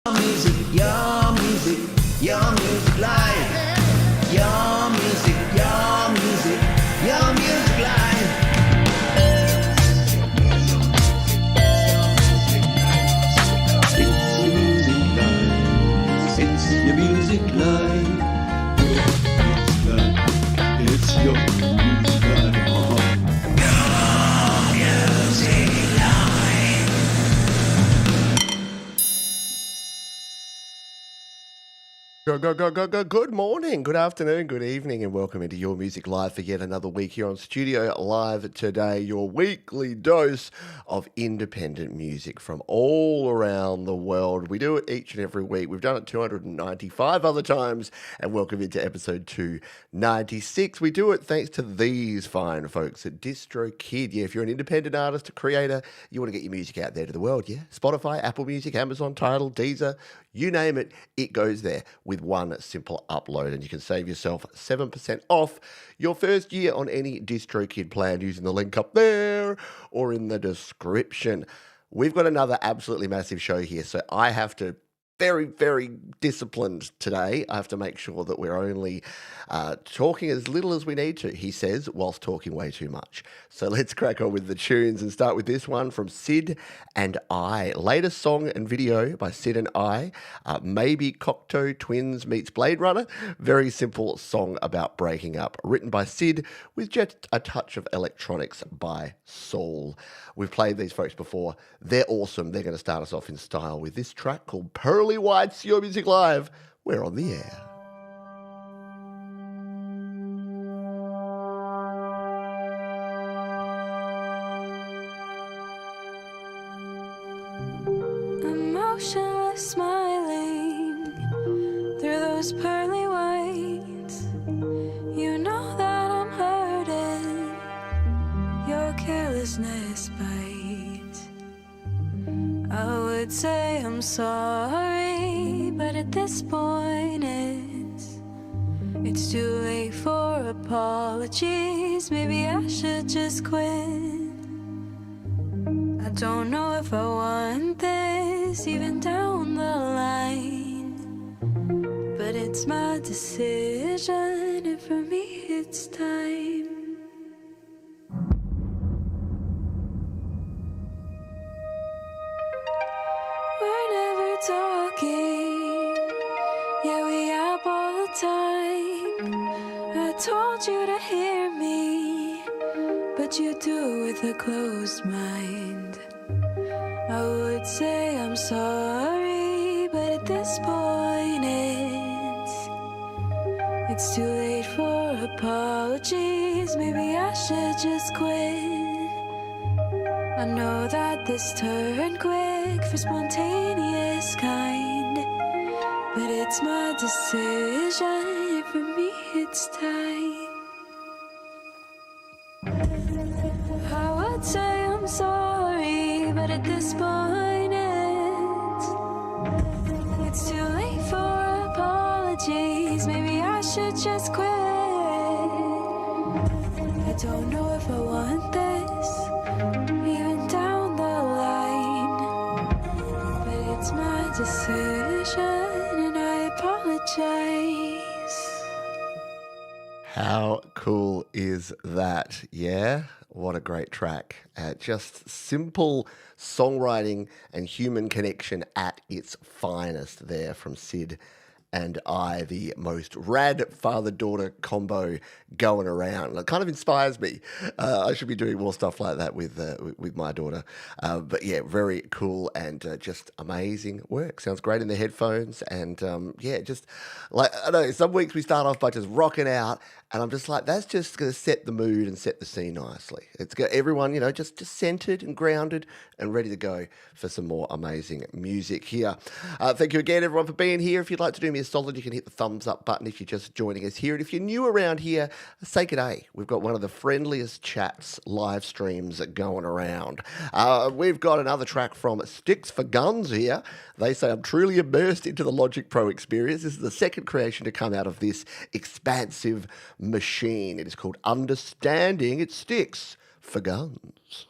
Your music, your music live. Your music, your music, your music live. It's your music live. It's your music live. Good morning, good afternoon, good evening, and welcome into Your Music Live for yet another week here on Studio Live Today, your weekly dose of independent music from all around the world. We do it each and every week. We've done it 295 other times, and welcome into episode 296. We do it thanks to these fine folks at DistroKid. Yeah, if you're an independent artist, a creator, you want to get your music out there to the world, yeah? Spotify, Apple Music, Amazon, Tidal, Deezer, you name it, it goes there with one simple upload, and you can save yourself 7% off your first year on any DistroKid plan using the link up there or in the description. We've got another absolutely massive show here, so I have to very disciplined today. I have to make sure that we're only talking as little as we need to, he says, whilst talking way too much. So let's crack on with the tunes and start with this one from Sid and I. Latest song and video by Sid and I. Maybe Cocteau Twins meets Blade Runner. Very simple song about breaking up. Written by Sid with just a touch of electronics by Saul. We've played these folks before. They're awesome. They're going to start us off in style with this track called Pearly White's Your Music Live. We're on the air. Emotionless smiling through those pearly whites. You know that I'm hurting. Your carelessness bites. I would say I'm sorry, but at this point it's too late for apologies. Maybe I should just quit. I don't know if I want this even down the line, but it's my decision, and for me it's time. We're never talking, yeah, we up all the time. I told you to hear me, but you do with a closed mind. I would say I'm sorry, but at this point it's too late for apologies. Maybe I should just quit. I know that this turned quick for spontaneous kind, but it's my decision, for me it's time. I would say I'm sorry, but at this point it's too late for apologies. Maybe I should just quit. I don't know if I want this even down the line, but it's my decision, and I apologize. How cool is that? Yeah? What a great track. Just simple songwriting and human connection at its finest there from Sid and I, the most rad father-daughter combo going around. It kind of inspires me. I should be doing more stuff like that with my daughter. But yeah, very cool and just amazing work. Sounds great in the headphones. And yeah, just like, I know, some weeks we start off by just rocking out, and I'm just like, that's just going to set the mood and set the scene nicely. It's got everyone, you know, just centered and grounded and ready to go for some more amazing music here. Thank you again, everyone, for being here. If you'd like to do me a solid, you can hit the thumbs up button if you're just joining us here. And if you're new around here, say good day. We've got one of the friendliest chats, live streams going around. We've got another track from Sticks for Guns here. They say, I'm truly immersed into the Logic Pro experience. This is the second creation to come out of this expansive machine. It is called Understanding. It Sticks for Guns.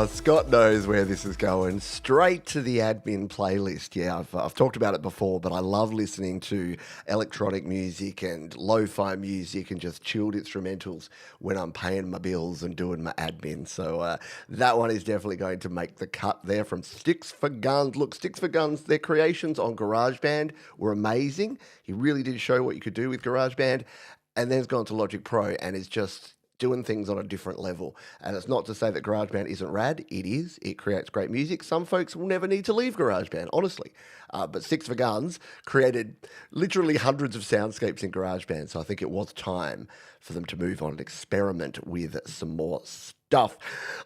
Scott knows where this is going. Straight to the admin playlist. Yeah, I've talked about it before, but I love listening to electronic music and lo-fi music and just chilled instrumentals when I'm paying my bills and doing my admin. So that one is definitely going to make the cut there from Sticks for Guns. Look, Sticks for Guns, their creations on GarageBand were amazing. He really did show what you could do with GarageBand, and then it's gone to Logic Pro and is just doing things on a different level. And it's not to say that GarageBand isn't rad. It is. It creates great music. Some folks will never need to leave GarageBand, honestly. But Sticks for Guns created literally hundreds of soundscapes in GarageBand, so I think it was time for them to move on and experiment with some more stuff.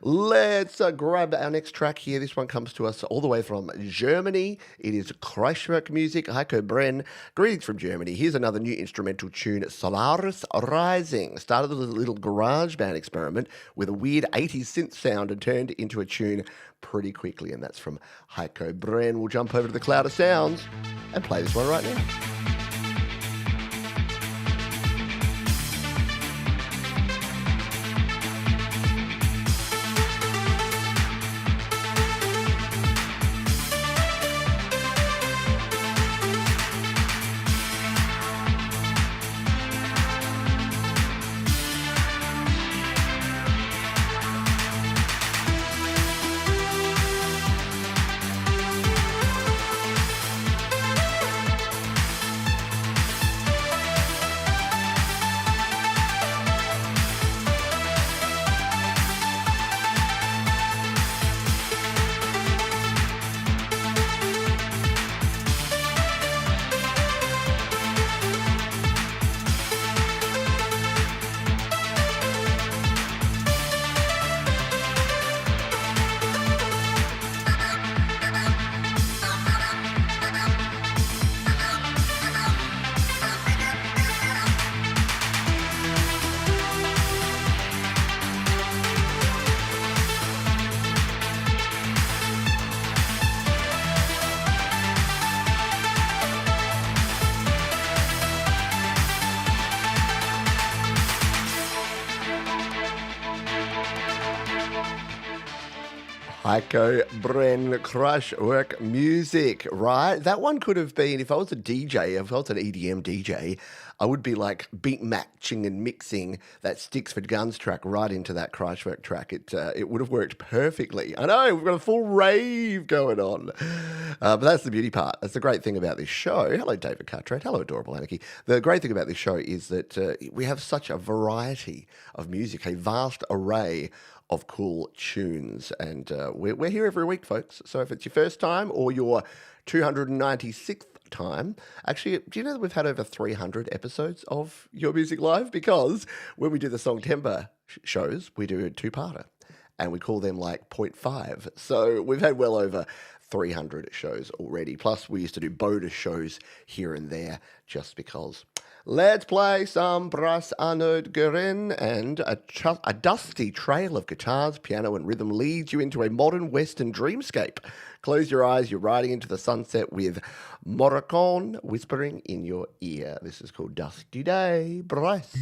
Let's grab our next track here. This one comes to us all the way from Germany. It is Kraftwerk music, Heiko Brenn. Greetings from Germany. Here's another new instrumental tune, Solaris Rising. Started as a little GarageBand experiment with a weird 80s synth sound and turned into a tune pretty quickly, and that's from Heiko Brenn. We'll jump over to the cloud of sounds and play this one right now. Heiko Brenn, Kraftwerk music, right? That one could have been, if I was a DJ, if I was an EDM DJ, I would be like beat matching and mixing that Sticks for Guns track right into that Kraftwerk track. It would have worked perfectly. I know, we've got a full rave going on. But that's the beauty part. That's the great thing about this show. Hello, David Cartwright. Hello, Adorable Anarchy. The great thing about this show is that we have such a variety of music, a vast array of cool tunes. And we're here every week, folks. So if it's your first time or your 296th time, actually, do you know that we've had over 300 episodes of Your Music Live? Because when we do the Songtember shows, we do a two-parter, and we call them like 0.5. So we've had well over 300 shows already. Plus, we used to do bonus shows here and there just because. Let's play some Brass Arnold Guerin, and a dusty trail of guitars, piano and rhythm leads you into a modern western dreamscape. Close your eyes, you're riding into the sunset with Morricone whispering in your ear. This is called Dusty Day, Brass.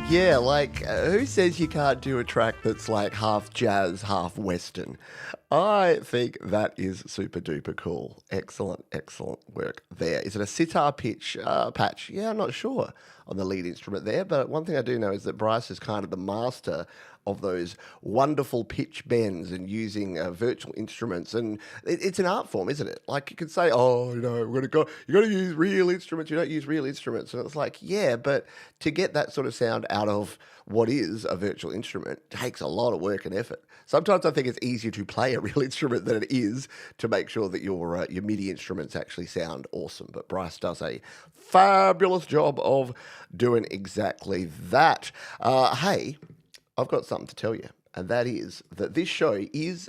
Yeah, like who says you can't do a track that's like half jazz, half western? I think that is super duper cool. Excellent, excellent work there. Is it a sitar pitch patch? Yeah, I'm not sure on the lead instrument there, but one thing I do know is that Bryce is kind of the master of those wonderful pitch bends and using virtual instruments, and it's an art form, isn't it? Like you could say, oh, you got to use real instruments. You don't use real instruments, and it's like, yeah, but to get that sort of sound out of what is a virtual instrument takes a lot of work and effort. Sometimes I think it's easier to play a real instrument than it is to make sure that your MIDI instruments actually sound awesome. But Bryce does a fabulous job of doing exactly that. Hey, I've got something to tell you, and that is that this show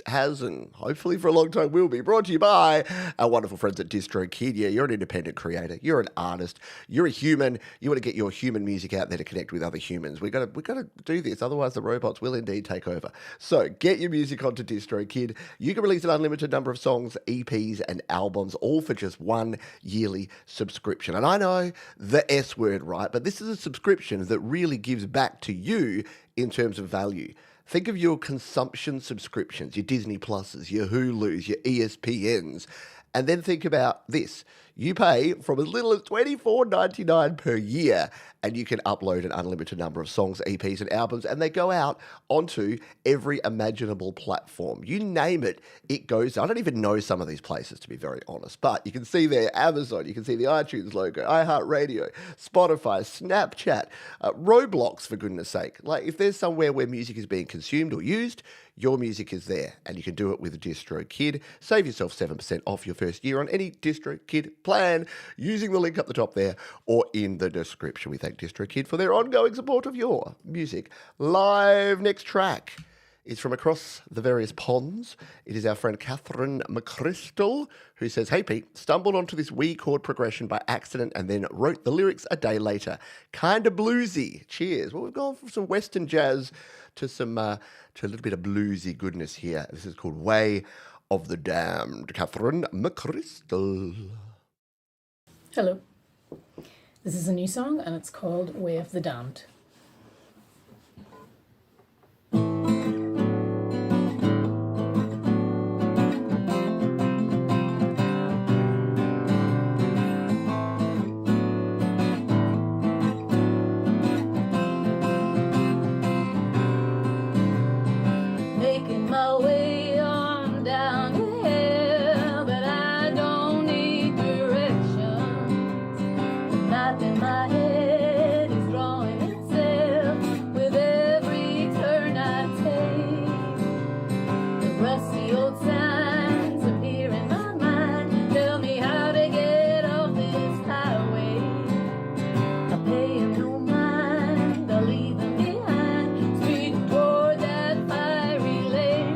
has, and hopefully for a long time will be, brought to you by our wonderful friends at DistroKid. Yeah, you're an independent creator, you're an artist, you're a human, you want to get your human music out there to connect with other humans. We got to do this, otherwise the robots will indeed take over. So get your music onto DistroKid. You can release an unlimited number of songs, EPs, and albums, all for just one yearly subscription. And I know the S word, right? But this is a subscription that really gives back to you in terms of value. Think of your consumption subscriptions, your Disney Pluses, your Hulus, your ESPNs, and then think about this. You pay from as little as $24.99 per year, and you can upload an unlimited number of songs, EPs, and albums, and they go out onto every imaginable platform. You name it, it goes. I don't even know some of these places, to be very honest, but you can see there Amazon, you can see the iTunes logo, iHeartRadio, Spotify, Snapchat, Roblox, for goodness sake. Like, if there's somewhere where music is being consumed or used, your music is there, and you can do it with DistroKid. Save yourself 7% off your first year on any DistroKid plan using the link up the top there or in the description. We thank DistroKid for their ongoing support of your music live. Next track is from across the various ponds. It is our friend Catherine McChrystal, who says, hey Pete, stumbled onto this wee chord progression by accident and then wrote the lyrics a day later. Kinda bluesy. Cheers. Well, we've gone from some Western jazz to a little bit of bluesy goodness here. This is called Way of the Damned. Catherine McChrystal. Hello. This is a new song and it's called Way of the Damned. Making my way on down to hell, but I don't need directions. The map in my head is drawing itself with every turn I take. The rusty old signs appear in my mind, tell me how to get off this highway. I pay 'em no mind, I leave them behind, speeding toward that fiery lake.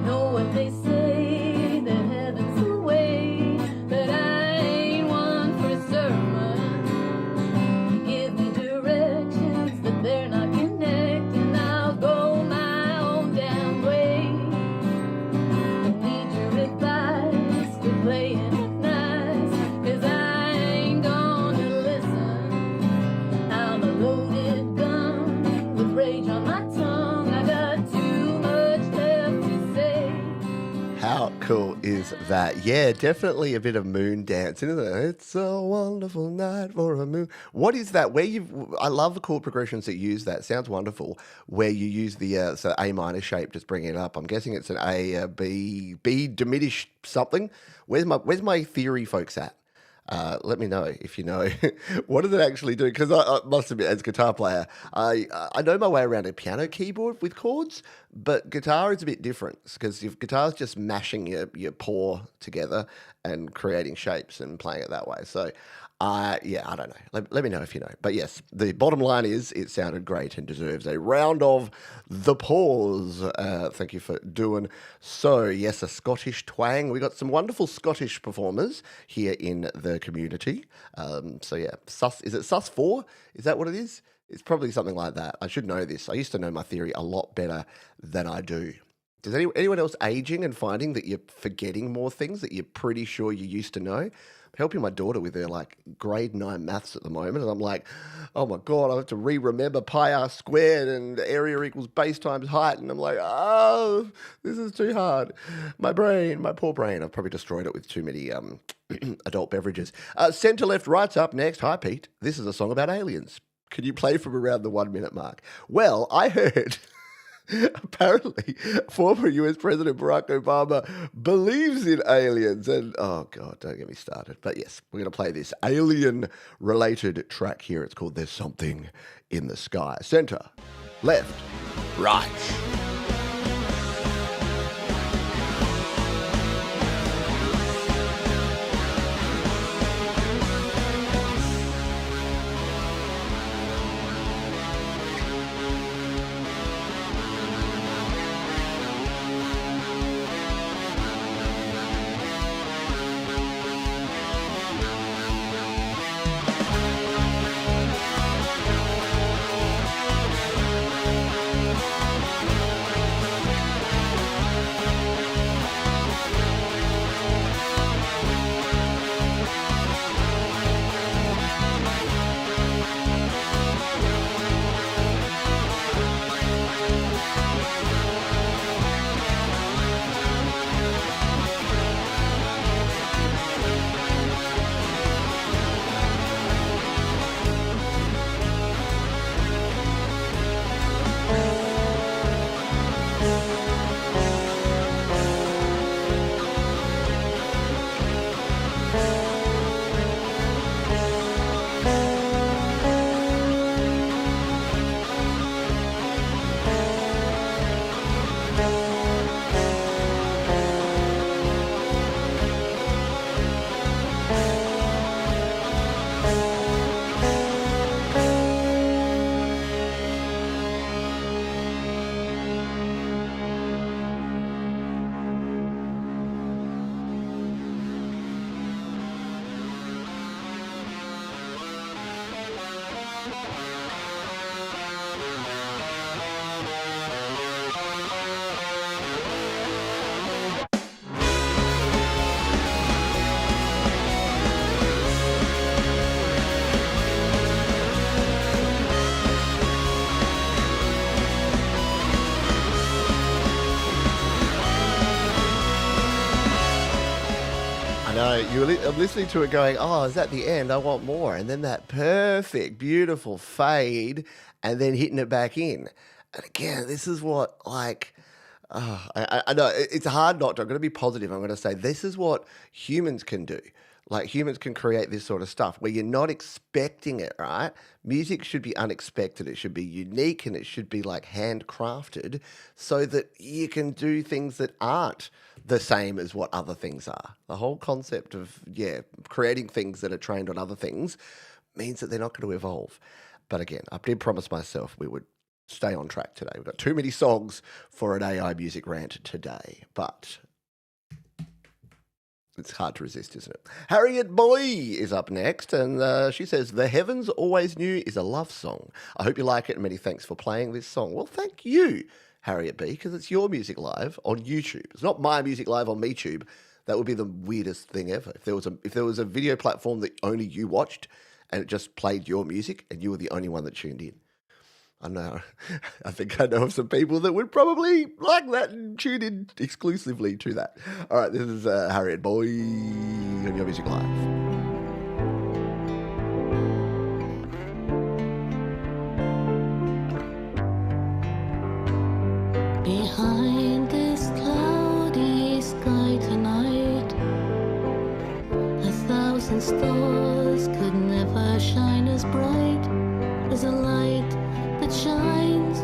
Know what they say, that heaven's the way, but I ain't one for sermons. Give me directions, but they're not connecting. I'll go my own damn way. I need your advice for playing it nice, 'cause I ain't gonna listen. I'm a loaded gun with rage on my tongue. I got too much left to say. How cool is that? Yeah, definitely a bit of moon dancing, isn't it? It's a wonderful night for a moon. What is that? I love the chord progressions that use that. Sounds wonderful. Where you use the so A minor shape, just bring it up. I'm guessing it's an A, B diminished something. Where's my theory folks at? Let me know if you know. What does it actually do? Because I must admit, as a guitar player, I know my way around a piano keyboard with chords, but guitar is a bit different because if guitar's just mashing your paw together and creating shapes and playing it that way. So Yeah, I don't know. Let me know if you know. But yes, the bottom line is it sounded great and deserves a round of the pause. Thank you for doing so. Yes, a Scottish twang. We got some wonderful Scottish performers here in the community. So yeah, is it Sus 4? Is that what it is? It's probably something like that. I should know this. I used to know my theory a lot better than I do. Does anyone else aging and finding that you're forgetting more things that you're pretty sure you used to know? I'm helping my daughter with her like grade 9 maths at the moment, and I'm like, oh my God, I have to remember pi r squared and area equals base times height, and I'm like, oh, this is too hard. My poor brain, I've probably destroyed it with too many adult beverages. Centre left, right's up next. Hi Pete, this is a song about aliens. Can you play from around the 1 minute mark? Well, I heard... apparently, former US President Barack Obama believes in aliens. And, oh, God, don't get me started. But yes, we're going to play this alien-related track here. It's called There's Something in the Sky. Center, left, right. I'm listening to it going, oh, is that the end? I want more. And then that perfect, beautiful fade and then hitting it back in. And again, this is what, like, I know it's hard not to. I'm going to be positive. I'm going to say this is what humans can do. Like humans can create this sort of stuff where you're not expecting it, right? Music should be unexpected. It should be unique and it should be like handcrafted so that you can do things that aren't the same as what other things are. The whole concept of, creating things that are trained on other things means that they're not going to evolve. But again, I did promise myself we would stay on track today. We've got too many songs for an AI music rant today, but it's hard to resist, isn't it? Harriet Boy is up next, and she says, The Heavens Always Knew is a love song. I hope you like it, and many thanks for playing this song. Well, thank you, Harriet B, because it's your music live on YouTube. It's not my music live on MeTube. That would be the weirdest thing ever. If there was a video platform that only you watched and it just played your music and you were the only one that tuned in. I know. I think I know of some people that would probably like that and tune in exclusively to that. All right, this is Harriet Boy on Your Music Live. Behind this cloudy sky tonight, 1,000 stars could never shine as bright as a light that shines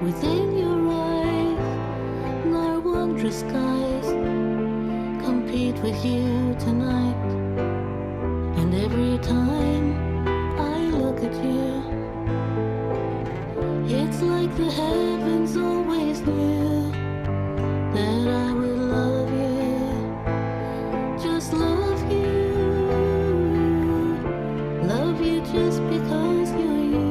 within your eyes. No wondrous skies compete with you tonight, and every time I look at you, it's like the heavens always knew that I would love you, just love you just because you're you.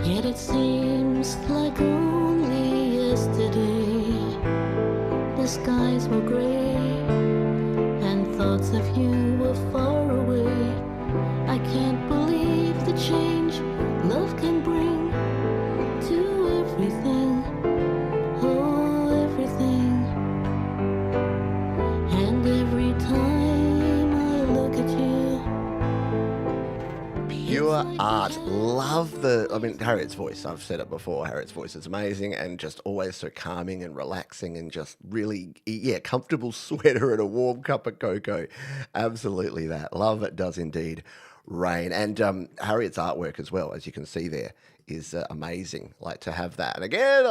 Yet it seems like only yesterday the skies were gray and thoughts of you were far away. I can't believe the change love can bring to everything, oh everything. And every time I look at you, Pure art. Love Harriet's voice. I've said it before. Harriet's voice is amazing and just always so calming and relaxing and just really, comfortable sweater and a warm cup of cocoa. Absolutely that. Love it does indeed rain. And Harriet's artwork as well, as you can see there, is amazing. Like to have that. And again,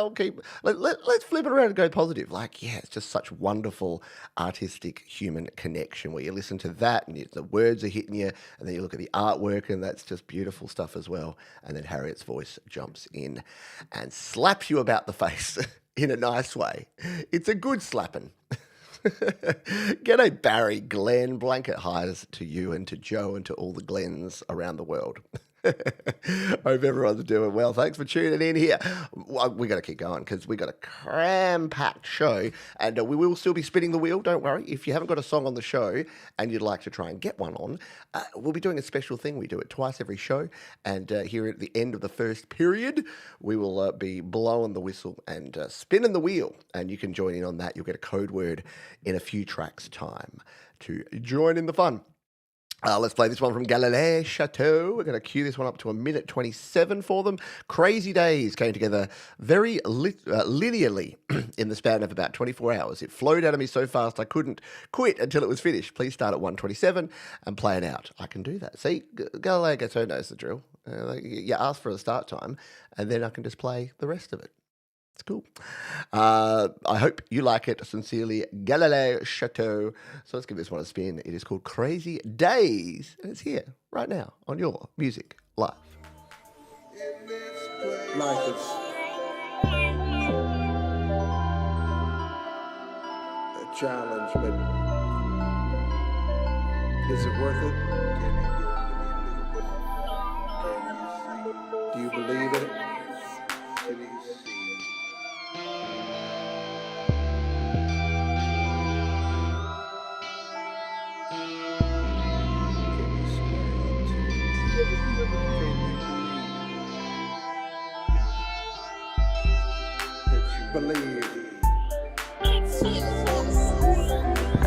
let's flip it around and go positive. It's just such wonderful artistic human connection where you listen to that and the words are hitting you and then you look at the artwork and that's just beautiful stuff as well. And then Harriet's voice jumps in and slaps you about the face in a nice way. It's a good slapping. G'day Barry, Glenn, blanket highs to you and to Joe and to all the Glens around the world. Hope everyone's doing well. Thanks for tuning in here. We got to keep going because we got a cram-packed show and we will still be spinning the wheel. Don't worry. If you haven't got a song on the show and you'd like to try and get one on, we'll be doing a special thing. We do it twice every show. And here at the end of the first period, we will be blowing the whistle and spinning the wheel. And you can join in on that. You'll get a code word in a few tracks' time to join in the fun. Let's play this one from Galilée Chateau. We're going to cue this one up to 1:27 for them. Crazy Days came together very linearly in the span of about 24 hours. It flowed out of me so fast I couldn't quit until it was finished. Please start at 1:27 and play it out. I can do that. See, Galilée Chateau knows the drill. You ask for a start time and then I can just play the rest of it. It's cool. I hope you like it. Sincerely, Galilée Chateau. So let's give this one a spin. It is called Crazy Days, and it's here right now on your Music Live. Life is a challenge, but is it worth it? Do you believe it? Believe.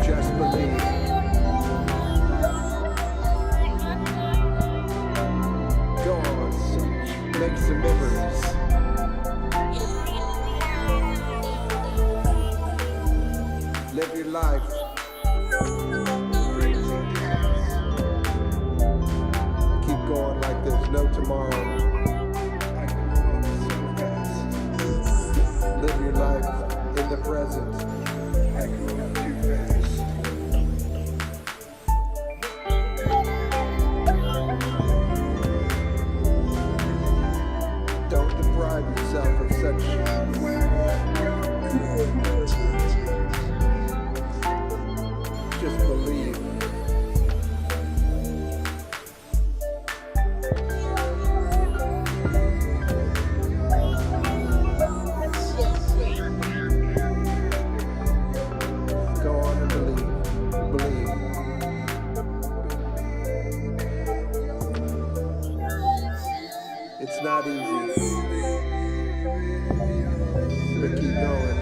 Just believe. Go on, make some memories. Live your life. Keep going like there's no tomorrow. Live your life in the present. I grew up too fast. Don't deprive yourself of such just believe. It's not easy, but keep going.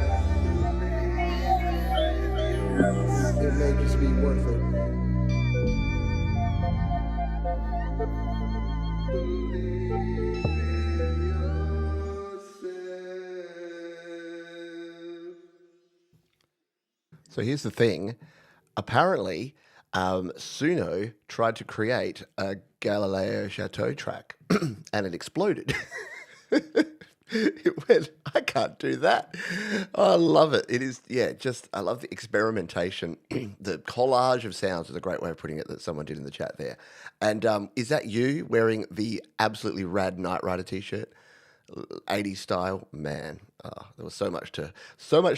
It may just be worth it. Believe in yourself. So here's the thing. Apparently, Suno tried to create a Galileo Chateau track and it exploded. It went, I can't do that. I love it. It is, yeah, just, I love the experimentation. The collage of sounds is a great way of putting it that someone did in the chat there. And is that you wearing the absolutely rad Knight Rider t-shirt? 80s style, man. Oh, there was so much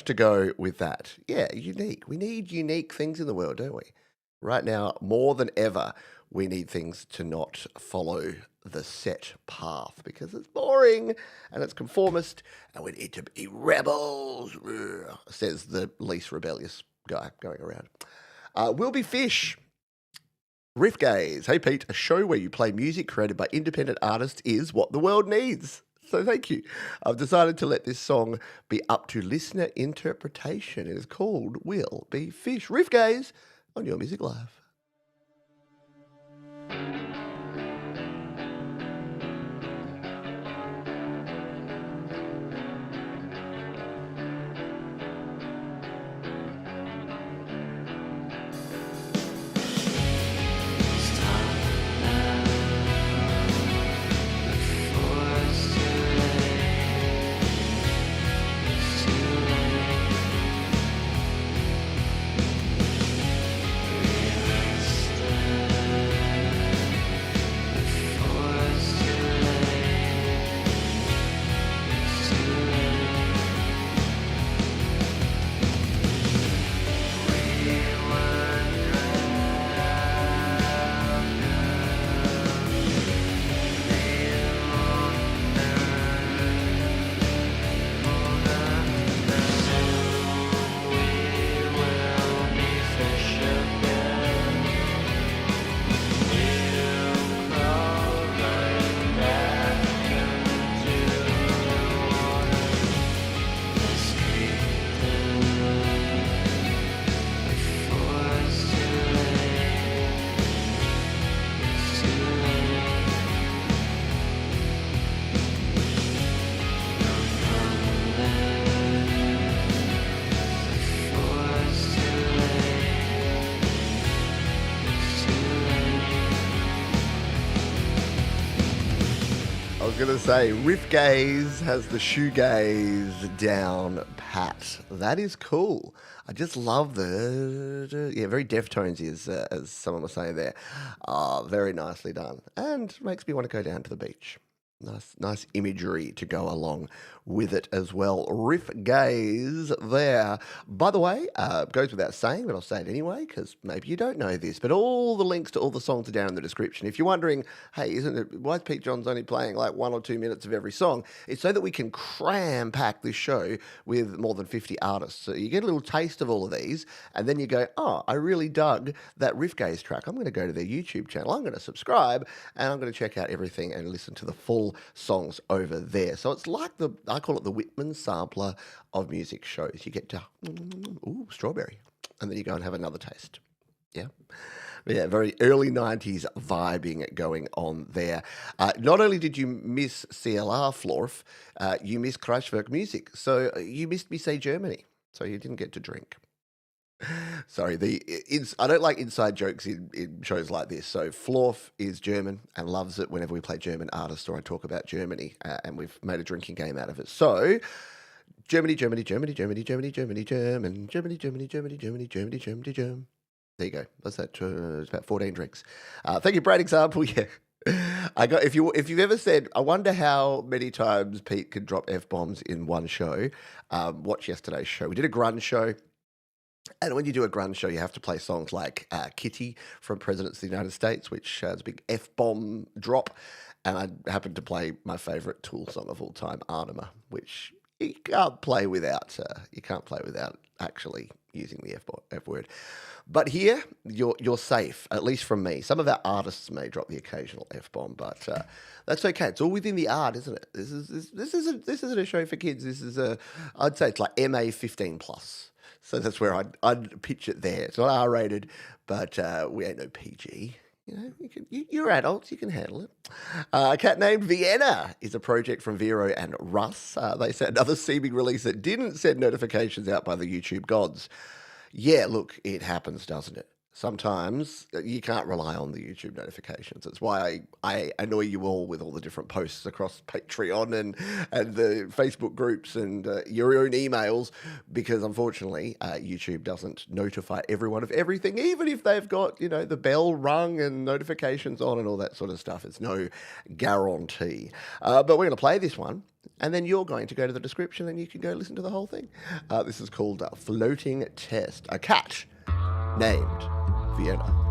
to go with that. Yeah, unique. We need unique things in the world, don't we? Right now, more than ever, we need things to not follow the set path because it's boring and it's conformist and we need to be rebels, says the least rebellious guy going around. Wilby Fish, Riff Gaze. Hey, Pete, a show where you play music created by independent artists is what the world needs. So thank you. I've decided to let this song be up to listener interpretation. It is called Will Be Fish. Riff Gaze on Your Music Live. Going to say Riff Gaze has the shoegaze down pat. That is cool. I just love the very Deftones as someone was saying there. Very nicely done, and makes me want to go down to the beach. Nice imagery to go along with it as well. Riff Gaze there. By the way, goes without saying, but I'll say it anyway because maybe you don't know this, but all the links to all the songs are down in the description. If you're wondering, hey, why is Pete Johns only playing like 1 or 2 minutes of every song? It's so that we can cram pack this show with more than 50 artists. So you get a little taste of all of these, and then you go, oh, I really dug that Riff Gaze track. I'm going to go to their YouTube channel. I'm going to subscribe, and I'm going to check out everything and listen to the full songs over there. So it's like I call it the Whitman sampler of music shows. You get to, strawberry, and then you go and have another taste. Yeah. Yeah, very early 90s vibing going on there. Not only did you miss CLR, Florf, you missed Kraftwerk music. So you missed me say Germany. So you didn't get to drink. Sorry, I don't like inside jokes in shows like this. So Florf is German and loves it whenever we play German artists or I talk about Germany, and we've made a drinking game out of it. So Germany, Germany, Germany, Germany, Germany, Germany, German, Germany, Germany, Germany, Germany, Germany, Germany, Germany. There you go. That's that. It's about 14 drinks. Thank you. Great example. Yeah. If you've ever said, I wonder how many times Pete could drop F-bombs in one show, watch yesterday's show. We did a grunge show. And when you do a grunge show, you have to play songs like Kitty from Presidents of the United States, which is a big F-bomb drop. And I happened to play my favourite Tool song of all time, Anima, which you can't play without actually using the F word. But here, you're safe, at least from me. Some of our artists may drop the occasional F-bomb, but that's okay. It's all within the art, isn't it? This isn't a show for kids. I'd say it's like MA 15 plus. So that's where I'd pitch it there. It's not R-rated, but we ain't no PG. You know, you're adults, you can handle it. A cat named Vienna is a project from Vero and Russ. They said another seeming release that didn't send notifications out by the YouTube gods. Yeah, look, it happens, doesn't it? sometimes you can't rely on the YouTube notifications. It's why I annoy you all with all the different posts across Patreon and the Facebook groups and your own emails, because unfortunately YouTube doesn't notify everyone of everything, even if they've got, the bell rung and notifications on and all that sort of stuff. It's no guarantee. But we're going to play this one, and then you're going to go to the description and you can go listen to the whole thing. This is called Floating Test. A cat named Vienna.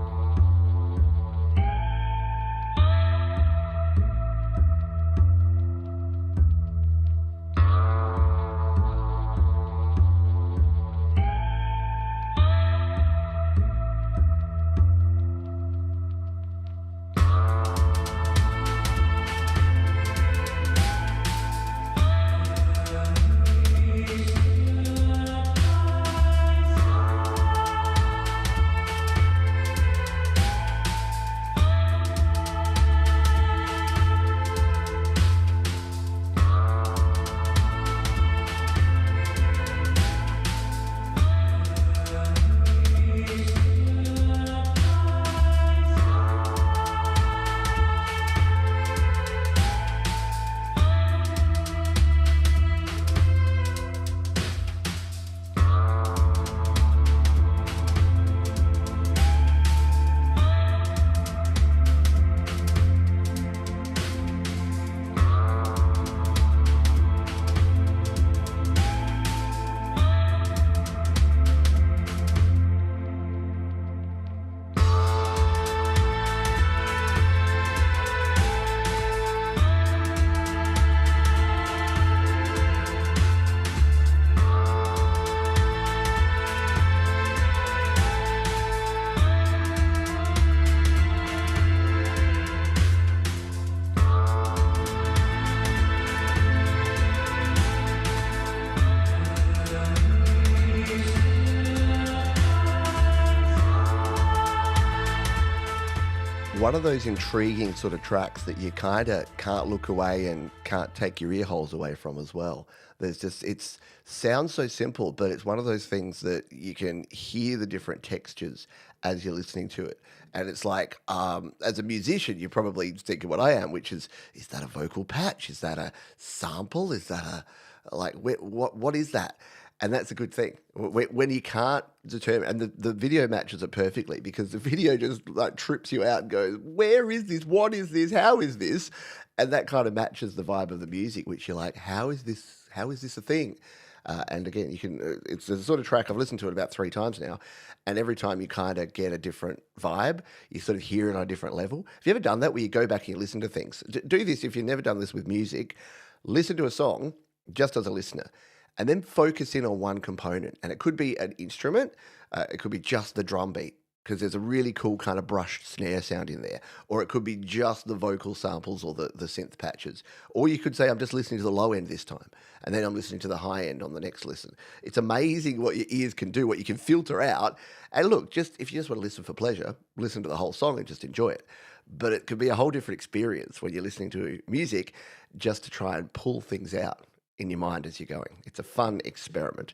One of those intriguing sort of tracks that you kind of can't look away and can't take your ear holes away from as well. It sounds so simple, but it's one of those things that you can hear the different textures as you're listening to it. And it's like, as a musician, you're probably thinking what I am, which is that a vocal patch? Is that a sample? Is that what is that? And that's a good thing when you can't determine. And the video matches it perfectly, because the video just like trips you out and goes, where is this? What is this? How is this? And that kind of matches the vibe of the music, which you're like, how is this a thing? And again, you can. It's the sort of track I've listened to it about 3 times now, and every time you kind of get a different vibe. You sort of hear it on a different level. Have you ever done that, where you go back and you listen to things? Do this if you've never done this with music. Listen to a song just as a listener, and then focus in on one component. And it could be an instrument, it could be just the drum beat, because there's a really cool kind of brushed snare sound in there. Or it could be just the vocal samples or the synth patches. Or you could say, I'm just listening to the low end this time, and then I'm listening to the high end on the next listen. It's amazing what your ears can do, what you can filter out. And look, if you just want to listen for pleasure, listen to the whole song and just enjoy it. But it could be a whole different experience when you're listening to music, just to try and pull things out in your mind as you're going. It's a fun experiment.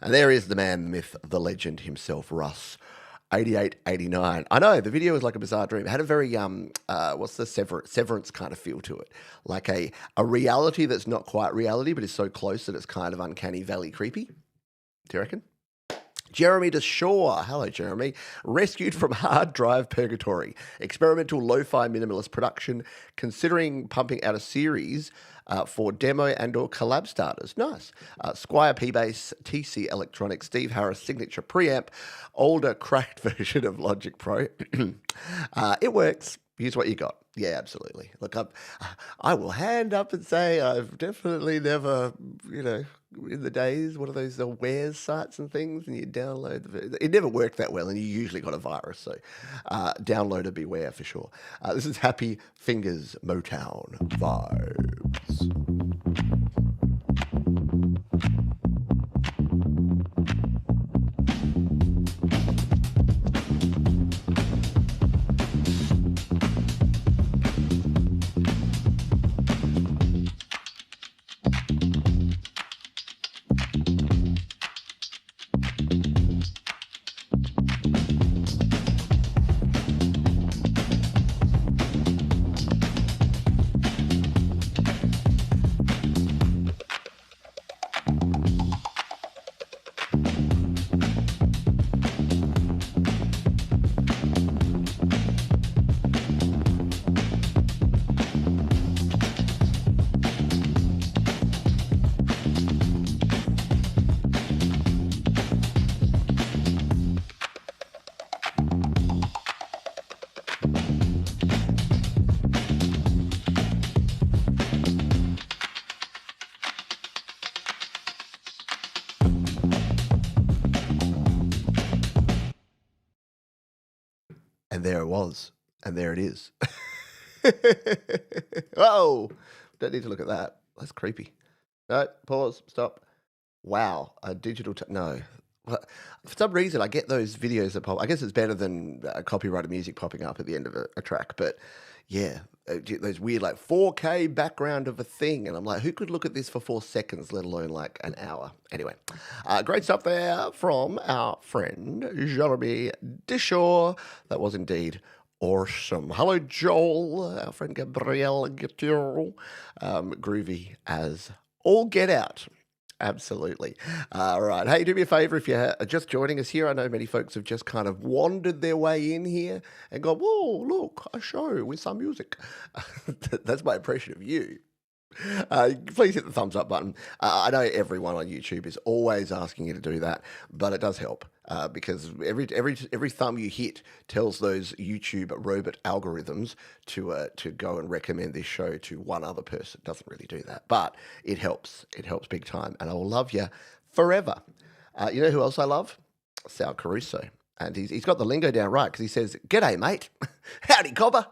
And there is the man, the myth, the legend himself, Russ. 88, 89. I know, the video was like a bizarre dream. It had a very, what's the Severance kind of feel to it. Like a reality that's not quite reality, but is so close that it's kind of uncanny valley creepy. Do you reckon? Jeremy DeShaw, hello Jeremy, rescued from hard drive purgatory. Experimental lo-fi minimalist production, considering pumping out a series for demo and or collab starters. Nice. Squire P-Bass, TC Electronics, Steve Harris signature preamp, older cracked version of Logic Pro. It works. Here's what you got. Yeah, absolutely. Look, I will hand up and say I've definitely never, in the days, what are those wares sites and things, and you download it never worked that well, and you usually got a virus, so downloader beware for sure. This is Happy Fingers Motown Vibes. And there it was. And there it is. Whoa! Don't need to look at that. That's creepy. No, pause, stop. Wow, a digital... no. Well, for some reason, I get those videos that pop... I guess it's better than copyrighted music popping up at the end of a track, but yeah, those weird like 4K background of a thing, and I'm like, who could look at this for 4 seconds, let alone like an hour? Anyway, great stuff there from our friend Jeremy Dishaw. That was indeed awesome. Hello, Joel, our friend Gabrielle Guitar. Groovy as all get out. Absolutely. All right. Hey, do me a favor if you're just joining us here. I know many folks have just kind of wandered their way in here and gone, whoa, look, a show with some music. That's my impression of you. Please hit the thumbs up button. I know everyone on YouTube is always asking you to do that, but it does help because every thumb you hit tells those YouTube robot algorithms to go and recommend this show to one other person. It doesn't really do that, but it helps. It helps big time, and I will love you forever. You know who else I love? Sal Caruso, and he's got the lingo down right because he says, "G'day, mate. Howdy, cobber."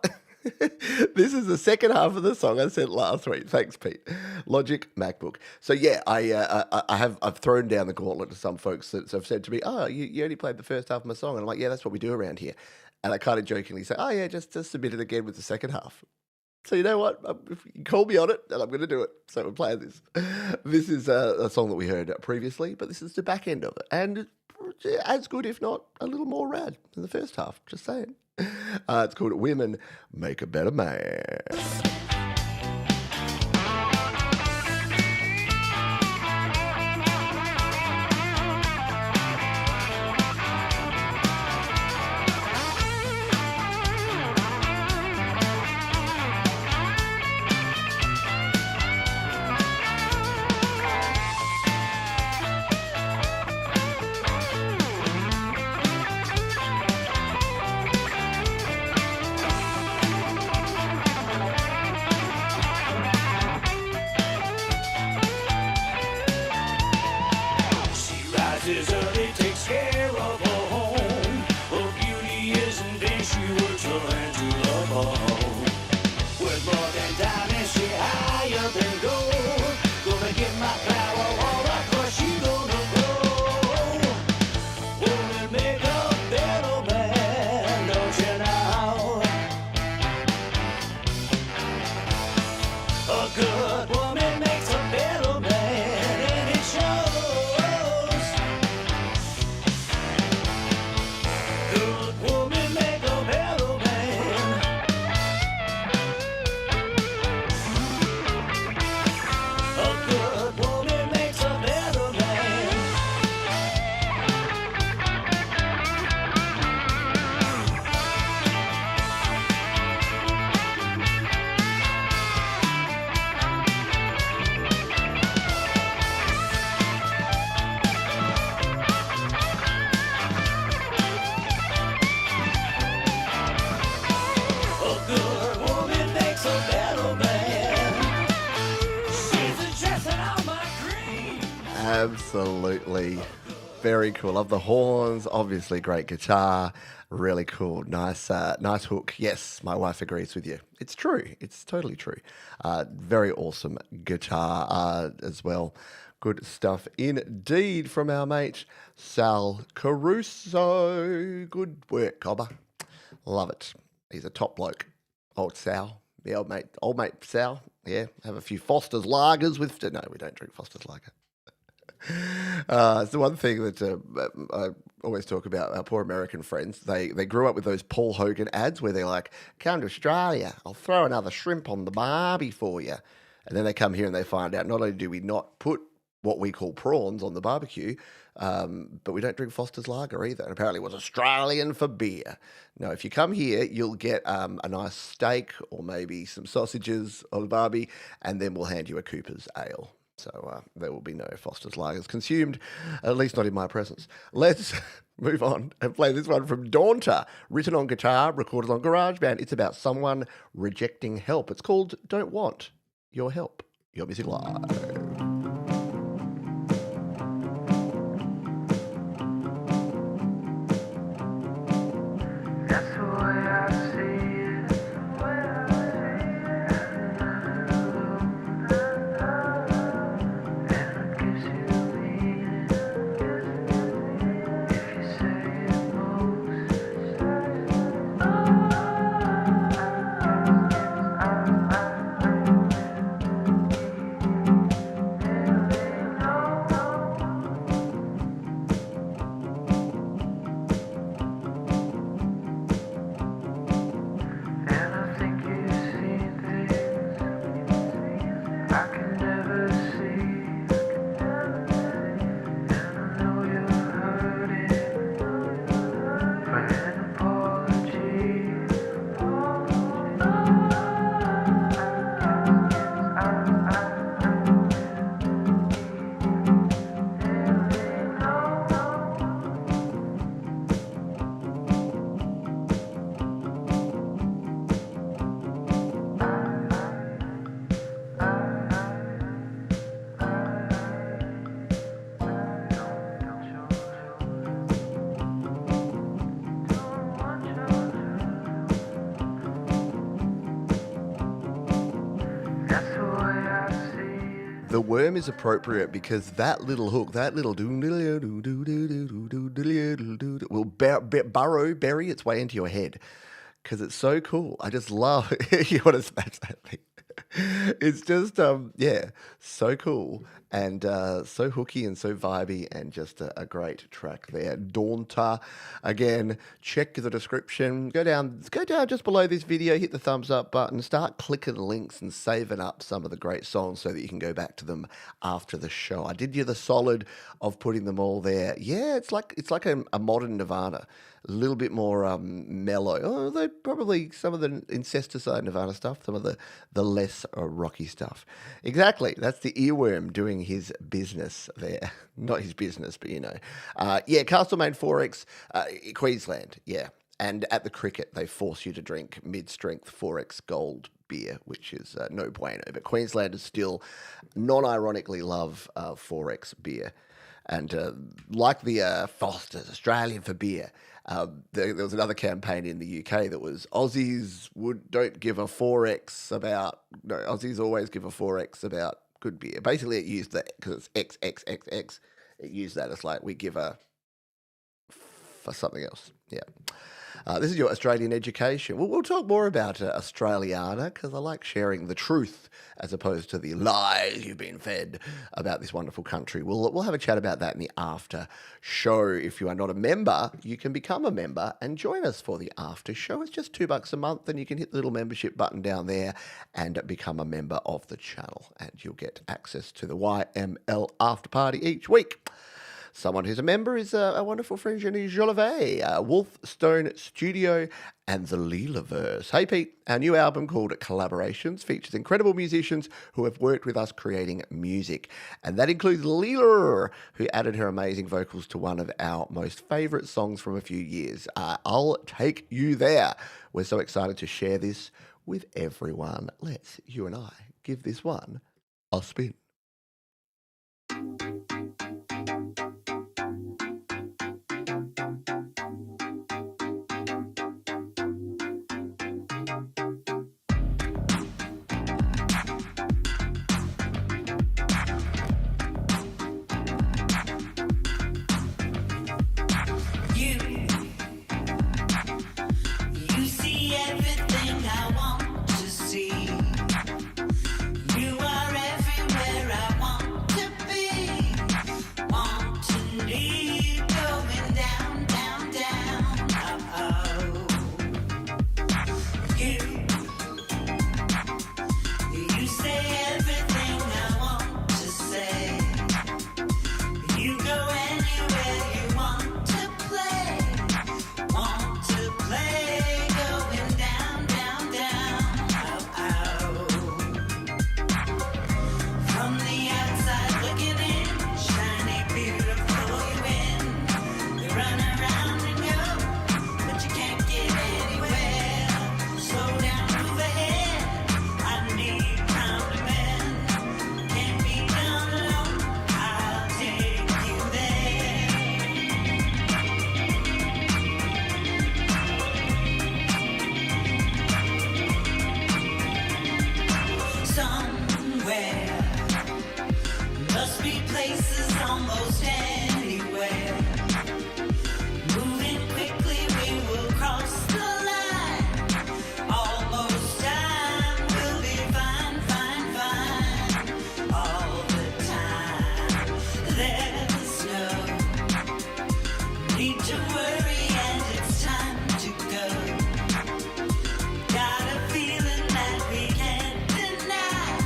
This is the second half of the song I said last week. Thanks, Pete. Logic MacBook. So yeah, I've thrown down the gauntlet to some folks that have said to me, "Oh, you only played the first half of my song," and I'm like, "Yeah, that's what we do around here." And I kind of jokingly say, "Oh yeah, just submit it again with the second half." So you know what? You call me on it, and I'm going to do it. So we're playing this. This is a song that we heard previously, but this is the back end of it, and as good, if not a little more rad than the first half. Just saying. It's called Women Make a Better Man. Rises early, takes care of her home. Her beauty isn't then she works her hand to the bone. Worth more than diamonds, she higher than gold. Gonna get my power all across, she gonna grow. Woman make a better man, don't you know? A good woman makes a better man, and it shows. Good woman make a better man. A good woman makes a better man. A good woman makes a better man. She's addressing all my dreams. Absolutely. Very cool. Love the horns. Obviously, great guitar. Really cool. Nice hook. Yes, my wife agrees with you. It's true. It's totally true. Very awesome guitar as well. Good stuff indeed from our mate Sal Caruso. Good work, Cobber. Love it. He's a top bloke. Old Sal. The old mate Sal. Yeah. Have a few Foster's lagers with... No, we don't drink Foster's lager. It's the one thing that I always talk about our poor American friends. They grew up with those Paul Hogan ads where they're like, "Come to Australia, I'll throw another shrimp on the barbie for you." And then they come here and they find out not only do we not put what we call prawns on the barbecue, but we don't drink Foster's lager either. And apparently it was Australian for beer. No, if you come here, you'll get a nice steak or maybe some sausages on the barbie, and then we'll hand you a Cooper's ale. So there will be no Foster's lagers consumed, at least not in my presence. Let's move on and play this one from Daunter, written on guitar, recorded on GarageBand. It's about someone rejecting help. It's called Don't Want Your Help. Your Music Live. That's the way The worm is appropriate because that little hook, that little will bury its way into your head because it's so cool. I just love you want to smash that thing. It's just yeah, so cool and so hooky and so vibey and just a great track there. Daunter. Again, check the description. Go down just below this video, hit the thumbs up button, start clicking the links and saving up some of the great songs so that you can go back to them after the show. I did you the solid of putting them all there. Yeah, it's like a modern Nirvana. A little bit more mellow, although probably some of the incesticide Nirvana stuff, some of the less rocky stuff. Exactly, that's the earworm doing his business there. Not his business, but you know. Yeah, Castlemaine XXXX, Queensland, yeah. And at the cricket, they force you to drink mid-strength XXXX Gold beer, which is no bueno. But Queenslanders still non-ironically love XXXX beer. And like the Foster's, Australian for beer, there was another campaign in the UK that was Aussies don't give a Aussies always give a 4X about good beer. Basically, it used that because it's XXXX. It used that as like we give a for something else. Yeah. This is your Australian education. We'll talk more about Australiana because I like sharing the truth as opposed to the lies you've been fed about this wonderful country. We'll have a chat about that in the after show. If you are not a member, you can become a member and join us for the after show. It's just $2 a month and you can hit the little membership button down there and become a member of the channel and you'll get access to the YML after party each week. Someone who's a member is a wonderful friend, Jenny Jolivet, Wolfstone Studio and the Leelaverse. Hey Pete, our new album called Collaborations features incredible musicians who have worked with us creating music. And that includes Leela, who added her amazing vocals to one of our most favourite songs from a few years, I'll Take You There. We're so excited to share this with everyone. Let's, you and I, give this one a spin. You see everything I want to see. You are everywhere I want to be. Want to need going down, down, down. You say everything I want to say. You go anywhere you want to play. Want to play, going down, down, down, From the outside looking in, shiny, beautiful you win. You run around and go, but you can't get anywhere. Slow down, move ahead. I need compliment. Can't be done alone. I'll take you there. Somewhere must be places almost anywhere. Moving quickly, we will cross the line. Almost time, we'll be fine, fine, fine. All the time, there's no need to worry, and it's time to go. Got a feeling that we can't deny.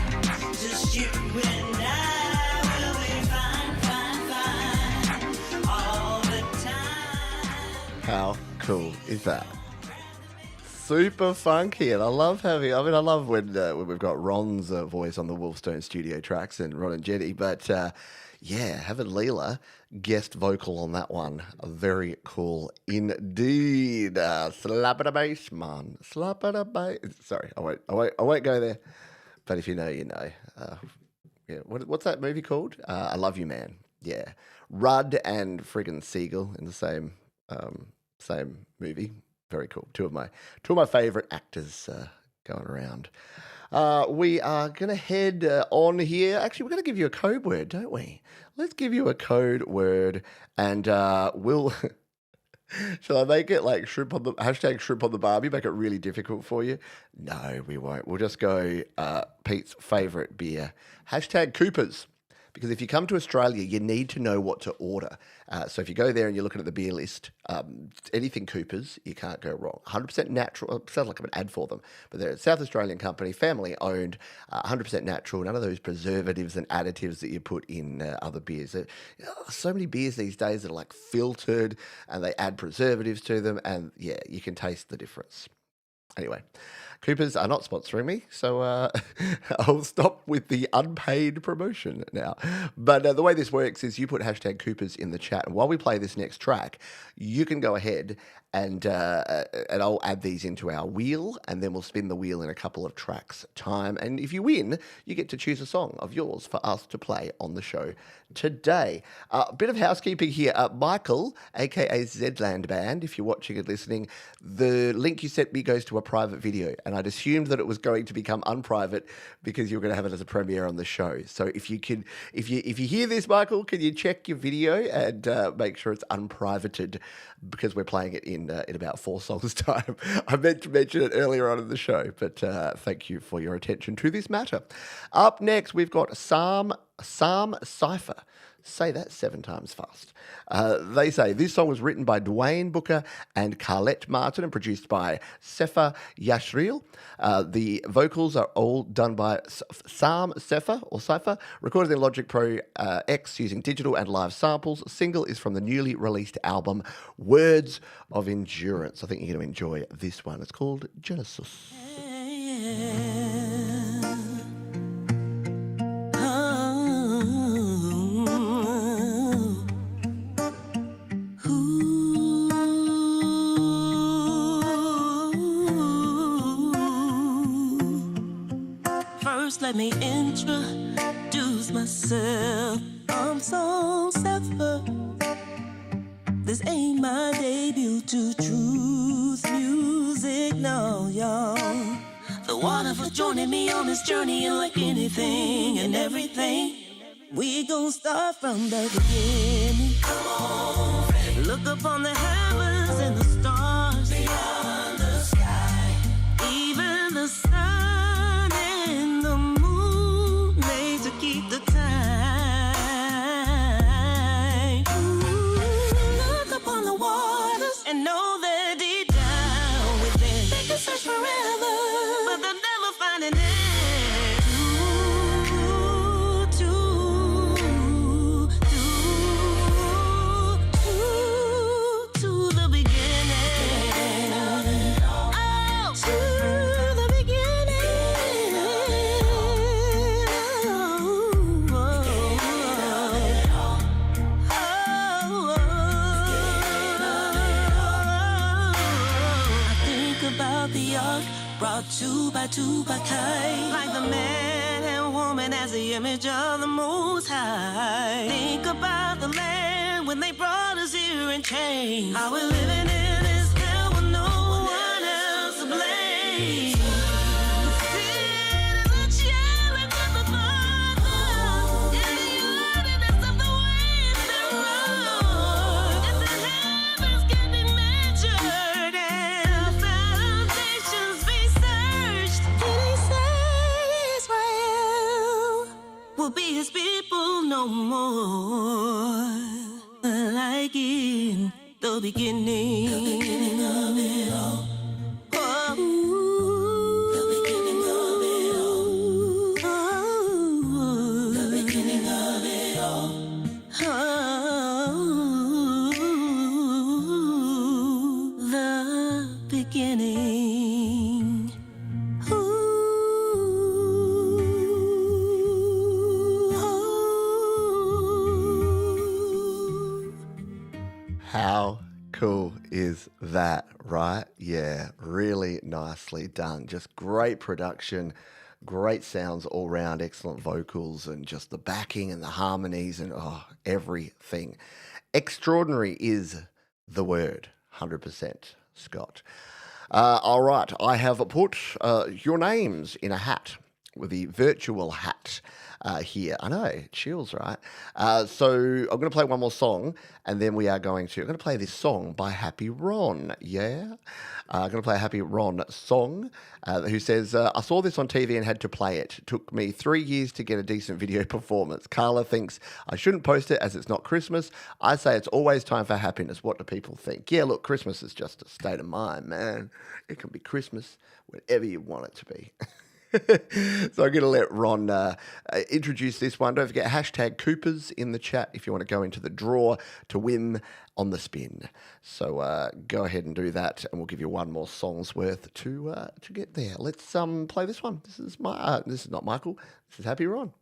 Just you and I will be fine, fine, fine. All the time. How cool is that? Super funky, and I love when we've got Ron's voice on the Wolfstone Studio tracks and Ron and Jenny, but yeah, having Leela guest vocal on that one, very cool indeed. Slap it a bass, man. Slap it a bass. Sorry, I won't go there. But if you know, you know. Yeah, what's that movie called? I Love You, Man. Yeah, Rudd and friggin' Siegel in the same movie. Very cool. Two of my favorite actors going around. We are going to head on here. Actually, we're going to give you a code word, don't we? Let's give you a code word, and we'll. Shall I make it like shrimp on the hashtag shrimp on the barbie? Make it really difficult for you? No, we won't. We'll just go Pete's favourite beer. Hashtag Coopers. Because if you come to Australia, you need to know what to order. So if you go there and you're looking at the beer list, anything Coopers, you can't go wrong. 100% natural. It sounds like I'm an ad for them. But they're a South Australian company, family owned, 100% natural. None of those preservatives and additives that you put in other beers. So many beers these days that are like filtered and they add preservatives to them. And yeah, you can taste the difference. Anyway, Coopers are not sponsoring me, so I'll stop with the unpaid promotion now. But the way this works is you put hashtag Coopers in the chat, and while we play this next track, you can go ahead and I'll add these into our wheel, and then we'll spin the wheel in a couple of tracks' time. And if you win, you get to choose a song of yours for us to play on the show today. A bit of housekeeping here. Michael, aka Zland Band, if you're watching and listening, the link you sent me goes to a private video, and I'd assumed that it was going to become unprivate because you were going to have it as a premiere on the show. So if you hear this, Michael, can you check your video and make sure it's unprivated, because we're playing it in about 4 songs' time. I meant to mention it earlier on in the show, but thank you for your attention to this matter. Up next, we've got Psalm Cypher. Say that 7 times fast. They say this song was written by Dwayne Booker and Carlette Martin and produced by Sefer Yashriel. The vocals are all done by Psalm Cypher, recorded in Logic Pro X using digital and live samples. The single is from the newly released album Words of Endurance. I think you're going to enjoy this one. It's called Genesis. Let me introduce myself. I'm so Cypher. This ain't my debut to truth music, no, y'all. The water for joining me on this journey, and like anything and everything, we gon' start from the beginning. Come on, baby. Look up on the heavens and the stars beyond the sky, even the sun and the moon made to keep the time. Look up on the waters and know that deep down within they can search forever, but they'll never find an end. To the beginning. Oh, to the beginning. I think about the ark brought two by kite, like the man and woman as the image of the Most High. Think about the land when they brought us here in chains. How we're living in this hell with no one else to blame. Sin is a challenge of the Father, and the ordinance of the ways that run. If the heavens can be measured and the foundations be searched, then he said Israel will be his people no more. Like in the beginning. The beginning of it all. Oh. The beginning of it all. Oh. The beginning of it all. Oh. The beginning. How cool is that, right? Yeah, really nicely done. Just great production, great sounds all round, excellent vocals, and just the backing and the harmonies and everything. Extraordinary is the word, 100%, Scott. All right, I have put your names in a hat with the virtual hat here. I know, it chills, right? So I'm going to play one more song, and then I'm going to play this song by Happy Ron. Yeah, I'm going to play a Happy Ron song. Who says, I saw this on TV and had to play it. Took me 3 years to get a decent video performance. Carla thinks I shouldn't post it as it's not Christmas. I say it's always time for happiness. What do people think? Yeah, look, Christmas is just a state of mind, man. It can be Christmas whenever you want it to be. So I'm going to let Ron introduce this one. Don't forget, hashtag Coopers in the chat if you want to go into the draw to win on the spin. So go ahead and do that, and we'll give you one more song's worth to get there. Let's play this one. This is not Michael. This is Happy Ron.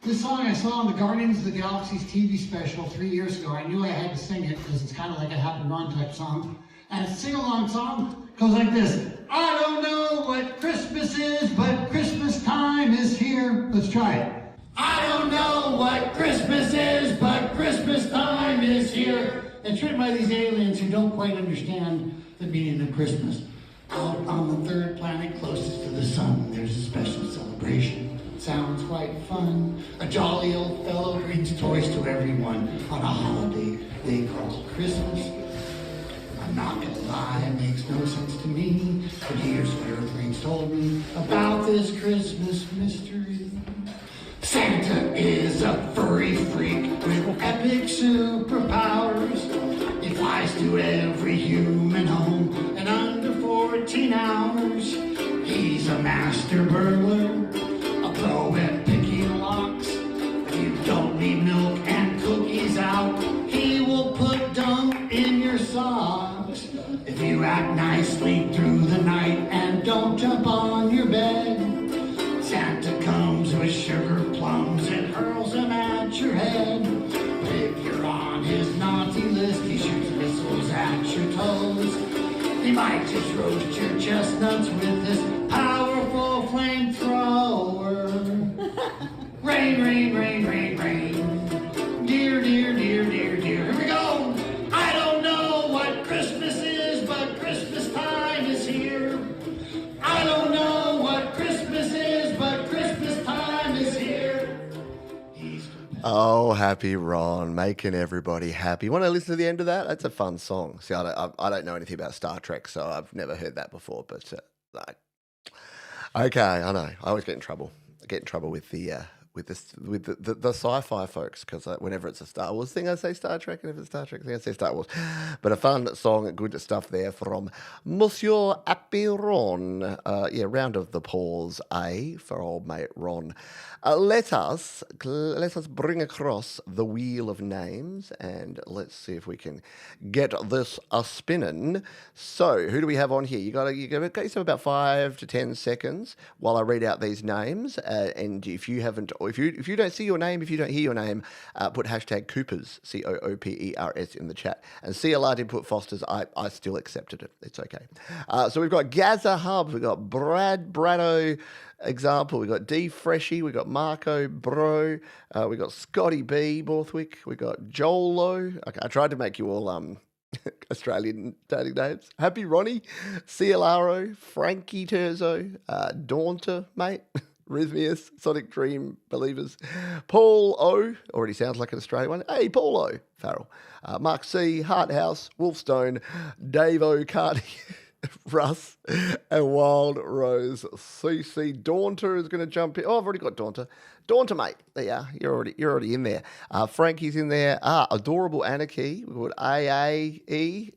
This song I saw on the Guardians of the Galaxy's TV special 3 years ago. I knew I had to sing it because it's kind of like a Happy Ron type song. And it's a sing-along song. Goes like this. I don't know what Christmas is, but Christmas time is here. Let's try it. I don't know what Christmas is, but Christmas time is here. It's written by these aliens who don't quite understand the meaning of Christmas. Out on the third planet closest to the sun, there's a special celebration. Sounds quite fun. A jolly old fellow brings toys to everyone on a holiday they call Christmas. I'm not gonna lie, it makes no sense to me, but here's what Earthlings told me about this Christmas mystery. Santa is a furry freak with epic superpowers. He flies to every human home in under 14 hours. He's a master burglar, a pro at picking locks. If you don't leave milk and cookies out, he will put dung in your socks. If you act nicely through the night and don't jump on your bed, Santa comes with sugar plums and hurls them at your head. But if you're on his naughty list, he shoots missiles at your toes. He might just roast your chestnuts with this powerful flamethrower. Rain, rain, rain, rain, rain. Dear, dear, dear, dear, dear. Here we go. I don't know what Christmas is, but Christmas time is here. I don't know what Christmas is, but Christmas time is here. Oh, Happy Ron, making everybody happy. Want to listen to the end of that? That's a fun song. See, I don't know anything about Star Trek, so I've never heard that before. But okay, I know. I always get in trouble. I get in trouble with the sci-fi folks, because whenever it's a Star Wars thing, I say Star Trek, and if it's a Star Trek thing, I say Star Wars. But a fun song, good stuff there from Monsieur Happy Ron. Round of the applause, for old mate Ron. Let us bring across the wheel of names, and let's see if we can get this spinning. So, who do we have on here? You got yourself about 5 to 10 seconds while I read out these names, and if you haven't. Or if you don't see your name, if you don't hear your name, put hashtag Coopers, Coopers in the chat. And CLR did put Foster's. I still accepted it. It's okay. So we've got Gaza Hub, we've got Brado Example, we've got D Freshy, we've got Marco Bro, we've got Scotty B Borthwick, we've got Jolo. Okay, I tried to make you all Australian dating names. Happy Ronnie, CLRO, Frankie Terzo, Daunter, mate. Rhythmius, Sonic Dream Believers, Paul O, already sounds like an Australian one. Hey, Paul O, Farrell, Mark C, Heart House, Wolfstone, Dave O, Cardi, Russ, and Wild Rose. CC Daunter is going to jump in. Oh, I've already got Daunter. Daunter, mate. There you are. You're already in there. Frankie's in there. Adorable Anarchy. We've got AAE.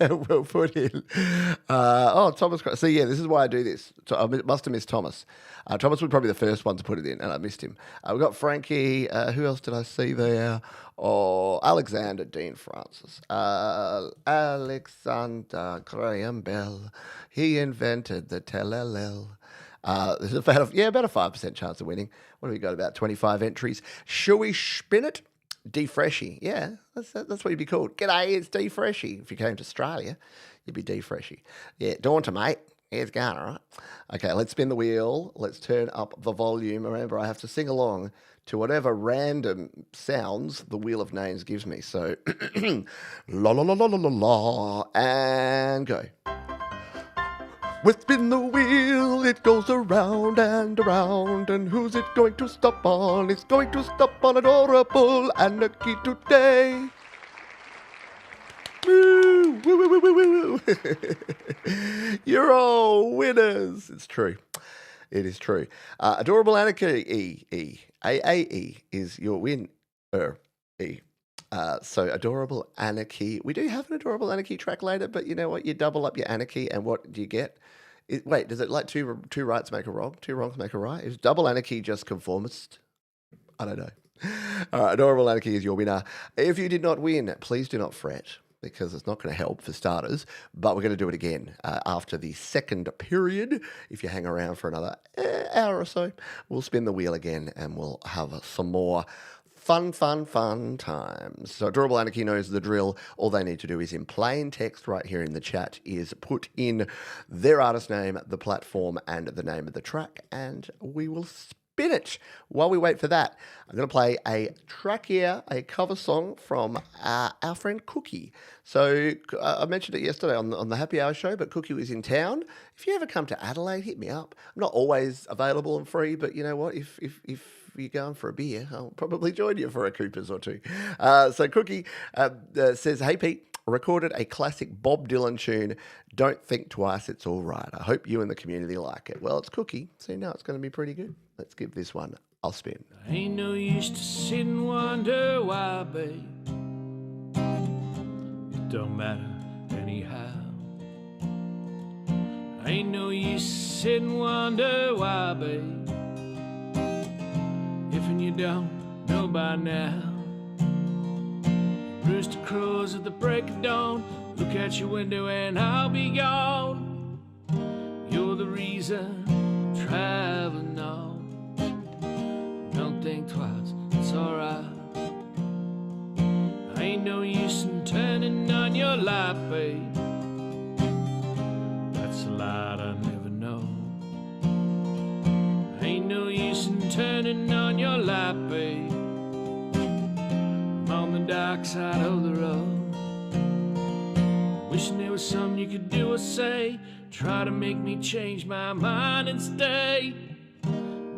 We'll put in. Thomas. So yeah, this is why I do this. So I must have missed Thomas. Thomas was probably the first one to put it in, and I missed him. We've got Frankie. Who else did I see there? Oh, Alexander Dean Francis. Alexander Graham Bell. He invented the Telelel. There's about a 5% chance of winning. What have we got? About 25 entries. Shall we spin it? D Freshy, yeah, that's what you'd be called. G'day, it's D Freshy. If you came to Australia, you'd be D Freshy. Yeah, Daunter, mate. Here's going, all right. Okay, let's spin the wheel. Let's turn up the volume. Remember, I have to sing along to whatever random sounds the wheel of names gives me. So, la la la la la la la, and go. We spin the wheel, it goes around and around, and who's it going to stop on? It's going to stop on adorable Anarchy today. Woo, woo, woo, woo, woo, woo. You're all winners. It's true. It is true. Adorable Anarchy, AAE is your winner. So Adorable Anarchy. We do have an Adorable Anarchy track later, but you know what? You double up your Anarchy, and what do you get? Wait, does it like two rights make a wrong? Two wrongs make a right? Is Double Anarchy just conformist? I don't know. All right, Adorable Anarchy is your winner. If you did not win, please do not fret, because it's not going to help for starters, but we're going to do it again after the second period. If you hang around for another hour or so, we'll spin the wheel again and we'll have some more fun times. So Adorable Anarchy knows the drill. All they need to do is in plain text right here in the chat is put in their artist name, the platform, and the name of the track, and we will spin it. While we wait for that, I'm going to play a track here, a cover song from our friend Cookie. So I mentioned it yesterday on the Happy Hour show, but Cookie was in town. If you ever come to Adelaide, hit me up. I'm not always available and free, but you know what? If you're going for a beer, I'll probably join you for a Coopers or two. So Cookie says, "Hey Pete, recorded a classic Bob Dylan tune, Don't Think Twice, It's All Right. I hope you and the community like it." Well, it's Cookie, so now it's going to be pretty good. Let's give this one a spin. Ain't no use to sit and wonder why, babe. It don't matter anyhow. Ain't no use to sit and wonder why, babe. If and you don't know by now. Rooster crows at the break of dawn. Look at your window and I'll be gone. You're the reason I'm traveling on. Don't think twice, it's alright. Ain't no use in turning on your light, babe. That's a light I never know. Ain't no use in turning on your light, babe. I'm on the dark side of the road. Wishing there was something you could do or say. Try to make me change my mind and stay.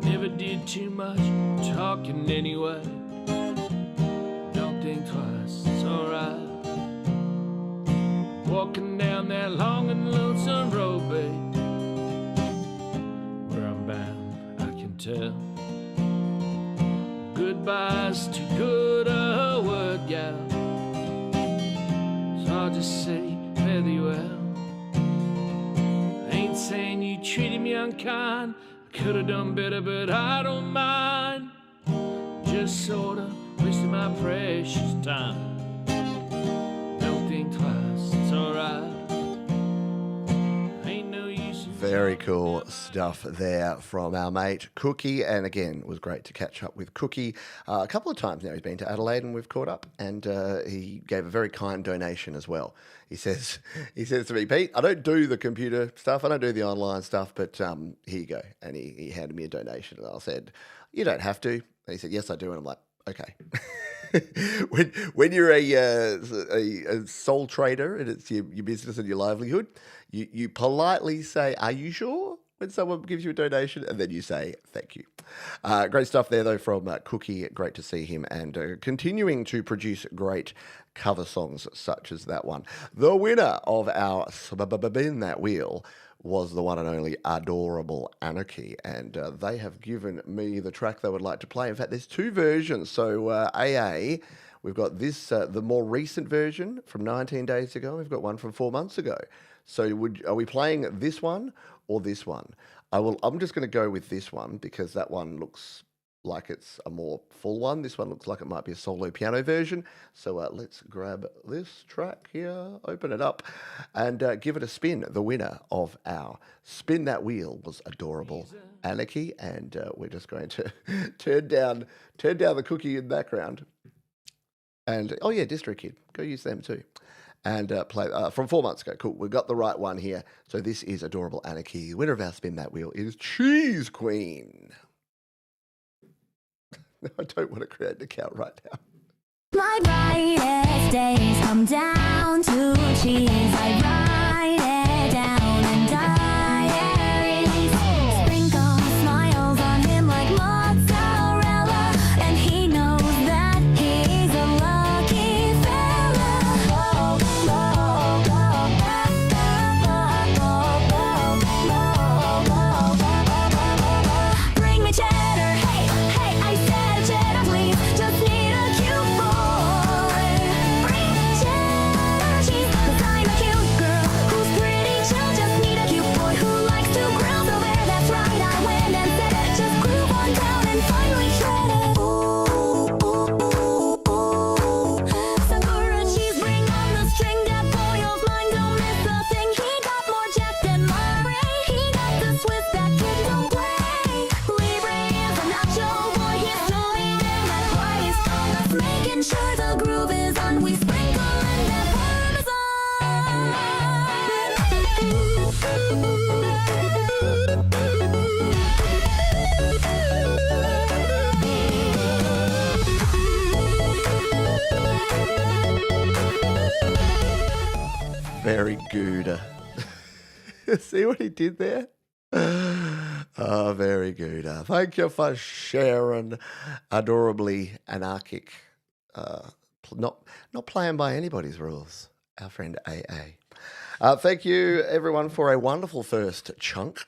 Never did too much talking anyway. Don't think twice, it's alright. Walking down that long and lonesome road, babe. Where I'm bound, I can tell. Goodbye's too good a word, gal. So I'll just say, fare thee well. Ain't saying you treated me unkind. Could have done better, but I don't mind. Just sorta wasting my precious time. Don't think twice, it's alright. Ain't no use. Very cool stuff there from our mate Cookie, and again, it was great to catch up with Cookie. A couple of times now he's been to Adelaide and we've caught up, and he gave a very kind donation as well. He says to me, "Pete, I don't do the computer stuff, I don't do the online stuff, but here you go." And he handed me a donation, and I said, "You don't have to." And he said, "Yes, I do." And I'm like, okay. when you're a sole trader and it's your business and your livelihood, you politely say, "Are you sure?" when someone gives you a donation, and then you say thank you. Great stuff there though from Cookie. Great to see him, and continuing to produce great cover songs such as that one. The winner of our Spin That Wheel was the one and only Adorable Anarchy, and they have given me the track they would like to play. In fact, there's two versions. So AA, we've got this, the more recent version from 19 days ago. We've got one from 4 months ago. So are we playing this one or this one? I'm just going to go with this one because that one looks like it's a more full one. This one looks like it might be a solo piano version. So let's grab this track here, open it up, and give it a spin. The winner of our Spin That Wheel was Adorable Anarchy, and we're just going to turn down the Cookie in the background. And, oh yeah, Distro Kid, go use them too. And play from 4 months ago. Cool, we've got the right one here. So this is Adorable Anarchy. The winner of our Spin That Wheel is Cheese Queen. I don't want to create an account right now. My brightest days come down to cheese. I write it down and die. very good. See what he did there? Oh, very good. Thank you for sharing. Adorably anarchic. Not playing by anybody's rules. Our friend AA. Thank you, everyone, for a wonderful first chunk.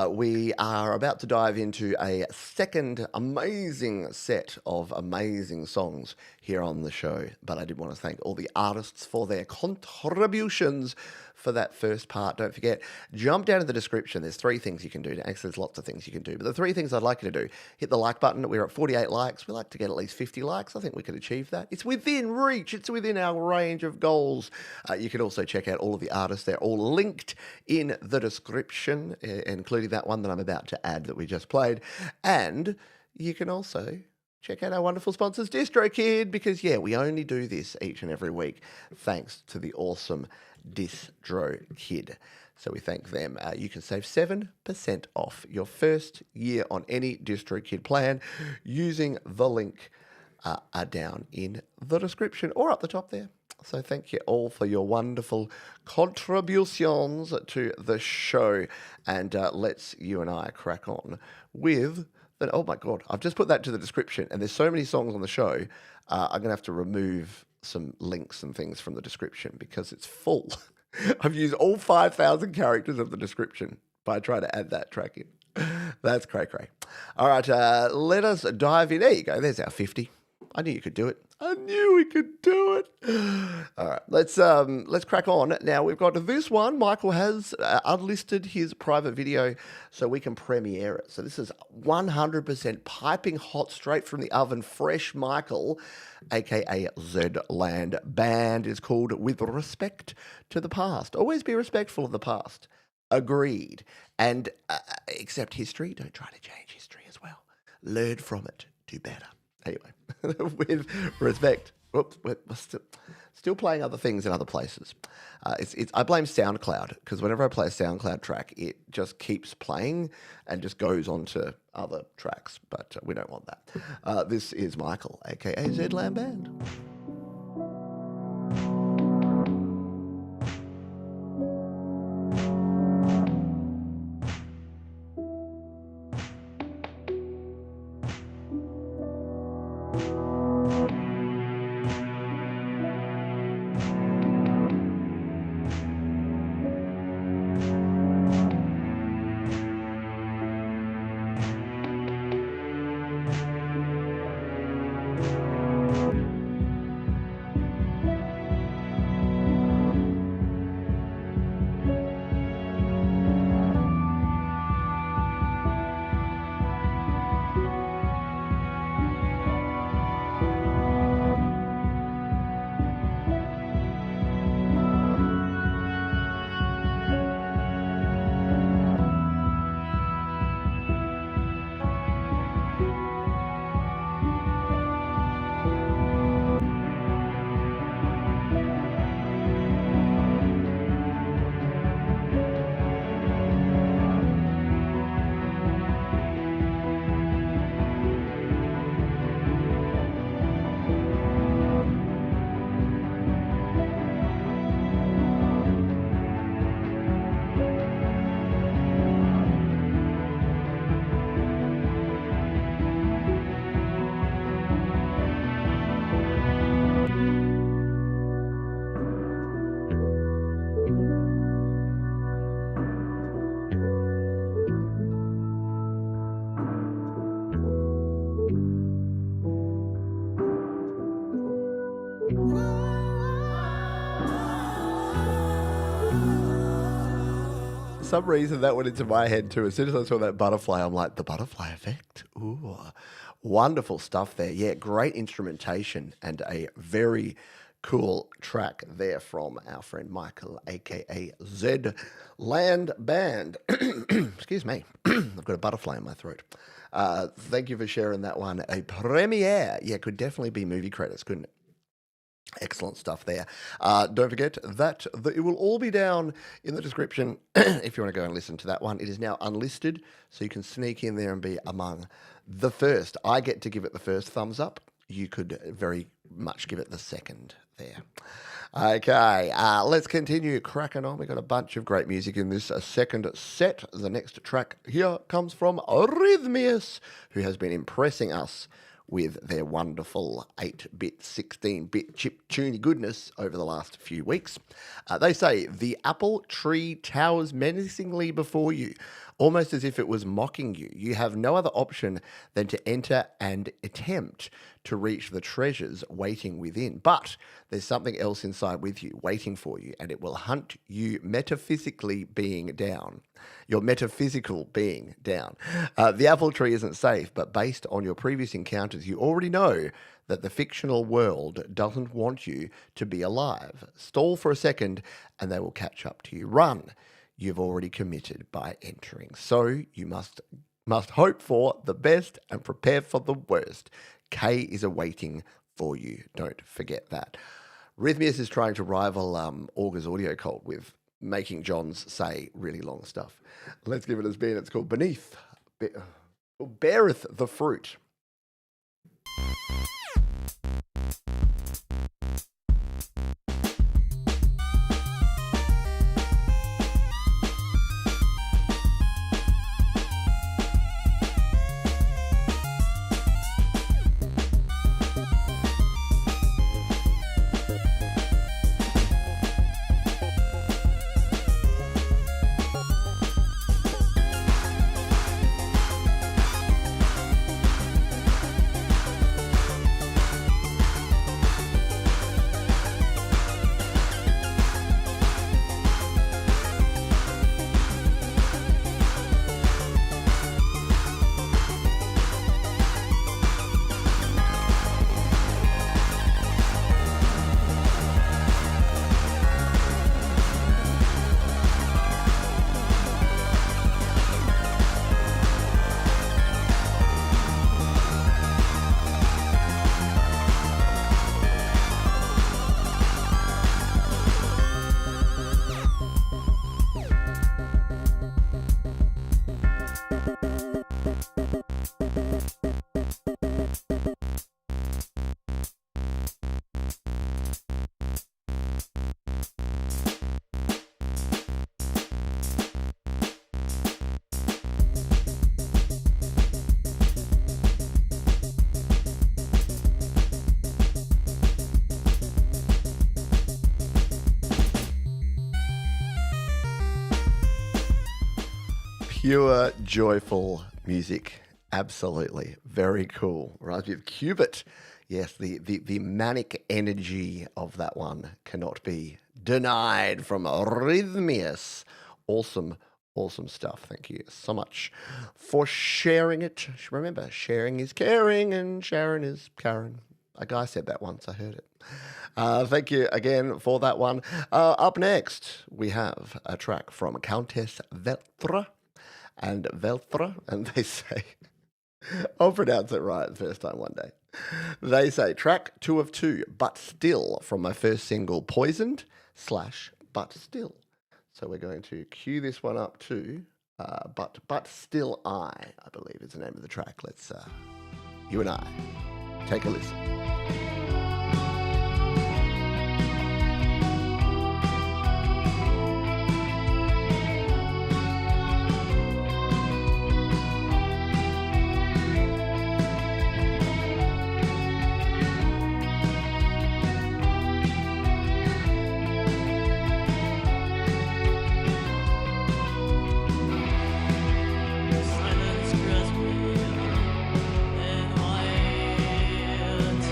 We are about to dive into a second amazing set of amazing songs here on the show. But I did want to thank all the artists for their contributions for that first part. Don't forget, jump down to the description. There's 3 things you can do. Actually, there's lots of things you can do. But the 3 things I'd like you to do, hit the like button. We're at 48 likes. We like to get at least 50 likes. I think we could achieve that. It's within reach. It's within our range of goals. You can also check out all of the artists. They're all linked in the description, including that one that I'm about to add that we just played. And you can also check out our wonderful sponsors, DistroKid, because, we only do this each and every week thanks to the awesome DistroKid. So we thank them. You can save 7% off your first year on any DistroKid plan using the link down in the description or up the top there. So thank you all for your wonderful contributions to the show. And let's you and I crack on with... Oh my God, I've just put that to the description and there's so many songs on the show, I'm going to have to remove some links and things from the description because it's full. I've used all 5,000 characters of the description by trying to add that track in. That's cray-cray. All right, let us dive in. There you go, there's our 50. I knew you could do it. I knew we could do it. All right, let's crack on. Now, we've got this one. Michael has unlisted his private video so we can premiere it. So this is 100% piping hot, straight from the oven, fresh Michael, a.k.a. Zland Band, is called With Respect to the Past. Always be respectful of the past. Agreed. And accept history. Don't try to change history as well. Learn from it. Do better. Anyway, with respect. Whoops, we're still playing other things in other places. I blame SoundCloud because whenever I play a SoundCloud track, it just keeps playing and just goes on to other tracks. But we don't want that. This is Michael, a.k.a. Zland Band. For some reason that went into my head too. As soon as I saw that butterfly, I'm like, the butterfly effect? Ooh, wonderful stuff there. Yeah, great instrumentation and a very cool track there from our friend Michael, a.k.a. Zland Band. Excuse me. I've got a butterfly in my throat. Thank you for sharing that one. A premiere. Yeah, could definitely be movie credits, couldn't it? Excellent stuff there. Don't forget that it will all be down in the description if you want to go and listen to that one. It is now unlisted, so you can sneak in there and be among the first. I get to give it the first thumbs up. You could very much give it the second there. Okay, let's continue cracking on. We've got a bunch of great music in this second set. The next track here comes from Rhythmius, who has been impressing us with their wonderful 8-bit, 16-bit chip-tuney goodness over the last few weeks. They say, the apple tree towers menacingly before you, almost as if it was mocking you. You have no other option than to enter and attempt to reach the treasures waiting within. But there's something else inside with you, waiting for you, and it will hunt you metaphysically being down. Your metaphysical being down. The apple tree isn't safe, but based on your previous encounters, you already know that the fictional world doesn't want you to be alive. Stall for a second, and they will catch up to you. Run. You've already committed by entering. So you must hope for the best and prepare for the worst. K is awaiting for you. Don't forget that. Rhythmius is trying to rival Augur's Audio Cult with making Johns say really long stuff. Let's give it a spin. It's called Beneath. Beareth the Fruit. Pure, joyful music. Absolutely. Very cool. Right with Qubit. Yes, the manic energy of that one cannot be denied from Rhythmius. Awesome stuff. Thank you so much for sharing it. Remember, sharing is caring and Sharon is Karen. A guy said that once. I heard it. Thank you again for that one. Up next, we have a track from Countess Veltra. And they say, I'll pronounce it right the first time one day. They say, track 2 of 2, But Still, from my first single, Poisoned / But Still. So we're going to cue this one up too. But Still I believe is the name of the track. Let's, you and I, take a listen. Silence grasps me and quiet.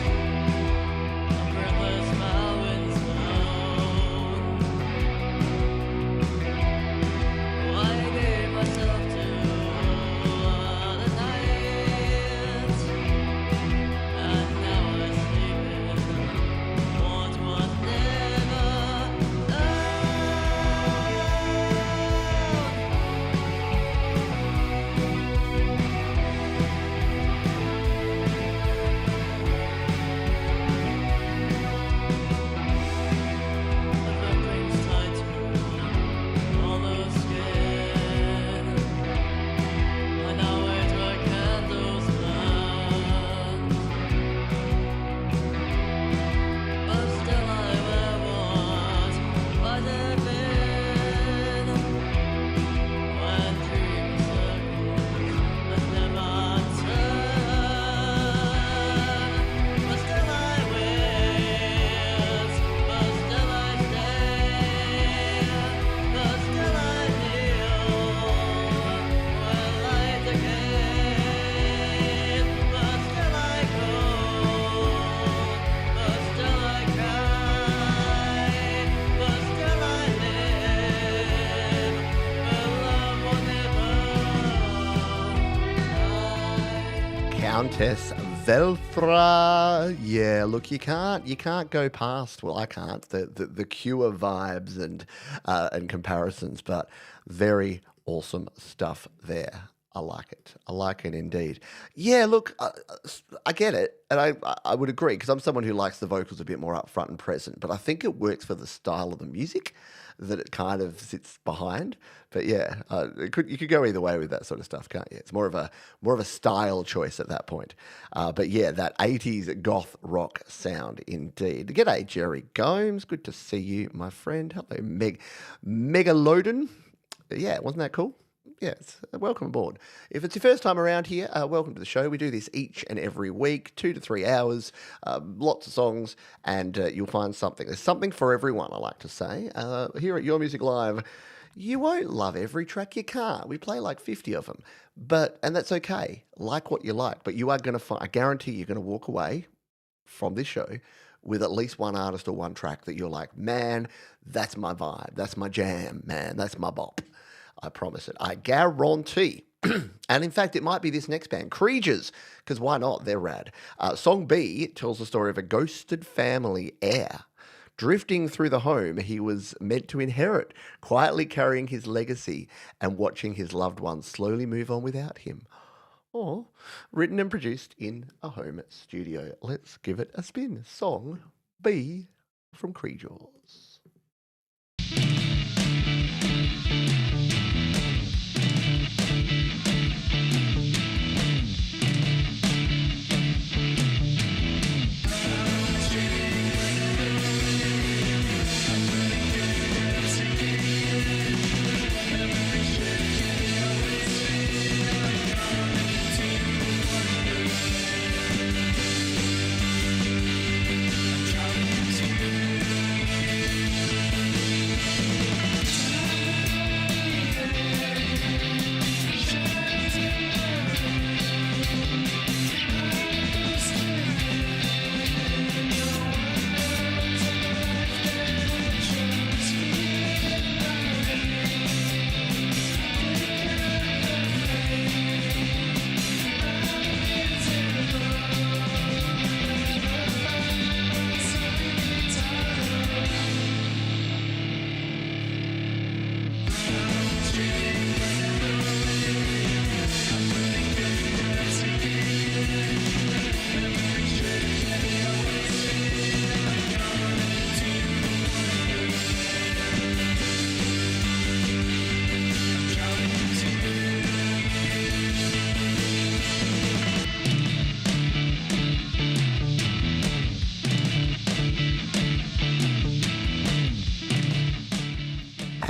Countess Velthra. Yeah, look, you can't go past. Well, I can't. The Cure vibes and comparisons, but very awesome stuff there. I like it. I like it indeed. Yeah, look, I get it, and I would agree because I'm someone who likes the vocals a bit more upfront and present. But I think it works for the style of the music that it kind of sits behind. But yeah, you could go either way with that sort of stuff, can't you? It's more of a style choice at that point. But yeah, that 80s goth rock sound indeed. G'day, Jerry Gomes. Good to see you, my friend. Hello, Megalodon. Yeah, wasn't that cool? Yes, welcome aboard. If it's your first time around here, welcome to the show. We do this each and every week, 2 to 3 hours, lots of songs, and you'll find something. There's something for everyone, I like to say. Here at Your Music Live, you won't love every track. You can't. We play like 50 of them, and that's okay. Like what you like, but you are going to find, I guarantee you're going to walk away from this show with at least one artist or one track that you're like, man, that's my vibe. That's my jam, man. That's my bop. I promise it. I guarantee. And in fact, it might be this next band, Creatures, because why not? They're rad. Song B tells the story of a ghosted family heir drifting through the home he was meant to inherit, quietly carrying his legacy and watching his loved ones slowly move on without him. Or written and produced in a home studio. Let's give it a spin. Song B from Creatures.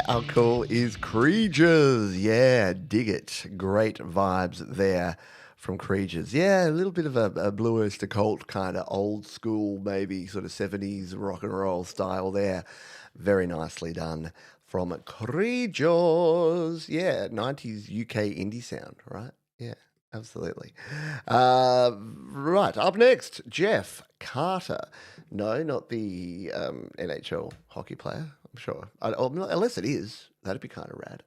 How cool is Creatures? Yeah, dig it. Great vibes there from Creatures. Yeah, a little bit of a Blue Oyster Cult kind of old school, maybe sort of 70s rock and roll style there. Very nicely done from Creatures. Yeah, 90s UK indie sound, right? Yeah, absolutely. Right, up next, Jeff Carter. No, not the NHL hockey player. I'm sure. Unless it is, that'd be kind of rad.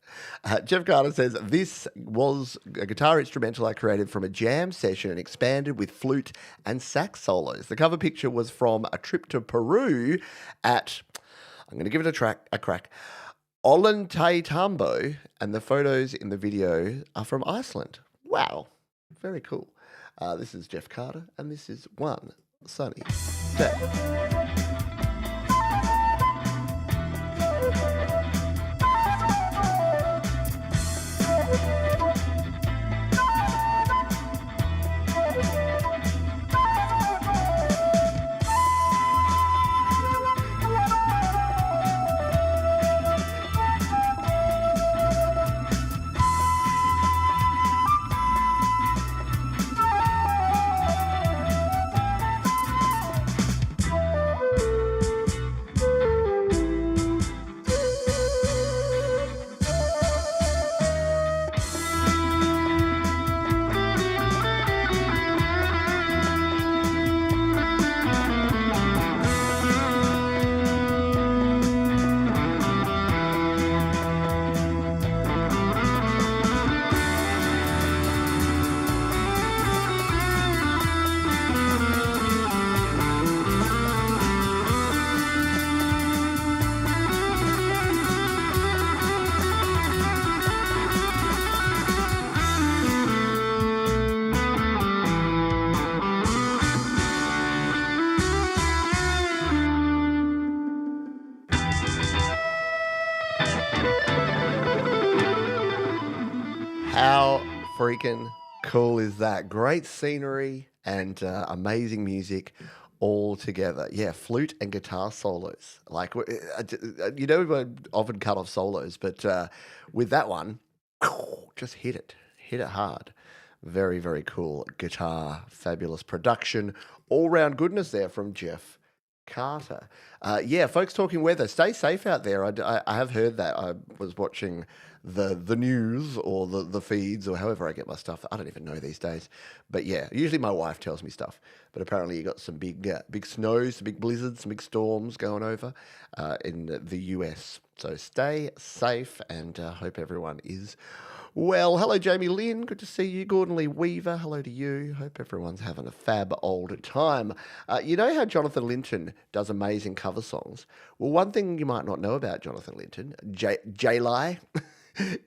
Jeff Carter says, this was a guitar instrumental I created from a jam session and expanded with flute and sax solos. The cover picture was from a trip to Peru at, I'm going to give it a crack, Ollantaytambo, and the photos in the video are from Iceland. Wow. Very cool. This is Jeff Carter, and this is One Sunny Day. How freaking cool is that? Great scenery and amazing music all together. Yeah, flute and guitar solos. Like, we often cut off solos, but with that one, just hit it hard. Very, very cool guitar, fabulous production, all round goodness there from Jeff Carter. Yeah, folks, talking weather. Stay safe out there. I have heard that. I was watching the news or the feeds or however I get my stuff. I don't even know these days. But yeah, usually my wife tells me stuff. But apparently you got some big snows, some big blizzards, some big storms going over in the US. So stay safe and hope everyone is well. Hello, Jamie Lynn. Good to see you. Gordon Lee Weaver. Hello to you. Hope everyone's having a fab old time. You know how Jonathan Linton does amazing cover songs? Well, one thing you might not know about Jonathan Linton, J-Lie,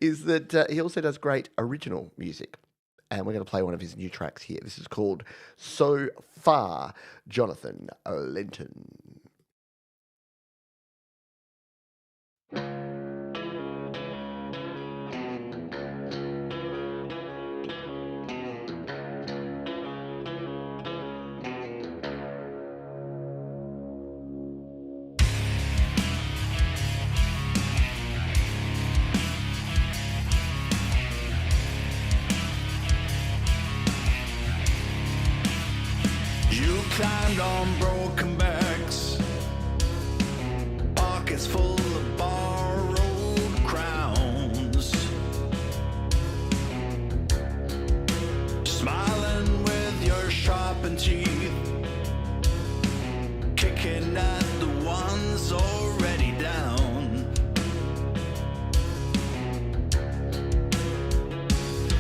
is that he also does great original music. And we're going to play one of his new tracks here. This is called So Far, Jonathan Linton. You climbed on broken backs, pockets full of borrowed crowns, smiling with your sharpened teeth, kicking at the ones already down.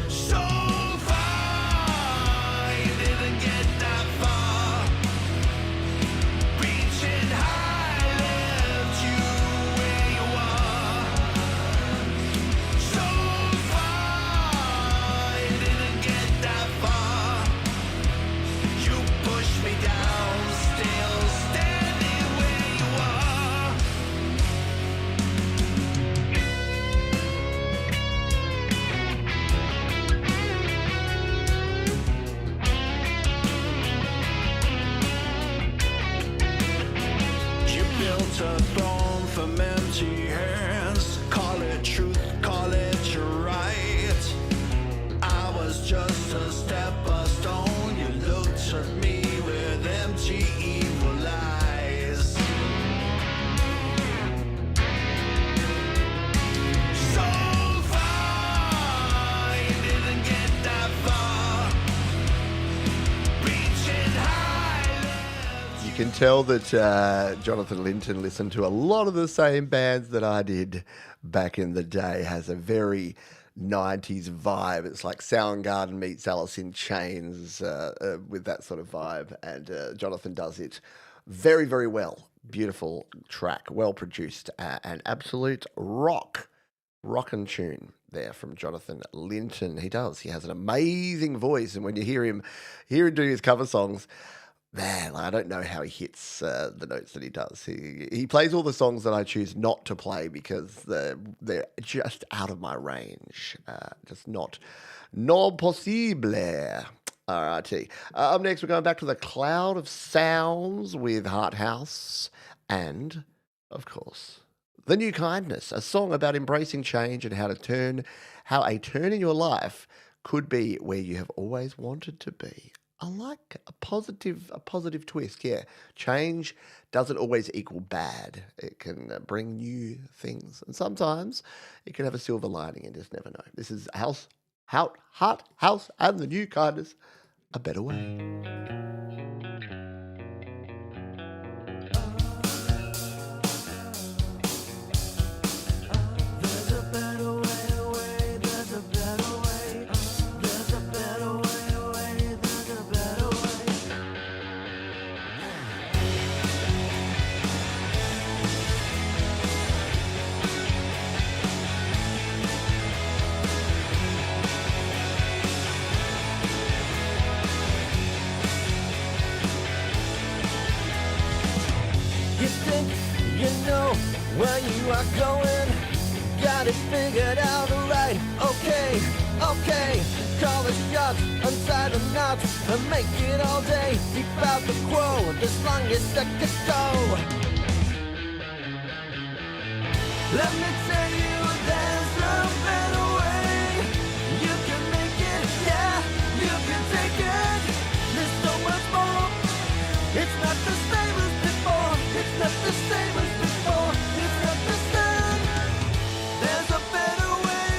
So far, you didn't get that far. Reaching high left you where you are. So far, you didn't get that far. You pushed me down, still standing where you are. You built a throne from empty hands. Call it truth, call it your right. I was just a step, a stone. You looked at me with empty, evil eyes. So far, you didn't get that far. Reaching high. You can tell that Jonathan Linton listened to a lot of the same bands that I did back in the day. Has a very 90s vibe. It's like Soundgarden meets Alice in Chains with that sort of vibe. And Jonathan does it very, very well. Beautiful track, well produced, and absolute rock and tune there from Jonathan Linton. He does. He has an amazing voice. And when you hear him do his cover songs, man, I don't know how he hits the notes that he does. He plays all the songs that I choose not to play because they're just out of my range. Just not possible. Alrighty. Up next, we're going back to the Cloud of Sounds with Heart House and, of course, The New Kindness, a song about embracing change and how a turn in your life could be where you have always wanted to be. I like a positive twist. Yeah, change doesn't always equal bad. It can bring new things, and sometimes it can have a silver lining. And just never know. This is Heart House, and The New Kindness, A Better Way. Where you are going, got it figured out right. Okay, nuts, untie the knots, and make it all day. Keep out the quo, as long as I could go. Let me tell you, there's a better way. You can make it, yeah, you can take it. There's so much more. It's not the same as before. It's not the same as before. It's not the same. There's a better way.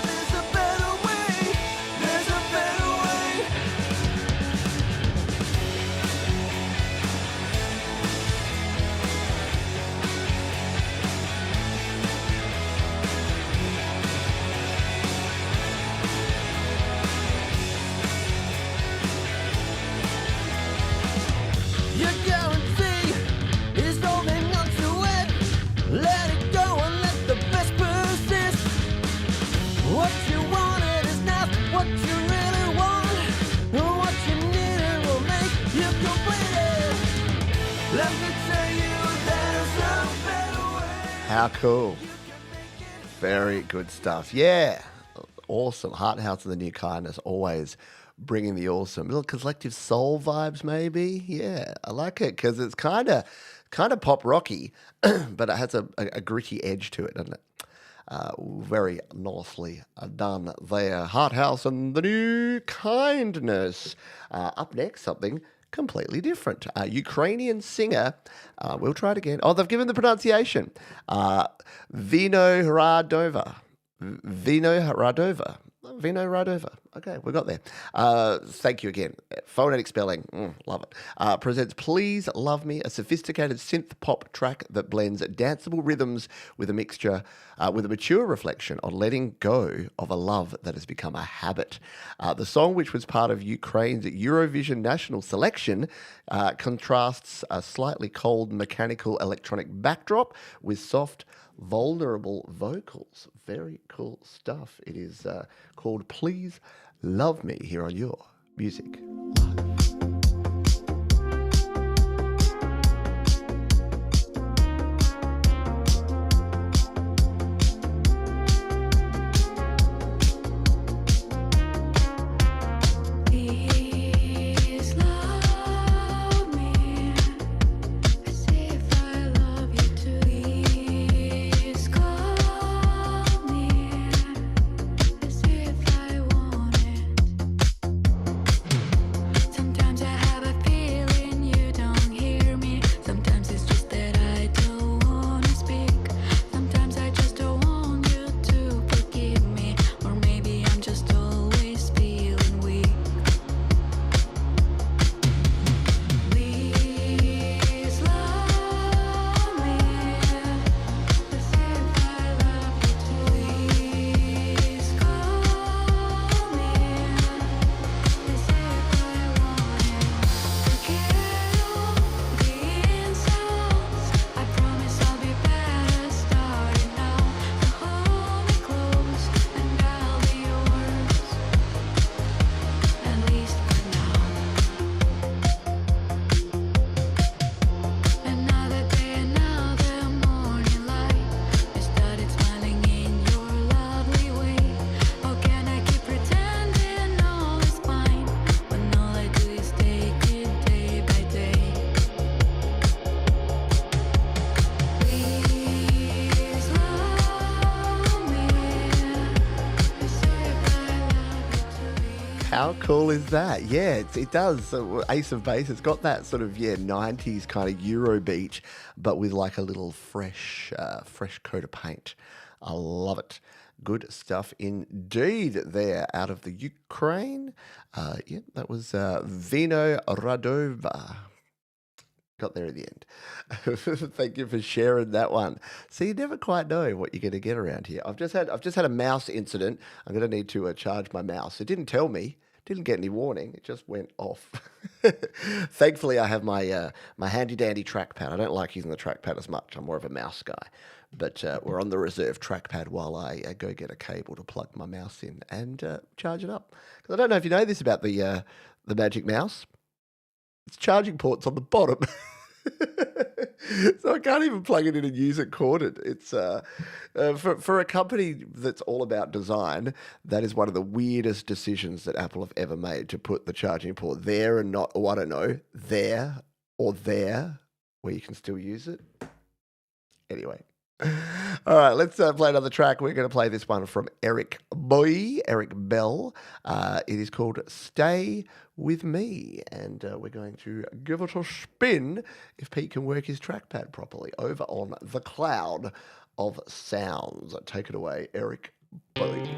There's a better way. There's a better way. Your guarantee is holding on to it. Let it go and let the best persist. What you wanted is not what you really want. What you needed will make you complete. Let me tell you, there's a better way. How cool. Very good stuff. Yeah. Awesome. Heart House and the New Kindness, always bringing the awesome. Little collective soul vibes, maybe. Yeah, I like it because it's kind of pop rocky, but it has a gritty edge to it, doesn't it? Very nicely done there. Heart House and the New Kindness. Up next, something completely different. Ukrainian singer, we'll try it again. Oh, they've given the pronunciation. Vino Radova. Vino Radova. Okay, we got there. Thank you again. Phonetic spelling. Love it. Presents Please Love Me, a sophisticated synth pop track that blends danceable rhythms with a mixture, with a mature reflection on letting go of a love that has become a habit. The song, which was part of Ukraine's Eurovision national selection, contrasts a slightly cold mechanical electronic backdrop with soft, vulnerable vocals. Very cool stuff. It is called Please Love Me here on Your Music Live. Please love me as if I love you too. Please call me as if I want it. Sometimes I have a feeling you don't hear me. Sometimes it's just that I don't want to speak. Sometimes I just don't want you to forgive me. Or maybe I'm just always feeling weak. Please love me as if I love you too. Please call me as if I want it. Forget all the insults. I promise I'll be better starting now. So hold me close and I'll be yours, at least for now. Another day, another morning light. I started smiling in your lovely way. How can I keep pretending all is fine when all I do is take it day by day? Please love me as if I love you too. How cool is that? Yeah, it does. Ace of Base, it's got that sort of, 90s kind of Euro beat, but with like a little fresh coat of paint. I love it. Good stuff indeed there out of the Ukraine. That was Vino Radova. Got there at the end. Thank you for sharing that one. So you never quite know what you're going to get around here. I've just had a mouse incident. I'm going to need to charge my mouse. It didn't tell me. Didn't get any warning. It just went off. Thankfully, I have my my handy dandy trackpad. I don't like using the trackpad as much. I'm more of a mouse guy. But we're on the reserve trackpad while I go get a cable to plug my mouse in and charge it up. Because I don't know if you know this about the Magic Mouse. It's charging ports on the bottom. So I can't even plug it in and use it corded. It's for a company that's all about design, that is one of the weirdest decisions that Apple have ever made, to put the charging port there and not, I don't know, there or there, where you can still use it. Anyway. All right, let's play another track. We're going to play this one from Eric Bell. It is called Stay With Me, and we're going to give it a spin if Pete can work his trackpad properly over on the cloud of sounds. Take it away, Eric Bowie.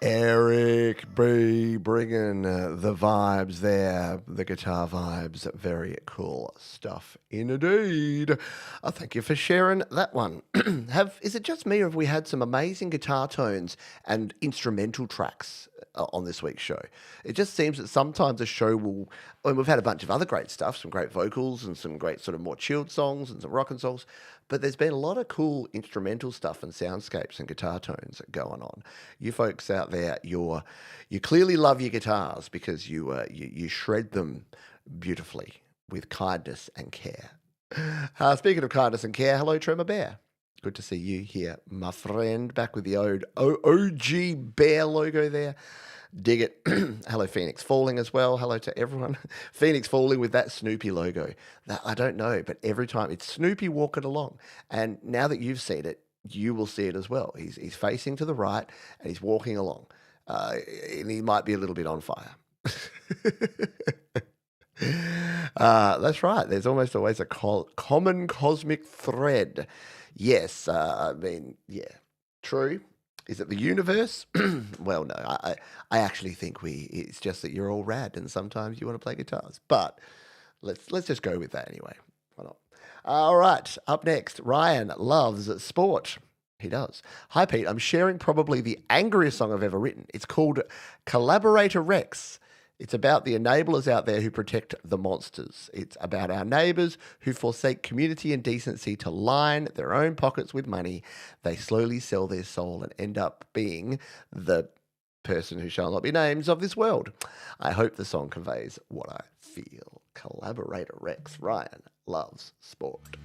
Eric B bringing the vibes there, the guitar vibes. Very cool stuff indeed. Thank you for sharing that one. Is it just me, or have we had some amazing guitar tones and instrumental tracks on this week's show? It just seems that sometimes a show will, we've had a bunch of other great stuff, some great vocals and some great sort of more chilled songs and some rockin' songs, but there's been a lot of cool instrumental stuff and soundscapes and guitar tones going on. You folks out there, you clearly love your guitars, because you shred them beautifully with kindness and care. Speaking of kindness and care, hello Tremor Bear. Good to see you here, my friend. Back with the OG Bear logo there. Dig it. Hello, Phoenix Falling as well. Hello to everyone. Phoenix Falling with that Snoopy logo. That, I don't know, but every time it's Snoopy walking along. And now that you've seen it, you will see it as well. He's facing to the right and he's walking along. And he might be a little bit on fire. That's right. There's almost always a common cosmic thread. Yes, I mean, yeah, true. Is it the universe? Well, no, I actually think it's just that you're all rad and sometimes you want to play guitars. But let's just go with that anyway. Why not? All right, up next, Ryan loves sport. He does. Hi, Pete. I'm sharing probably the angriest song I've ever written. It's called Collaborator Rex. It's about the enablers out there who protect the monsters. It's about our neighbours who forsake community and decency to line their own pockets with money. They slowly sell their soul and end up being the person who shall not be named of this world. I hope the song conveys what I feel. Collaborator Rex. Ryan loves sport.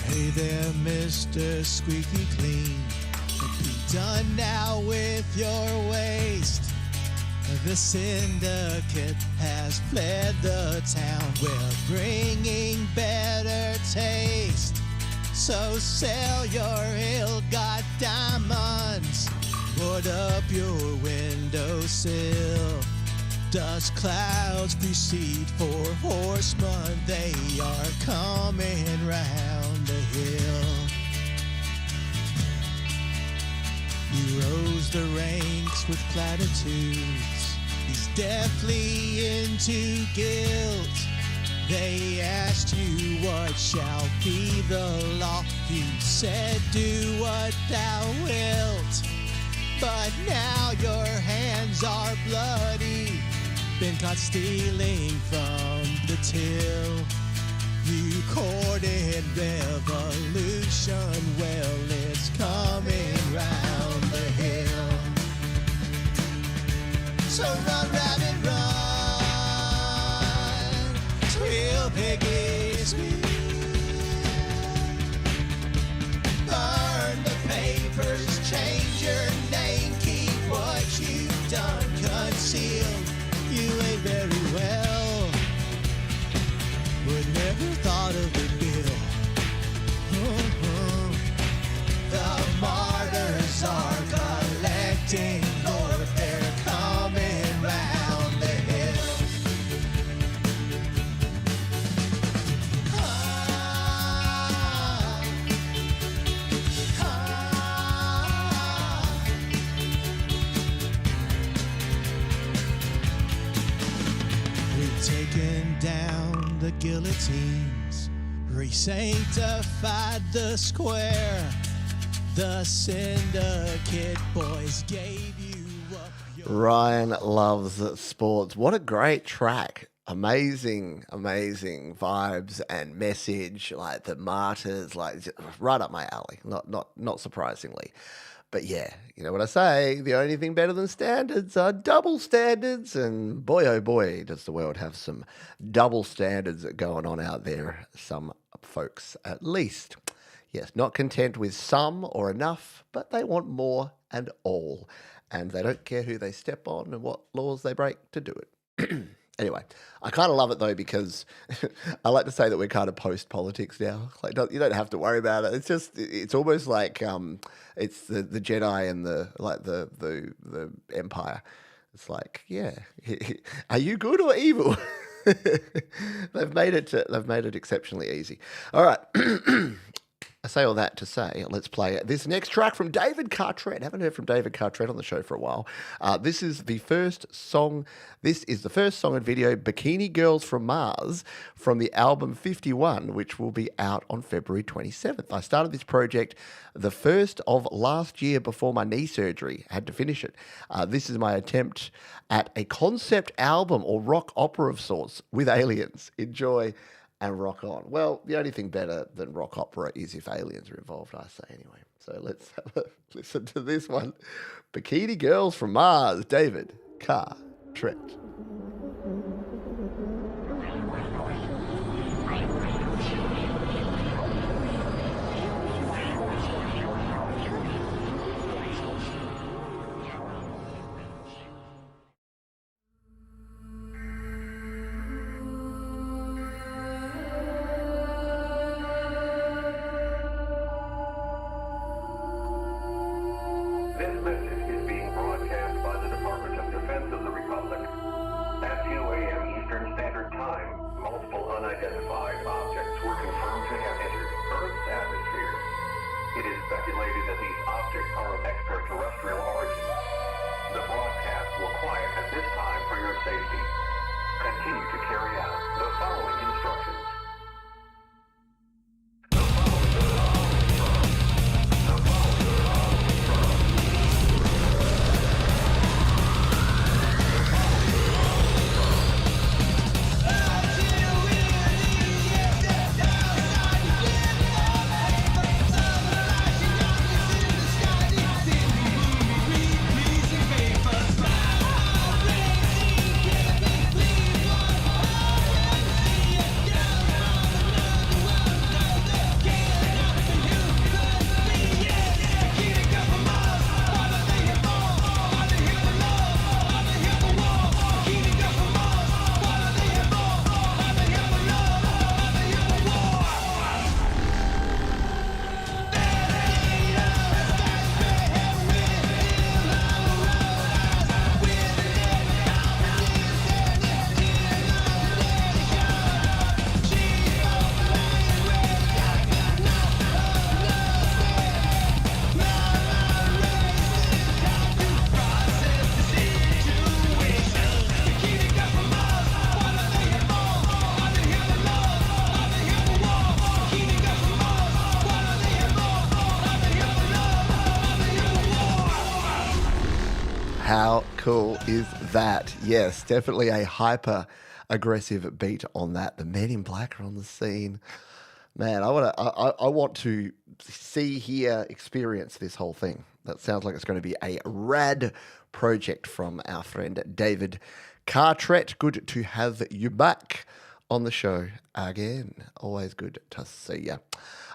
Hey there, Mr. Squeaky Clean. Be done now with your waste. The syndicate has fled the town. We're bringing better taste. So sell your ill-got diamonds. Board up your windowsill. Dust clouds precede four horsemen. They are coming round the hill. You rose the ranks with platitudes. He's deathly into guilt. They asked you what shall be the law. You said do what thou wilt. but now your hands are bloody. Been caught stealing from the till. You courted revolution, well, it's coming round the hill. So run, rabbit, run, squeal, piggy, squeal. Burn the papers, change your name, keep what you've done concealed. You ain't very well, but never thought of the bill. The martyrs are collecting, Lord, they're coming round the hill. We've taken down the guillotines, re-sanctified the square. The syndicate boys gave you up your... Ryan loves sports. What a great track. Amazing, amazing vibes and message. Like the Martyrs, like right up my alley. Not surprisingly. But yeah, you know what I say, the only thing better than standards are double standards, and boy oh boy does the world have some double standards going on out there, some folks at least. Yes, not content with some or enough, but they want more and all, and they don't care who they step on and what laws they break to do it. Anyway, I kind of love it though, because I like to say that we're kind of post-politics now. Like, you don't have to worry about it. It's just, it's almost like it's the Jedi and the Empire. It's like, yeah, are you good or evil? They've made it exceptionally easy. All right. I say all that to say, let's play this next track from David Cartret. Haven't heard from David Cartret on the show for a while. This is the first song and video, Bikini Girls from Mars, from the album 51, which will be out on February 27th. I started this project the first of last year before my knee surgery. I had to finish it. This is my attempt at a concept album or rock opera of sorts with aliens. Enjoy and rock on. Well, the only thing better than rock opera is if aliens are involved, I say anyway. So let's have a listen to this one. Bikini Girls from Mars, David Cartret. This message is being broadcast by the Department of Defense of the Republic and cool is that? Yes, definitely a hyper aggressive beat on that. The Men in Black are on the scene. Man, I want to see, hear, experience this whole thing. That sounds like it's going to be a rad project from our friend David Cartret. Good to have you back on the show again. Always good to see you.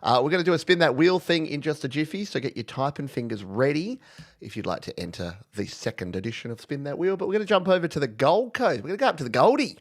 We're going to do a spin that wheel thing in just a jiffy, so get your typing fingers ready if you'd like to enter the second edition of Spin That Wheel. But we're going to jump over to the Gold Coast. We're going to go up to the Goldie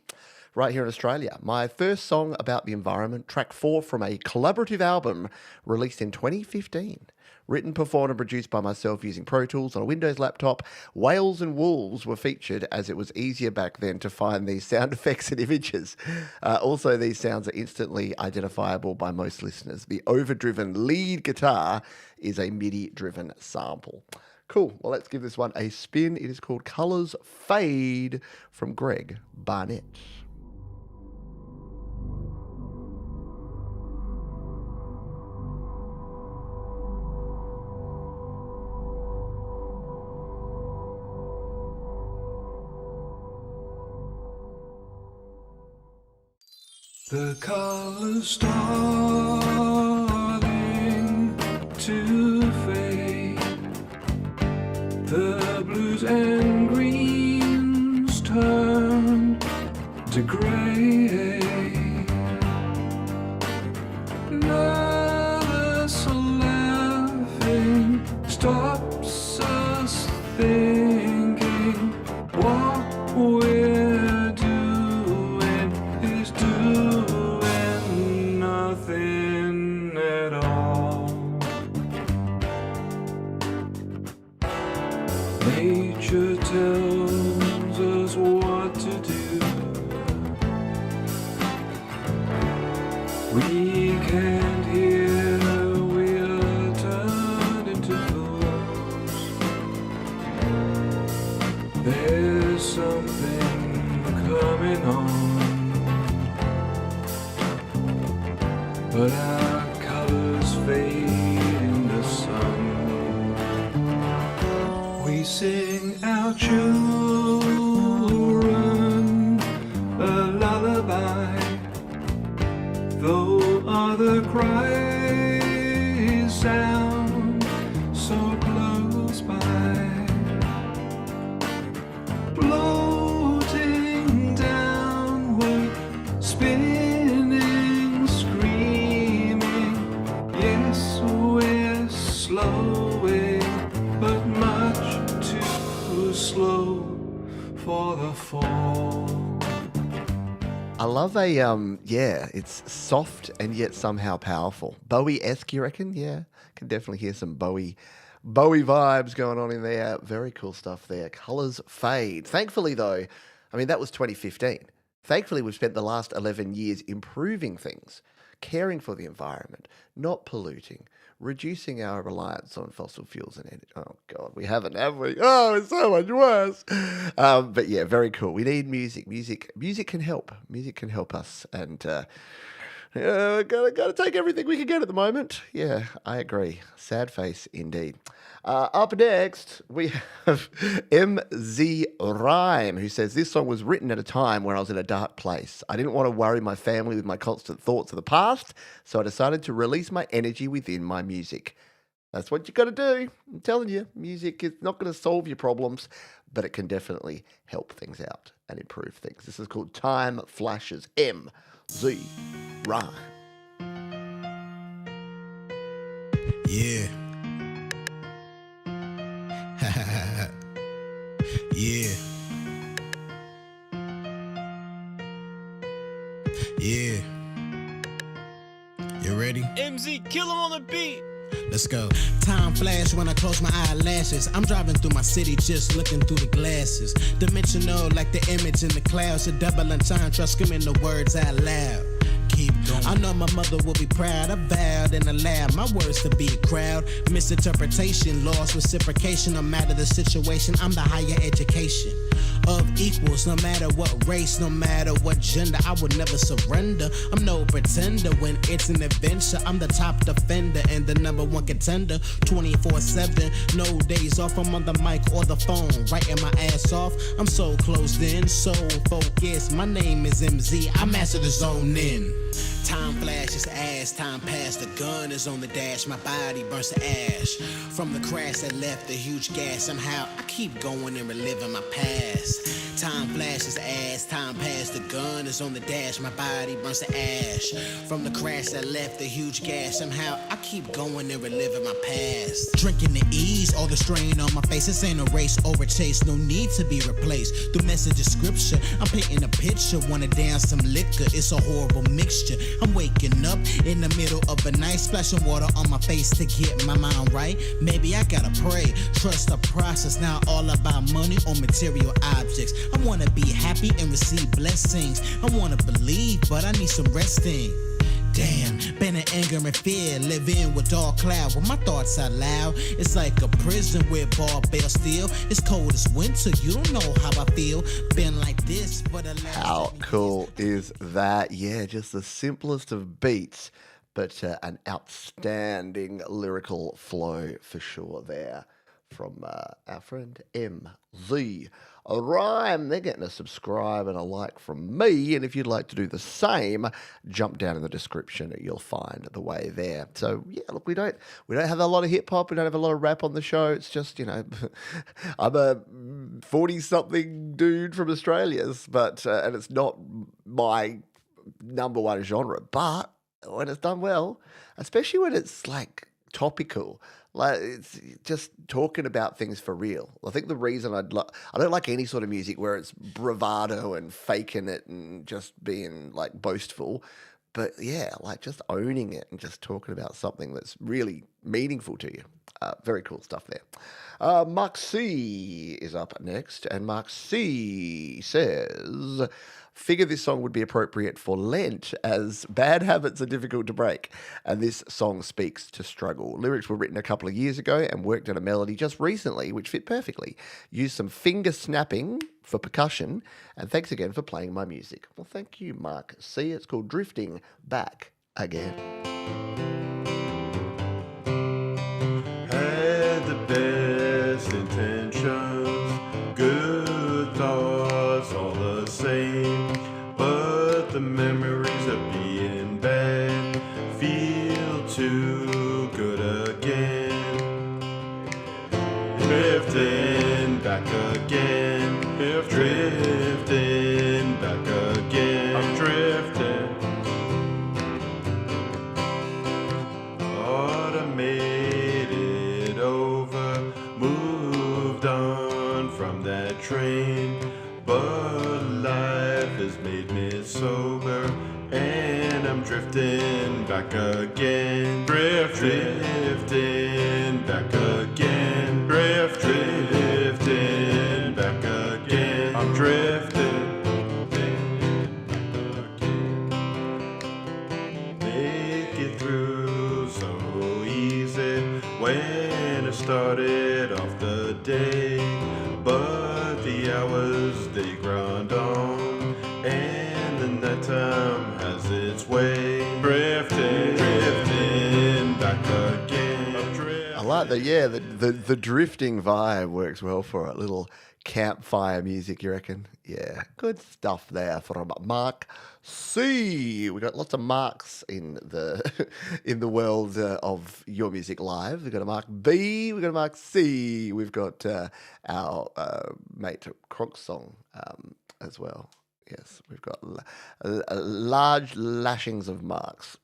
right here in Australia. My first song about the environment, track 4 from a collaborative album released in 2015. Written, performed and produced by myself using Pro Tools on a Windows laptop. Whales and Wolves were featured as it was easier back then to find these sound effects and images. Also, these sounds are instantly identifiable by most listeners. The overdriven lead guitar is a MIDI-driven sample. Cool. Well, let's give this one a spin. It is called Colours Fade from Greg Barnett. The colors starting to fade. The blues and greens turn to gray. Nervous laughing stops us thinking what we're doing is doing nothing at all. Nature tells us what to do. We can't hear, we're turned into fools. There's something coming on, but our colors fade in the sun. We sing our children a lullaby, though other cries sound so close by. Floating downward, spinning, screaming. Yes, we're slowing, but much too slow for the fall. I love it's soft and yet somehow powerful. Bowie-esque, you reckon? Yeah, can definitely hear some Bowie vibes going on in there. Very cool stuff there. Colours Fade. Thankfully, though, I mean, that was 2015. Thankfully, we've spent the last 11 years improving things, caring for the environment, not polluting, reducing our reliance on fossil fuels and energy. Oh, God, we haven't, have we? Oh, it's so much worse. But yeah, very cool. We need music. Music can help. Music can help us. And gotta take everything we can get at the moment. Yeah, I agree. Sad face indeed. Up next, we have MZ Rhyme, who says, this song was written at a time where I was in a dark place. I didn't want to worry my family with my constant thoughts of the past, so I decided to release my energy within my music. That's what you got to do. I'm telling you, music is not going to solve your problems, but it can definitely help things out and improve things. This is called Time Flashes. MZ Rhyme. Yeah. Yeah. Yeah. You ready? MZ, kill him on the beat. Let's go. Time flash when I close my eyelashes. I'm driving through my city, just looking through the glasses. Dimensional like the image in the clouds. A double entendre, screaming the words out loud. Keep going. I know my mother will be proud. I vowed and allowed my words to be a crowd. Misinterpretation, lost reciprocation. No matter the situation, I'm the higher education. of equals. No matter what race, no matter what gender, I would never surrender. I'm no pretender when it's an adventure. I'm the top defender and the number one contender. 24/7, no days off. I'm on the mic or the phone, writing my ass off. I'm so closed in, so focused. My name is MZ. I master the zone in. Time flashes as time passed. The gun is on the dash. My body burns to ash. From the crash that left a huge gas. Somehow I keep going and reliving my past. Time flashes as time passed. The gun is on the dash. My body burns to ash. From the crash that left a huge gas. Somehow I keep going and reliving my past. Drinking the ease, all the strain on my face. This ain't a race or a chase. No need to be replaced. Through message of scripture, I'm painting a picture. Wanna dance some liquor. It's a horrible mixture. I'm waking up in the middle of a night, splashing water on my face to get my mind right. Maybe I gotta pray, trust the process. Not all about money or material objects. I wanna be happy and receive blessings. I wanna believe, but I need some resting. Damn, been in anger and fear, living with dark cloud. When my thoughts out loud, it's like a prison with bar bail steel. It's cold as winter, you don't know how I feel. Been like this for the last. How cool is that? Yeah, just the simplest of beats, but an outstanding lyrical flow for sure there from our friend MZ Rhyme. They're getting a subscribe and a like from me, and if you'd like to do the same, jump down in the description. You'll find the way there. So yeah, look, we don't have a lot of hip hop. We don't have a lot of rap on the show. It's just, you know, I'm a 40-something dude from Australia, but and it's not my number one genre. But when it's done well, especially when it's like topical. Like, it's just talking about things for real. I think the reason I don't like any sort of music where it's bravado and faking it and just being like boastful. But yeah, like just owning it and just talking about something that's really meaningful to you. Very cool stuff there. Mark C is up next, and Mark C says, figure this song would be appropriate for Lent, as bad habits are difficult to break, and this song speaks to struggle. Lyrics were written a couple of years ago and worked on a melody just recently, which fit perfectly. Use some finger snapping for percussion, and thanks again for playing my music. Well, thank you, Mark C. It's called Drifting Back Again. Had the best intentions, good thoughts, all the same, but the memories of being bad feel too good again. Drifting back again, drifting back again, I'm drifting. Automated over, moved on from that train, but life has made me sober, and I'm drifting back again, drifting back again, drifting back again, I'm drifting. Make it through so easy when I started off the day, but the hours they grind on, and the nighttime has its way, drifting back again. I like that. Yeah, the drifting vibe works well for it. Little campfire music, you reckon? Yeah, good stuff there from Mark C. We got lots of Marks in the in the world of Your Music Live. We've got a Mark B. We've got a Mark C. We've got our mate Kronk song as well. Yes, we've got large lashings of marks.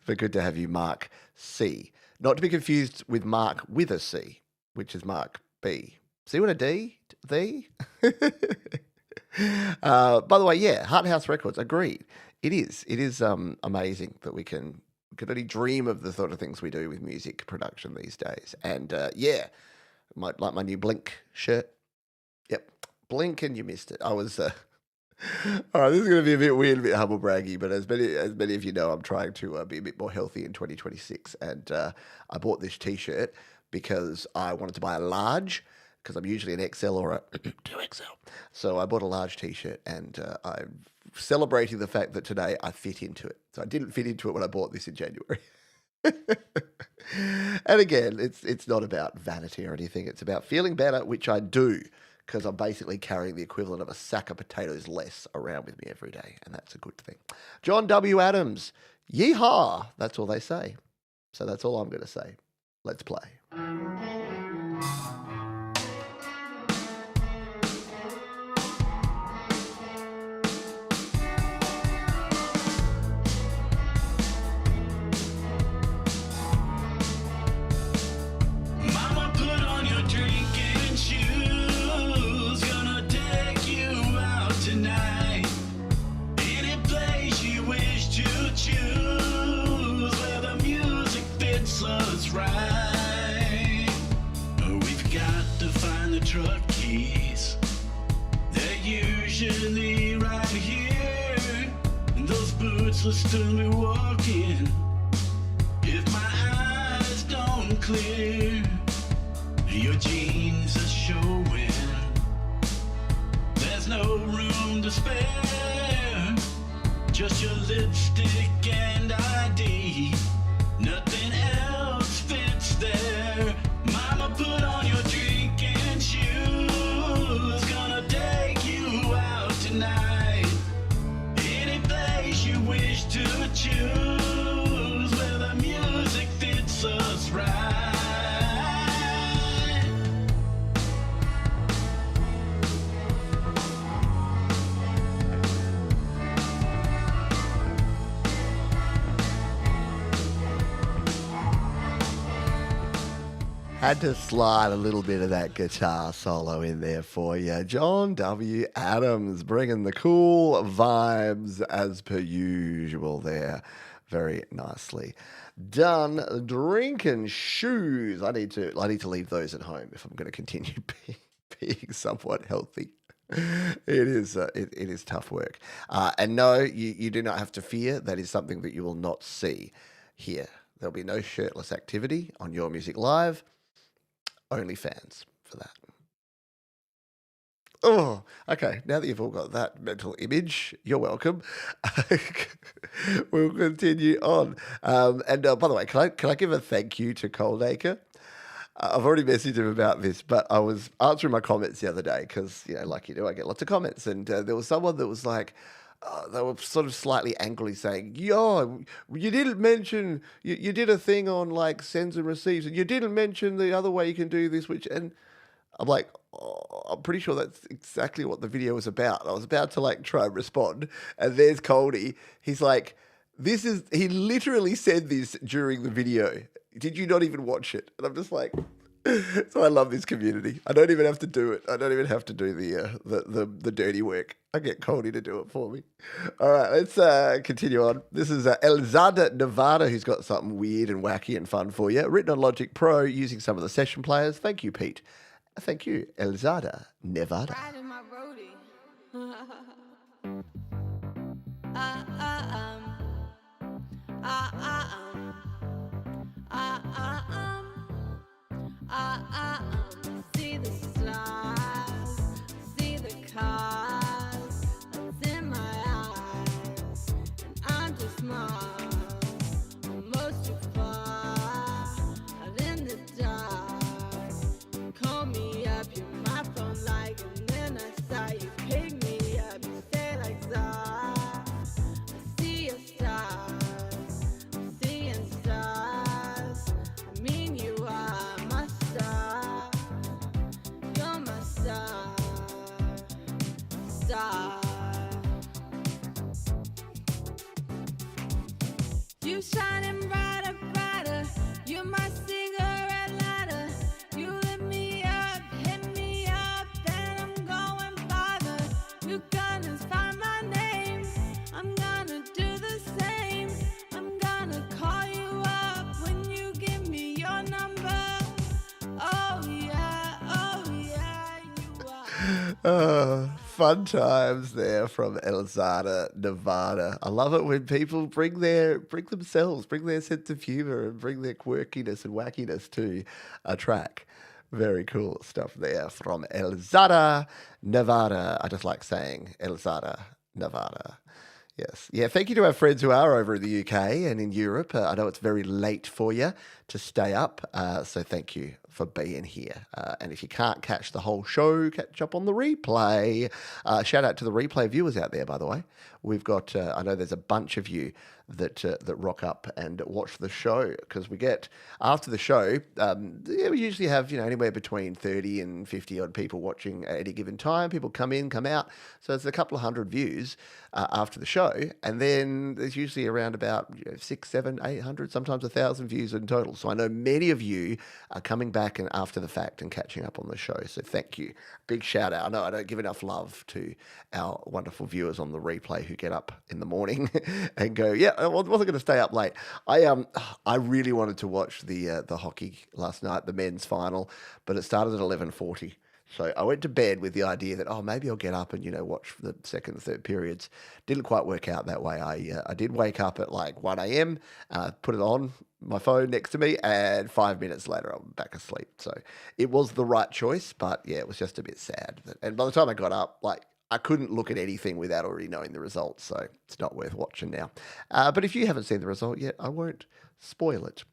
But good to have you, Mark C. Not to be confused with Mark with a C, which is Mark B. C with a D? The? By the way, yeah, Heart House Records, agreed. It is amazing that we can only dream of the sort of things we do with music production these days. And yeah, like my new Blink shirt. Yep, Blink, and you missed it. I was... All right, this is going to be a bit weird, a bit humble braggy, but as many of you know, I'm trying to be a bit more healthy in 2026, and I bought this T-shirt because I wanted to buy a large, because I'm usually an XL or a 2XL. So I bought a large t-shirt, and I'm celebrating the fact that today I fit into it. So I didn't fit into it when I bought this in January. And again, it's not about vanity or anything. It's about feeling better, which I do, because I'm basically carrying the equivalent of a sack of potatoes less around with me every day, and that's a good thing. John W. Adams, yeehaw, that's all they say. So that's all I'm going to say. Let's play. Mama, put on your drinking shoes. Gonna take you out tonight. Any place you wish to choose, where the music fits us right. We've got to find the truck keys. They're usually right here. And those boots will still be walking if my eyes don't clear. Your jeans are showing. There's no room to spare. Just your lipstick and ID. Nothing else fits there. Mama, put on your drinking shoes. Gonna take you out tonight. Any place you wish to choose, where the music fits us right. Had to slide a little bit of that guitar solo in there for you. John W. Adams bringing the cool vibes as per usual there. Very nicely done. Drinking shoes. I need to leave those at home if I'm going to continue being somewhat healthy. It is tough work. And no, you do not have to fear. That is something that you will not see here. There'll be no shirtless activity on Your Music Live. Only fans for that. Oh, okay. Now that you've all got that mental image, you're welcome. We'll continue on. And by the way, can I give a thank you to Coldacre? I've already messaged him about this, but I was answering my comments the other day because, like you do, I get lots of comments. And there was someone that was like, they were sort of slightly angrily saying, yo, you didn't mention, you did a thing on like sends and receives, and you didn't mention the other way you can do this, and I'm like, I'm pretty sure that's exactly what the video was about. I was about to like try and respond, and there's Coldy. He's like, he literally said this during the video. Did you not even watch it? And I'm just like, so I love this community. I don't even have to do it. I don't even have to do the dirty work. I get Coldy to do it for me. All right, let's continue on. This is Elzada Nevada, who's got something weird and wacky and fun for you. Written on Logic Pro using some of the session players. Thank you, Pete. Thank you, Elzada Nevada. Riding my roadie. See the stars, see the cars, it's in my eyes, and I'm just miles, almost too far, out in the dark. Call me up, you're my phone like, and then I saw you pick me up, you stay like stars. I see your stars, I'm seeing stars. I mean you are my star, you're my star, star. You shining brighter, brighter, you're my cigarette lighter. You lit me up, hit me up, and I'm going farther. You gonna find my name, I'm gonna do the same. I'm gonna call you up when you give me your number. Oh yeah, you are. Fun times there from Elzada, Nevada. I love it when people bring their sense of humor and bring their quirkiness and wackiness to a track. Very cool stuff there from Elzada, Nevada. I just like saying Elzada, Nevada. Yes. Yeah, thank you to our friends who are over in the UK and in Europe. I know it's very late for you to stay up, so thank you for being here. And if you can't catch the whole show, catch up on the replay. Shout out to the replay viewers out there, by the way. We've got, I know there's a bunch of you that rock up and watch the show, because we get, after the show, we usually have, anywhere between 30 and 50 odd people watching at any given time. People come in, come out. So it's a couple of hundred views after the show. And then there's usually around about 600, 700, 800, sometimes 1,000 views in total. So I know many of you are coming back and after the fact and catching up on the show. So thank you. Big shout out. I know I don't give enough love to our wonderful viewers on the replay who get up in the morning and go, yeah, I wasn't going to stay up late. I really wanted to watch the hockey last night, the men's final, but it started at 11:40. So I went to bed with the idea that, maybe I'll get up and, watch the second and third periods. Didn't quite work out that way. I did wake up at like 1 a.m., put it on my phone next to me, and 5 minutes later I'm back asleep. So it was the right choice, but yeah, it was just a bit sad. And by the time I got up, I couldn't look at anything without already knowing the results, so it's not worth watching now. But if you haven't seen the result yet, I won't spoil it.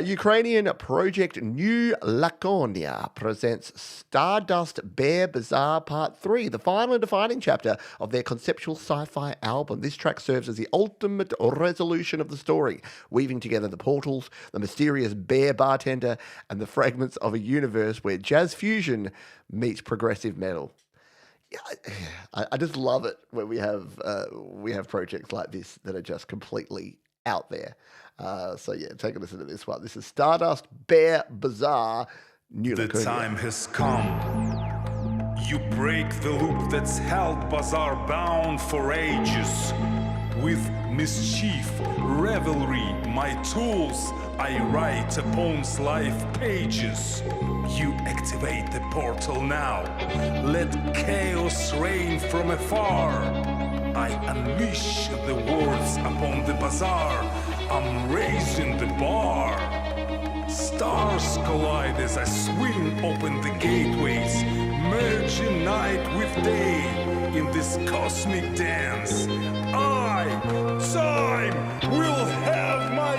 Ukrainian project New Laconia presents Stardust Bear Bazaar Part 3, the final and defining chapter of their conceptual sci-fi album. This track serves as the ultimate resolution of the story, weaving together the portals, the mysterious bear bartender, and the fragments of a universe where jazz fusion meets progressive metal. I just love it when we have projects like this that are just completely out there. So yeah, take a listen to this one. This is Stardust Bear Bazaar. New The Laconia. time has come. You break the loop that's held Bazaar bound for ages. With mischief, revelry, my tools, I write upon life pages. You activate the portal now. Let chaos reign from afar. I unleash the words upon the bazaar. I'm raising the bar. Stars collide as I swing open the gateways, merging night with day in this cosmic dance. Time will have my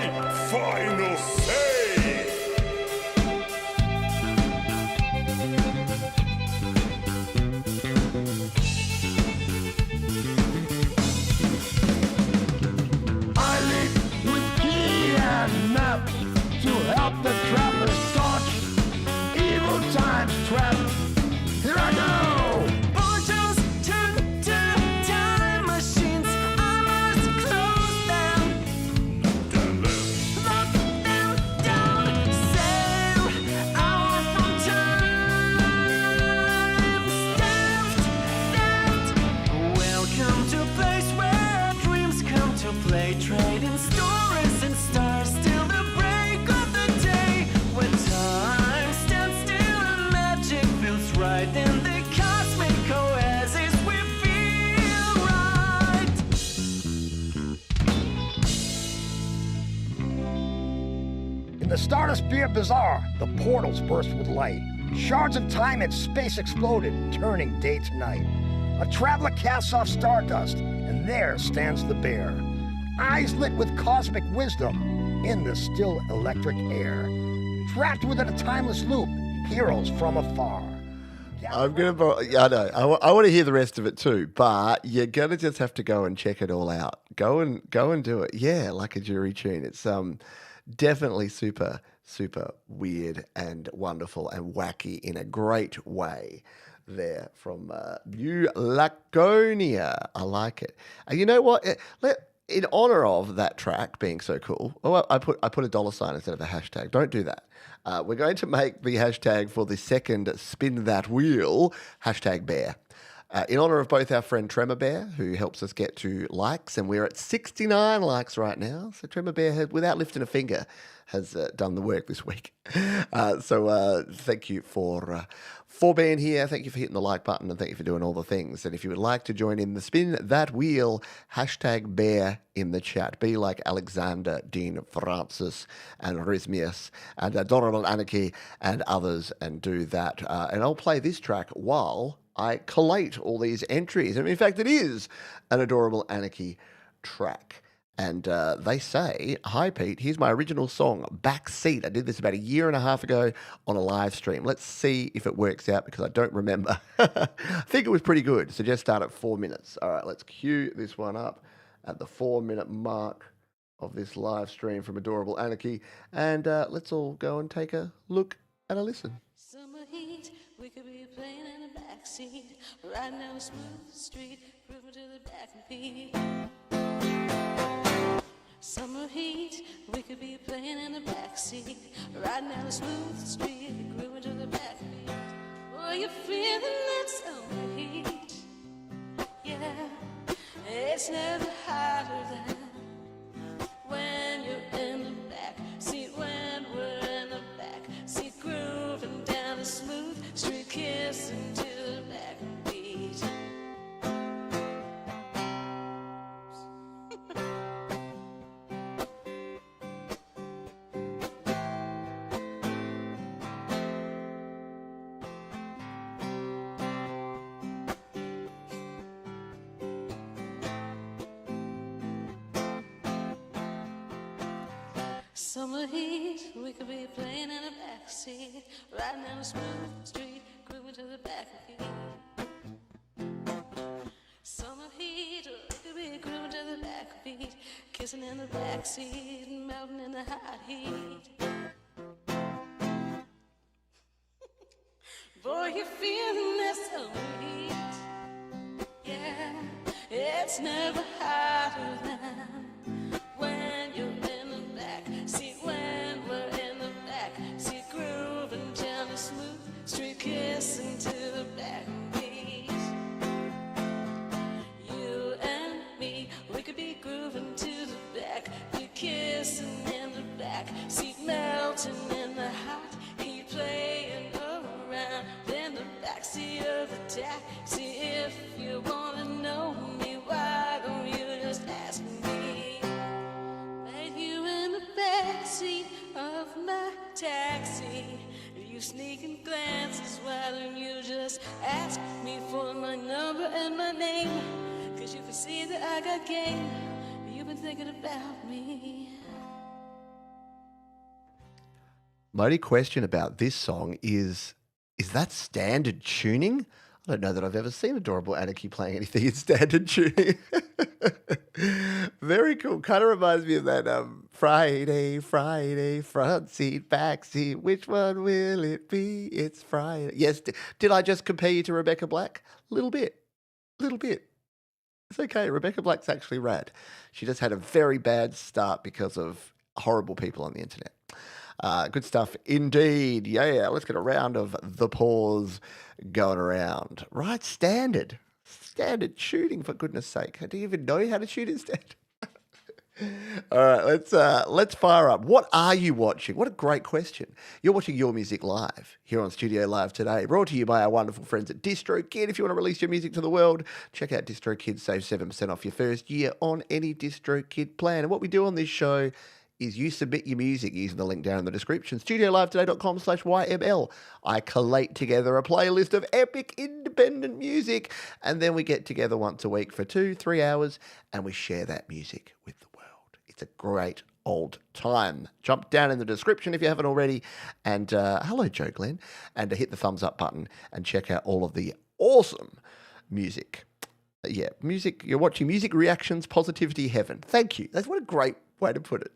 final say. I lead with key and map to help the travelers dodge evil times trap. Here I go! Portals turn to time machines. I must close them. Lock them down. Sail out from time. Stamped. Welcome to a place where dreams come to play. Trading stories and stars till the break of the day. When time stands still and magic feels right. In the cosmic oasis we feel right. In the Stardust Beer Bazaar, the portals burst with light. Shards of time and space exploded, turning day to night. A traveler casts off stardust, and there stands the bear. Eyes lit with cosmic wisdom in the still electric air. Trapped within a timeless loop, heroes from afar. I'm gonna. I know. I want to hear the rest of it too, but you're gonna just have to go and check it all out. Go and do it. Yeah, like a jury tune. It's definitely super weird and wonderful and wacky in a great way. There from New Laconia. I like it. And you know what? In honor of that track being so cool, I put a $sign instead of a hashtag. Don't do that. We're going to make the hashtag for the second Spin That Wheel, hashtag bear. In honor of both our friend Tremor Bear, who helps us get to likes, and we're at 69 likes right now. So Tremor Bear, without lifting a finger, has done the work this week. So thank you for being here. Thank you for hitting the like button, and thank you for doing all the things. And if you would like to join in the Spin That Wheel, hashtag bear in the chat. Be like Alexander, Dean Francis, and Rhythmius, and Adorable Anarchy, and others, and do that. And I'll play this track while I collate all these entries. And in fact, it is an Adorable Anarchy track. And they say, "Hi, Pete, here's my original song, Backseat. I did this about a year and a half ago on a live stream. Let's see if it works out because I don't remember." I think it was pretty good. So just start at 4 minutes. All right, let's cue this one up at the 4-minute mark of this live stream from Adorable Anarchy. And let's all go and take a look and a listen. Summer heat, we could be playing in the backseat, riding down a smooth street, grooving to the back and beat. Summer heat, we could be playing in the backseat, riding down a smooth street, grooving to the back and beat. Boy, you're feeling that summer heat, yeah, it's never hotter than when you're in the back seat, when we're in the back seat, grooving down a smooth street, kissing to the back beat. Summer heat, we could be playing in the backseat, riding down a smooth street, grooving to the back beat. Summer heat, we could be grooving to the back beat, kissing in the backseat, melting in the hot heat. Boy, you're feeling that summer heat, yeah, it's never hotter than when you're in the back seat, when we're in the back seat, grooving down the smooth street, kissing to the back beat. You and me, we could be grooving to the back beat, kissing in the back seat, melting in the hot heat, playing around in the backseat of the taxi. If you wanna know me, why don't you just ask me? Met you in the backseat of my taxi. You sneaking glances, why don't you just ask me for my number and my name? 'Cause you can see that I got game. You've been thinking about me. My only question about this song is that standard tuning? I don't know that I've ever seen Adorable Anarchy playing anything in standard tuning. Very cool. Kind of reminds me of that Friday, front seat, back seat. Which one will it be? It's Friday. Yes. Did I just compare you to Rebecca Black? Little bit. It's okay. Rebecca Black's actually rad. She just had a very bad start because of horrible people on the internet. Good stuff indeed. Yeah, let's get a round of the pause going around. Right, standard shooting, for goodness sake. Do you even know how to shoot in standard? All right, let's fire up. What are you watching? What a great question. You're watching Your Music Live here on Studio Live today, brought to you by our wonderful friends at DistroKid. If you want to release your music to the world, check out DistroKid. Save 7% off your first year on any DistroKid plan. And what we do on this show is you submit your music using the link down in the description, studiolivetoday.com/YML. I collate together a playlist of epic independent music, and then we get together once a week for 2-3 hours, and we share that music with the world. It's a great old time. Jump down in the description if you haven't already, and hello, Joe Glenn, and hit the thumbs up button and check out all of the awesome music. Yeah, music. You're watching Music Reactions Positivity Heaven. Thank you. That's what a great way to put it.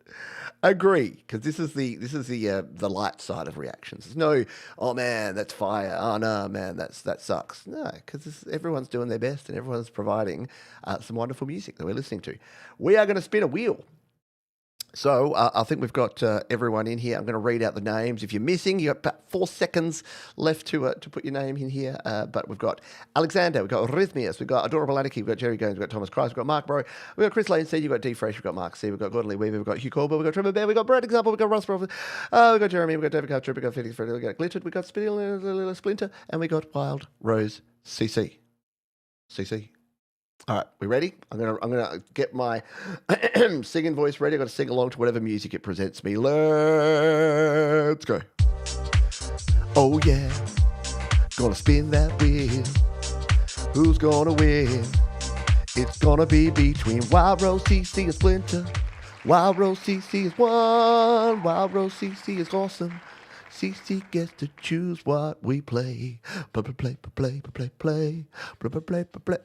Agree, because this is the light side of reactions. There's no, oh man, that's fire. Oh no, man, that sucks. No, because everyone's doing their best and everyone's providing some wonderful music that we're listening to. We are going to spin a wheel. So I think we've got everyone in here. I'm going to read out the names. If you're missing, you've got about 4 seconds left to put your name in here. But we've got Alexander, we've got Rhythmius, we've got Adorable Anarchy, we've got Jerry Gomes, we've got Thomas Christ, we've got Mark Bro, we've got Chris Lane C, you've got D Fresh, we've got Mark C, we've got Gordon Lee Weaver, we've got Hugh Colbert, we've got Trevor Bear, we've got Brad Example, we've got Ross Prophet, we've got Jeremy, we've got David Carter, we've got Felix Freddy, we've got Glittered, we've got Splinter, and we got Wild Rose CC. CC. All right, we ready? I'm gonna get my singing voice ready. I've got to sing along to whatever music it presents me. Let's go. Oh yeah, gonna spin that wheel. Who's gonna win? It's gonna be between Wild Rose CC and Splinter. Wild Rose CC is one. Wild Rose CC is awesome. CC gets to choose what we play. Play.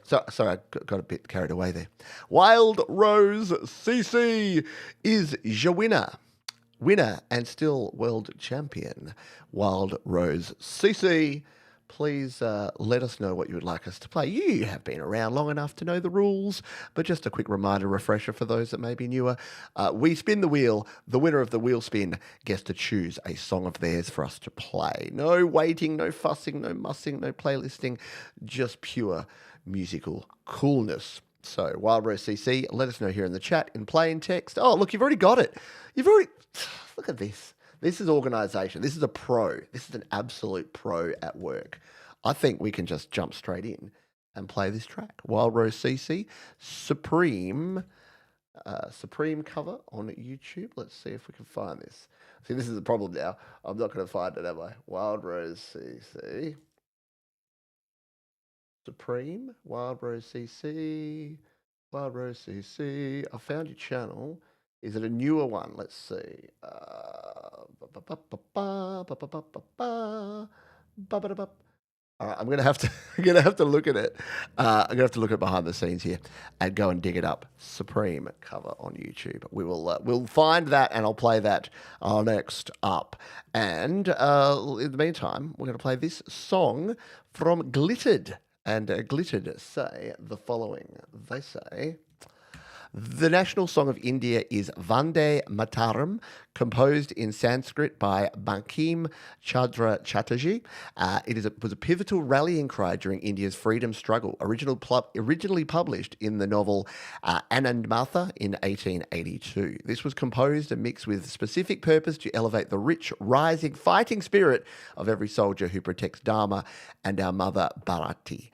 Sorry, I got a bit carried away there. Wild Rose CC is your winner and still world champion. Wild Rose CC, please let us know what you would like us to play. You have been around long enough to know the rules, but just a quick reminder, refresher for those that may be newer. We spin the wheel. The winner of the wheel spin gets to choose a song of theirs for us to play. No waiting, no fussing, no mussing, no playlisting, just pure musical coolness. So, Wild Rose CC, let us know here in the chat in plain text. Oh, look, you've already got it. Look at this. This is organisation. This is a pro. This is an absolute pro at work. I think we can just jump straight in and play this track. Wild Rose CC, Supreme cover on YouTube. Let's see if we can find this. See, this is the problem now. I'm not going to find it, am I? Wild Rose CC. Supreme, Wild Rose CC, Wild Rose CC. I found your channel. Is it a newer one? Let's see. All right, I'm gonna have to look at it. I'm gonna have to look at behind the scenes here and go and dig it up. Supreme cover on YouTube. We will we'll find that and I'll play that next up. And in the meantime, we're gonna play this song from Glittered. And Glittered say the following. They say, the national song of India is Vande Mataram, composed in Sanskrit by Bankim Chandra Chatterjee. It was a pivotal rallying cry during India's freedom struggle, originally published in the novel Anand Matha in 1882. This was composed and mixed with specific purpose to elevate the rich, rising, fighting spirit of every soldier who protects Dharma and our mother Bharati.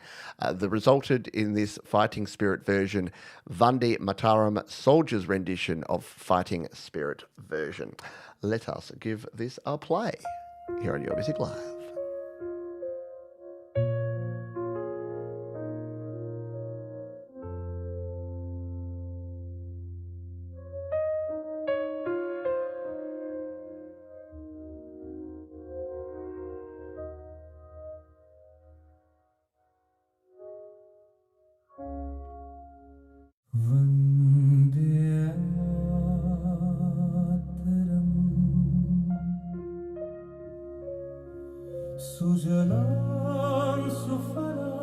The resulted in this fighting spirit version, Vande Mataram, Soldier's rendition of Fighting Spirit version. Let us give this a play here on Your Music Live. Sujalam sufala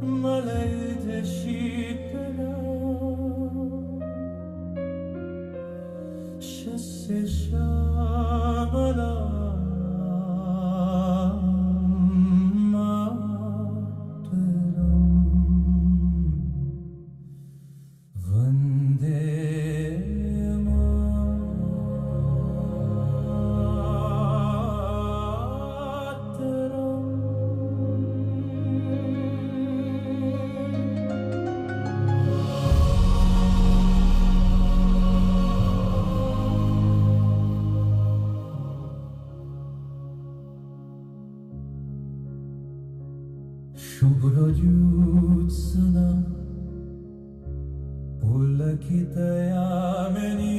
malayte shitala shasse shamala Shubhrajutsna Pulakitayamani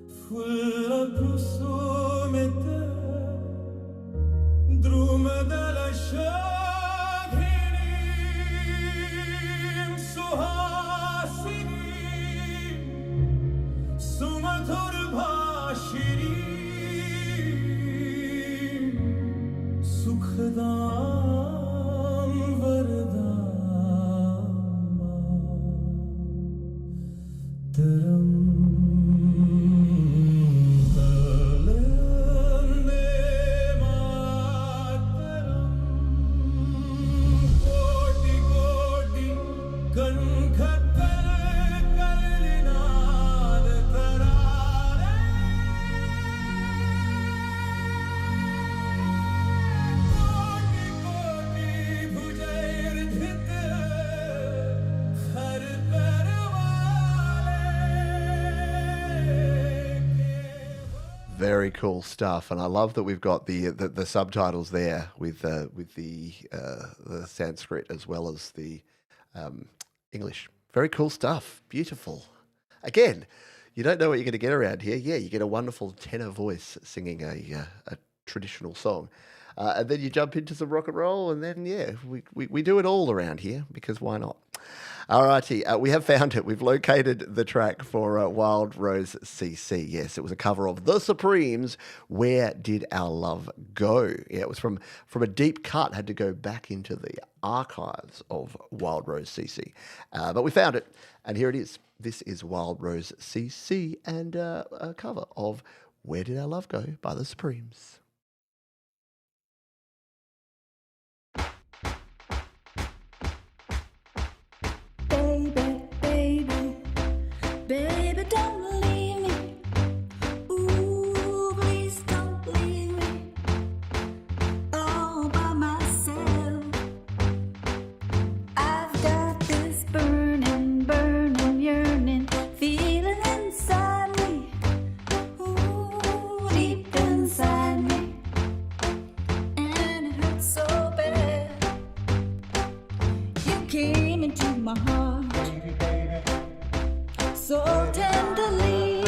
Fulla kusumete Drumadala Shaghinim Suhasini Sumathur Bhashini Sukhdam Vardam Very cool stuff, and I love that we've got the subtitles there with the Sanskrit as well as the English. Very cool stuff. Beautiful. Again, you don't know what you're going to get around here. Yeah, you get a wonderful tenor voice singing a traditional song, and then you jump into some rock and roll, and then yeah, we do it all around here because why not? Alrighty, we have found it. We've located the track for Wild Rose CC. Yes, it was a cover of The Supremes, Where Did Our Love Go? Yeah, it was from a deep cut, had to go back into the archives of Wild Rose CC. But we found it, and here it is. This is Wild Rose CC and a cover of Where Did Our Love Go by The Supremes. Baby, don't leave me. Ooh, please don't leave me all by myself. I've got this burning, burning, yearning feeling inside me. Ooh, deep inside me. And it hurts so bad. You came into my heart so tenderly,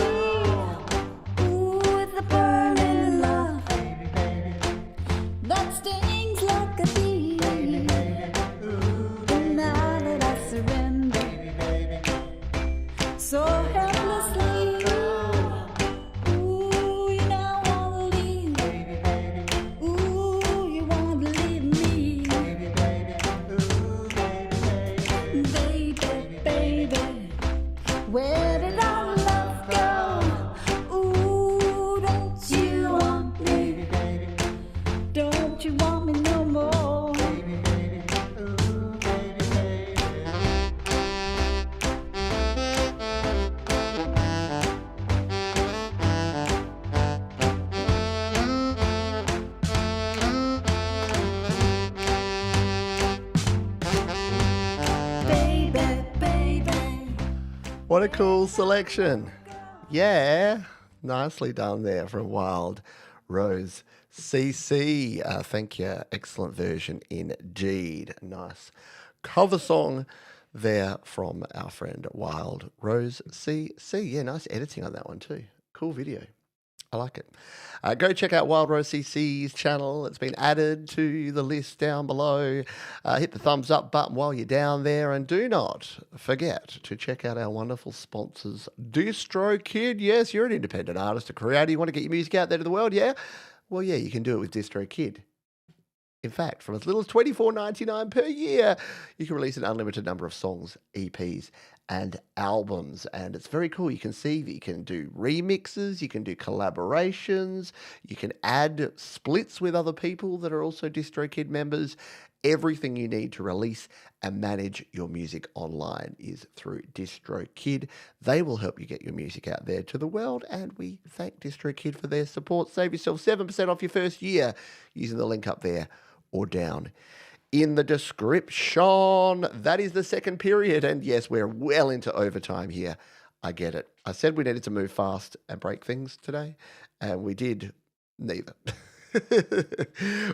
ooh, with a burning love that stings like a bee. And now that I surrender so helplessly, ooh, you now wanna leave. Ooh, you wanna leave me. Baby, baby, where did our love go? Ooh, don't you want me? Don't you want me no more? Baby, baby. What a cool selection. Yeah, nicely done there from Wild Rose CC. Thank you. Excellent version indeed. Nice cover song there from our friend Wild Rose CC. Yeah, nice editing on that one too. Cool video. I like it. Go check out Wild Rose CC's channel. It's been added to the list down below. Hit the thumbs up button while you're down there. And do not forget to check out our wonderful sponsors, DistroKid. Yes, you're an independent artist, a creator. You want to get your music out there to the world, yeah? Well, yeah, you can do it with DistroKid. In fact, from as little as $24.99 per year, you can release an unlimited number of songs, EPs, and albums. And it's very cool. You can see that you can do remixes, you can do collaborations, you can add splits with other people that are also DistroKid members. Everything you need to release and manage your music online is through DistroKid. They will help you get your music out there to the world, and we thank DistroKid for their support. Save yourself 7% off your first year using the link up there or down in the description. That is the second period, and yes, we're well into overtime here. I get it. I said we needed to move fast and break things today, and we did neither.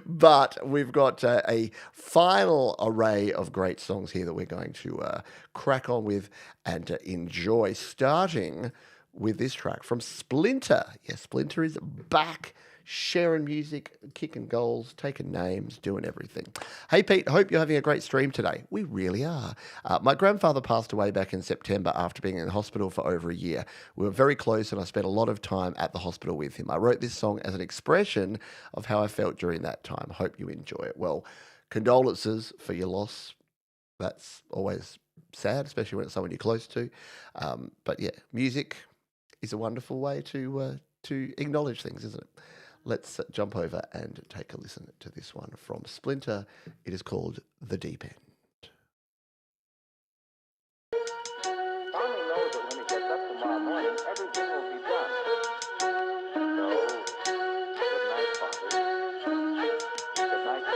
But we've got a final array of great songs here that we're going to crack on with and enjoy, starting with this track from Splinter. Yes, Splinter is back, sharing music, kicking goals, taking names, doing everything. Hey, Pete, hope you're having a great stream today. We really are. My grandfather passed away back in September after being in hospital for over a year. We were very close, and I spent a lot of time at the hospital with him. I wrote this song as an expression of how I felt during that time. Hope you enjoy it. Well, condolences for your loss. That's always sad, especially when it's someone you're close to. But yeah, music is a wonderful way to acknowledge things, isn't it? Let's jump over and take a listen to this one from Splinter. It is called The Deep End. Tommy knows that when he gets up tomorrow morning, everything will be done. So, good night, Father. Good night,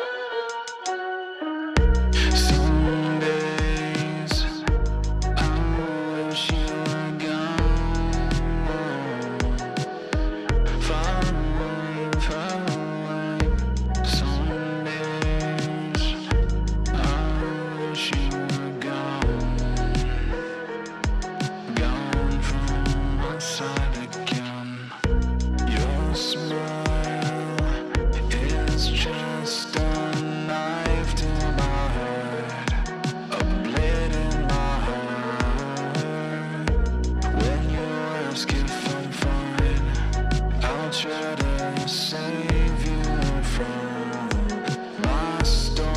Some days I wish you were gone, far away, far away. Some days I wish you were gone from my side again. Your smile is just a knife to my heart, a blade in my heart. When you ask if I'm fine, I'll try to save you from my storm.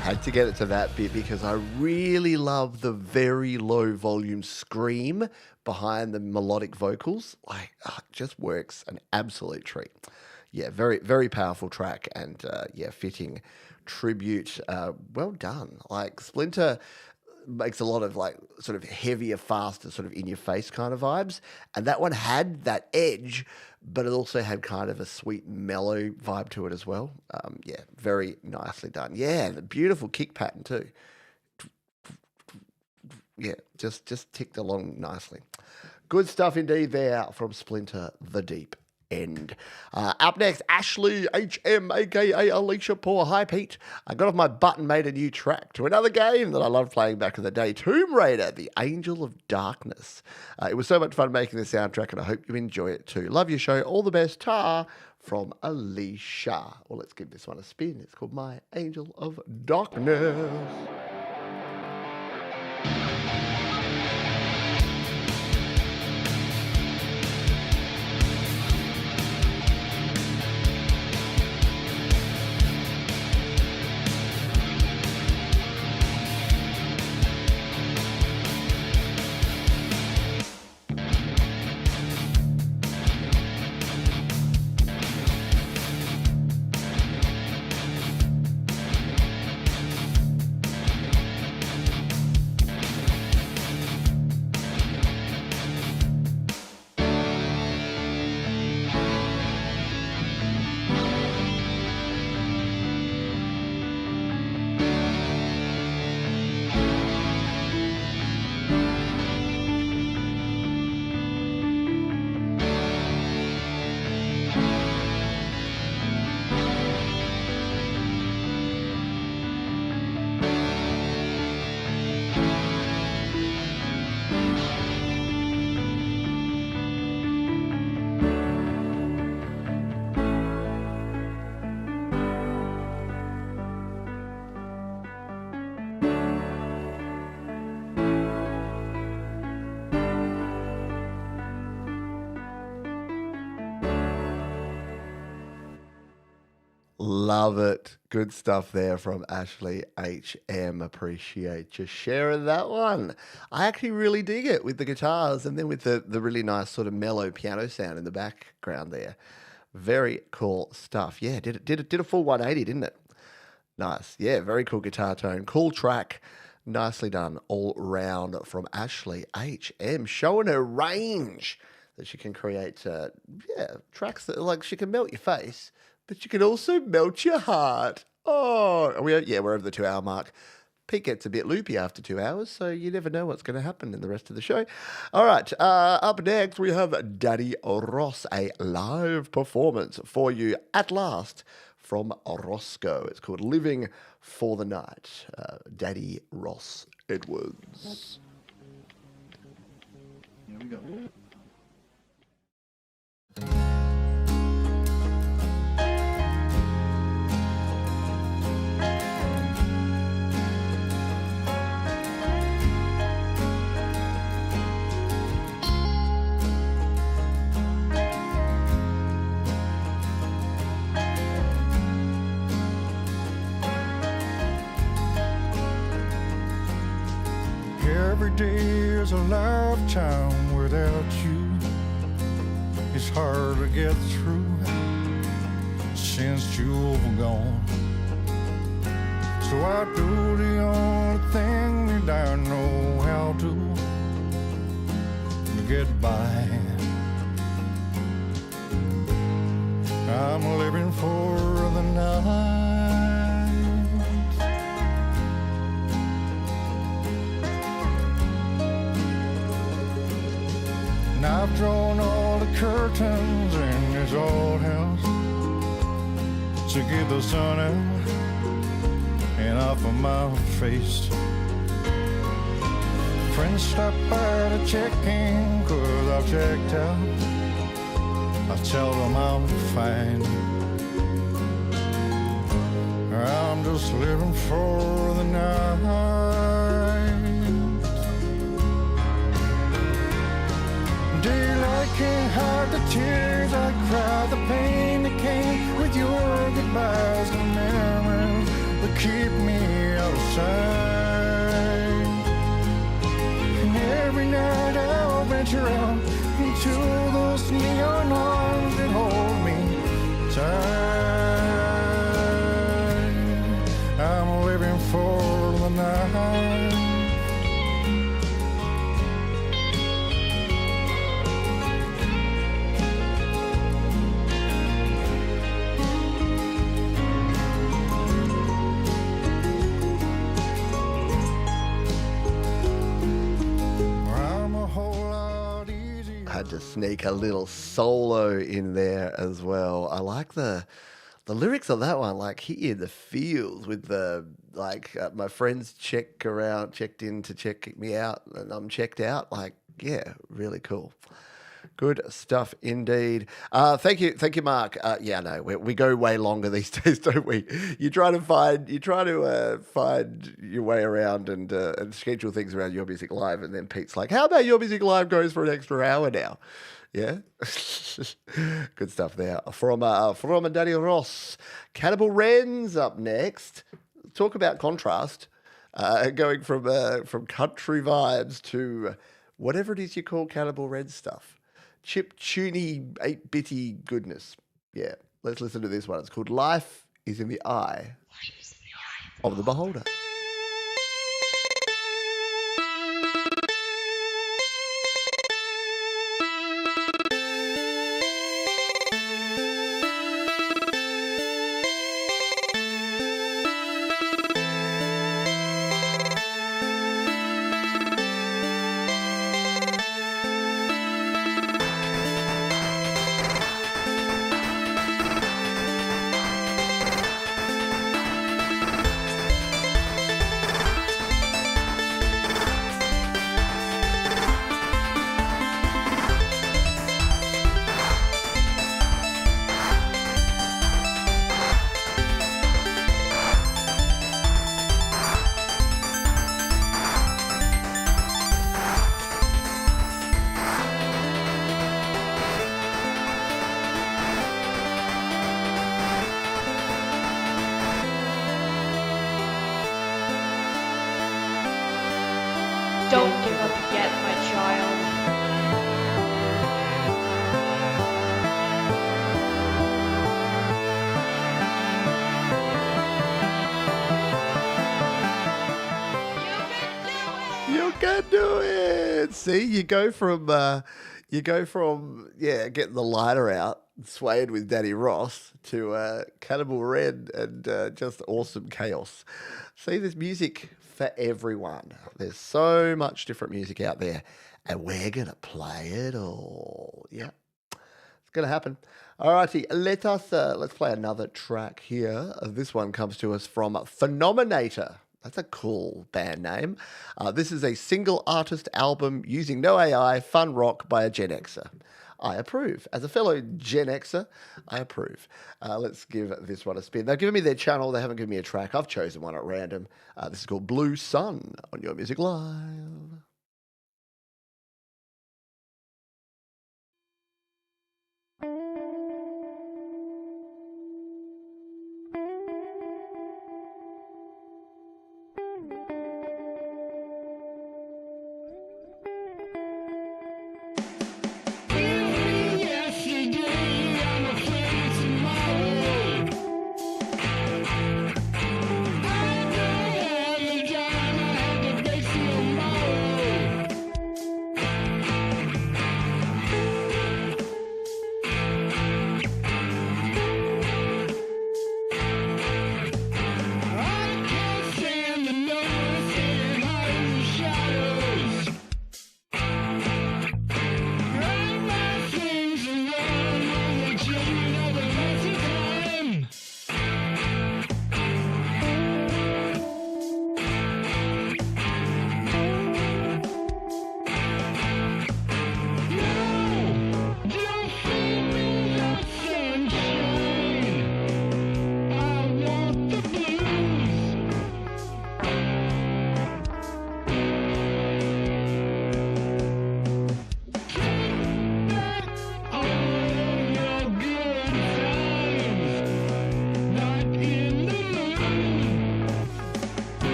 Had to get it to that bit because I really love the very low volume scream behind the melodic vocals. Like, it just works an absolute treat. Yeah, very, very powerful track and yeah, fitting tribute. Well done. Like Splinter makes a lot of like sort of heavier, faster, sort of in your face kind of vibes. And that one had that edge, but it also had kind of a sweet mellow vibe to it as well. Yeah, very nicely done. Yeah, and a beautiful kick pattern too. Yeah, just ticked along nicely. Good stuff indeed there from Splinter, The Deep End. Up next, Ashley HM, aka Alicia Poor. Hi, Pete. I got off my butt and made a new track to another game that I loved playing back in the day, Tomb Raider, The Angel of Darkness. It was so much fun making the soundtrack, and I hope you enjoy it too. Love your show. All the best. Ta from Alicia. Well, let's give this one a spin. It's called My Angel of Darkness. Love it. Good stuff there from Ashley HM. Appreciate you sharing that one. I actually really dig it with the guitars and then with the really nice sort of mellow piano sound in the background there. Very cool stuff. Yeah, did a full 180, didn't it? Nice. Yeah, very cool guitar tone. Cool track. Nicely done all round from Ashley HM, showing her range that she can create tracks that, like, she can melt your face, but she can also melt your heart. Oh, we're over the 2 hour mark. Pete gets a bit loopy after 2 hours, so you never know what's going to happen in the rest of the show. All right, up next we have Daddy Ross, a live performance for you at last from Roscoe. It's called Living for the Night. Daddy Ross Edwards. Here we go. Every day is a lifetime without you. It's hard to get through since you've gone. So I do the only thing that I know how to get by. I'm living for the night. And I've drawn all the curtains in this old house to get the sun out and off of my face. Friends stop by to check in 'cause I've checked out. I tell them I'm fine. I'm just living for the night. Daylight can't hide the tears I cried, the pain that came with your goodbyes, the memories that keep me outside. And every night I'll venture out into those neon arms that hold me tight. I'm living for the night. Had to sneak a little solo in there as well. I like the lyrics of that one, like hit you in the feels with the my friends checked in to check me out, and I'm checked out. Like, yeah, really cool. Good stuff indeed. Thank you, Mark. Yeah, no, we go way longer these days, don't we? You try to find your way around and schedule things around Your Music Live, and then Pete's like, "How about Your Music Live goes for an extra hour now?" Yeah, good stuff there from Daddy Ross. Cannibal Wren's up next. Talk about contrast, going from country vibes to whatever it is you call Cannibal Wren stuff. Chip-tuney, 8-bitty goodness. Yeah, let's listen to this one. It's called Life is in the Eye of the Beholder. See, you go from getting the lighter out, swayed with Danny Ross, to Cannibal Red and just awesome chaos. See, there's music for everyone. There's so much different music out there, and we're gonna play it all. Yeah, it's gonna happen. Alrighty, let's play another track here. This one comes to us from Phenomenator. That's a cool band name. This is a single artist album using no AI, fun rock by a Gen Xer. I approve. As a fellow Gen Xer, I approve. Let's give this one a spin. They've given me their channel. They haven't given me a track. I've chosen one at random. This is called Blue Sun on Your Music Live.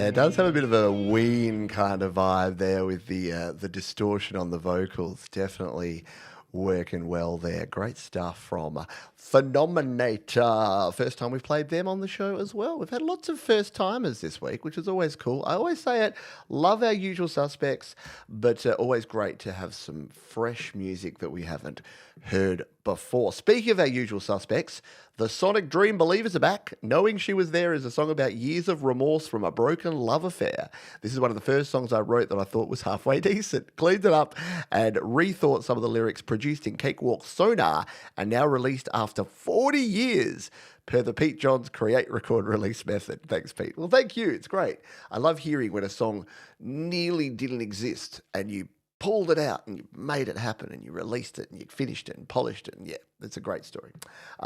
It does have a bit of a Ween kind of vibe there with the distortion on the vocals. Definitely working well there. Great stuff from Phenomenator. First time we've played them on the show as well. We've had lots of first timers this week, which is always cool. I always say it, love our usual suspects, but always great to have some fresh music that we haven't heard before. Speaking of our usual suspects, the Sonic Dream Believers are back. Knowing She Was There is a song about years of remorse from a broken love affair. This is one of the first songs I wrote that I thought was halfway decent. Cleaned it up and rethought some of the lyrics, produced in Cakewalk Sonar and now released after 40 years per the Pete Johns create, record, release method. Thanks, Pete. Well, thank you. It's great. I love hearing when a song nearly didn't exist and you pulled it out and you made it happen and you released it and you finished it and polished it. And yeah, it's a great story.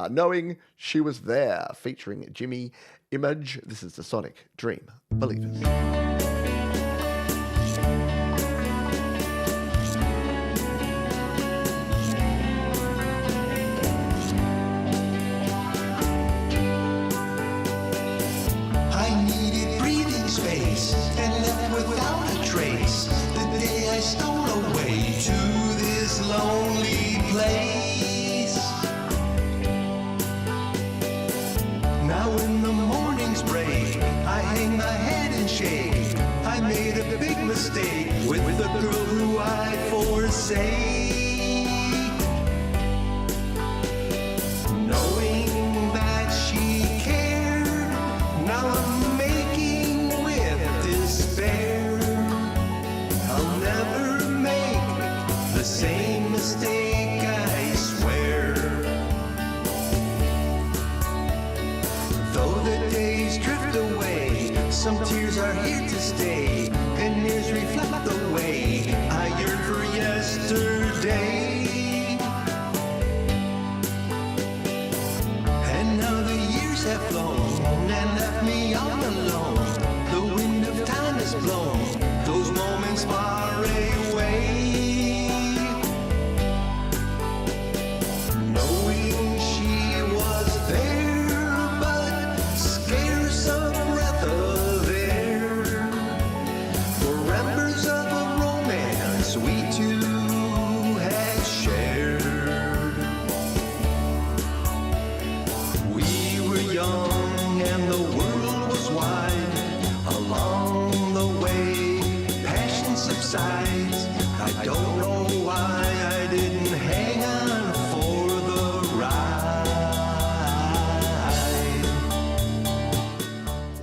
Knowing She Was There, featuring Jimmy Image. This is the Sonic Dream Believers. I needed breathing space and left without a trace. The day I stole away to this lonely place. Now when the mornings break, I hang my head and shake. here to stay, and his reflect the way I yearn for yesterday. And now the years have flown and left me all alone. The wind of time has blown those moments far away. Knowing she was there, but scarce a breath of air. For embers of a romance we two had shared. We were young and the world was wide. Along the way, passion subsides. I don't know why I didn't hang on for the ride.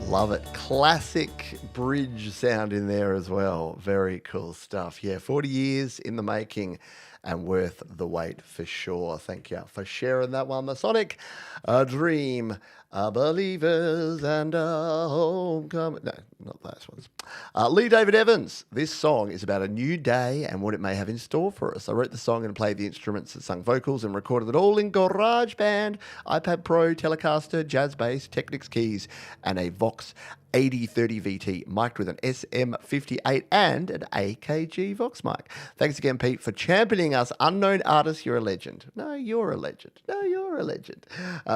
Love it. Classic bridge sound in there as well. Very cool stuff. Yeah, 40 years in the making and worth the wait for sure. Thank you for sharing that one. Masonic, A Dream, Believers and a Homecoming. No, not those ones. Lee David Evans. This song is about a new day and what it may have in store for us. I wrote the song and played the instruments and sung vocals and recorded it all in GarageBand, iPad Pro, Telecaster, Jazz Bass, Technics keys, and a Vox 8030 VT mic'd with an SM58 and an AKG Vox mic. Thanks again, Pete, for championing us. Unknown artist, you're a legend. No, you're a legend. No, you're a legend.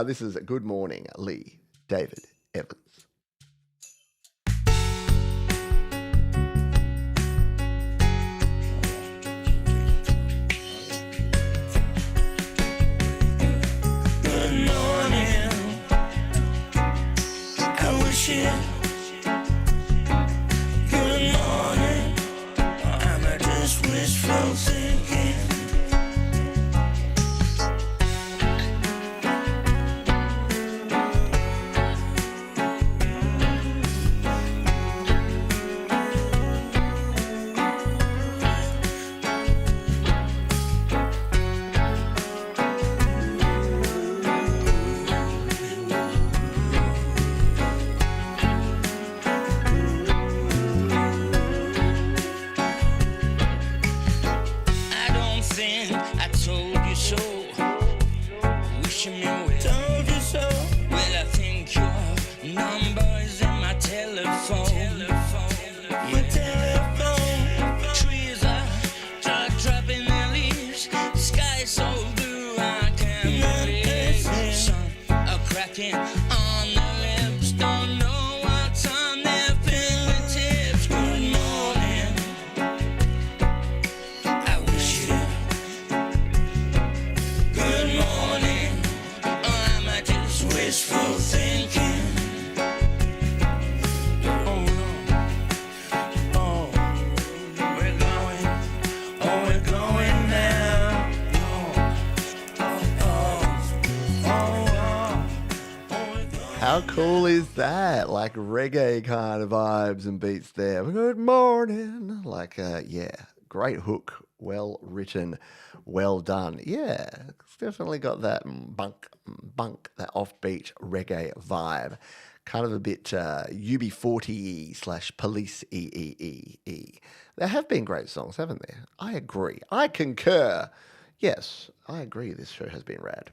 This is Good Morning, Lee David Evans. Good morning. I wish it. Good morning. I'm just wishful thinking. I don't think I told you so. Wishing me well. Told you so. Well, I think your number is in my telephone. My telephone. Trees are just dropping their leaves. The sky is so blue I can't believe. Sun are cracking on their lips. Don't know what's on their fingertips. Good morning. I wish you good morning. Or am I just wishful thinking? Oh no. Oh, we're going. Oh, we're going now. How cool is that? Like reggae kind of vibes and beats there. Good morning. Like, yeah, great hook. Well written. Well done. Yeah, it's definitely got that bunk, that offbeat reggae vibe. Kind of a bit UB40 / Police E. There have been great songs, haven't there? I agree. I concur. Yes, I agree. This show has been rad.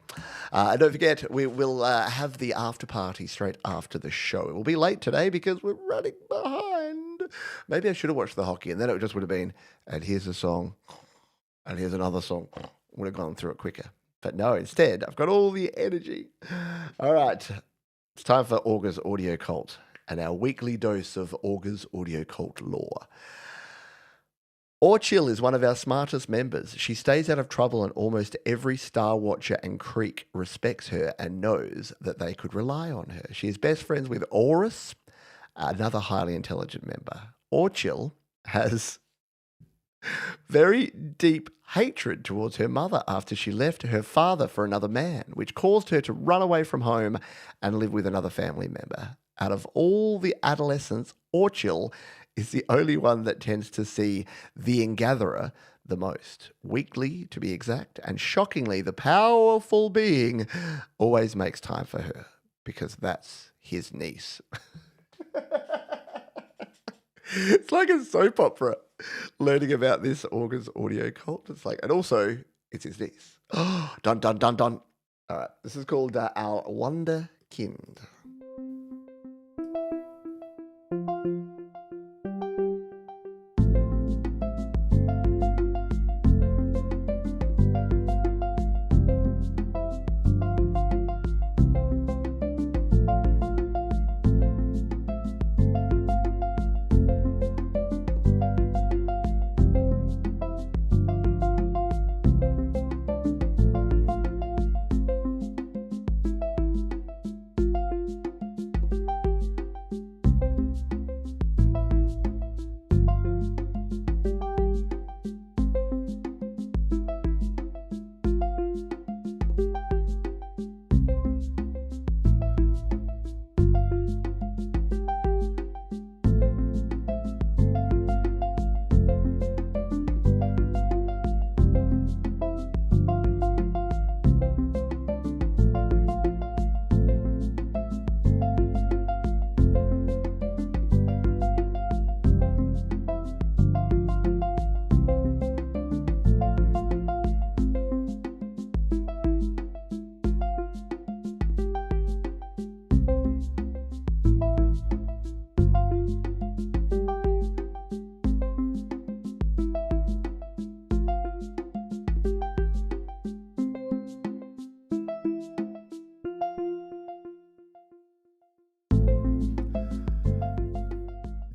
And don't forget, we will have the after party straight after the show. It will be late today because we're running behind. Maybe I should have watched the hockey, and then it just would have been, and here's a song, and here's another song. Would have gone through it quicker. But no, instead, I've got all the energy. All right, it's time for Augur's Audio Cult and our weekly dose of Augur's Audio Cult lore. Orchill is one of our smartest members. She stays out of trouble, and almost every Star Watcher and Creek respects her and knows that they could rely on her. She is best friends with Aurus, another highly intelligent member. Orchill has very deep hatred towards her mother after she left her father for another man, which caused her to run away from home and live with another family member. Out of all the adolescents, Orchill is the only one that tends to see the Ingatherer the most. Weekly, to be exact, and shockingly, the powerful being always makes time for her because that's his niece. It's like a soap opera learning about this August audio cult. It's like, and also it's his niece. Oh, dun, dun, dun, dun. All right. This is called Our Wonder Kind.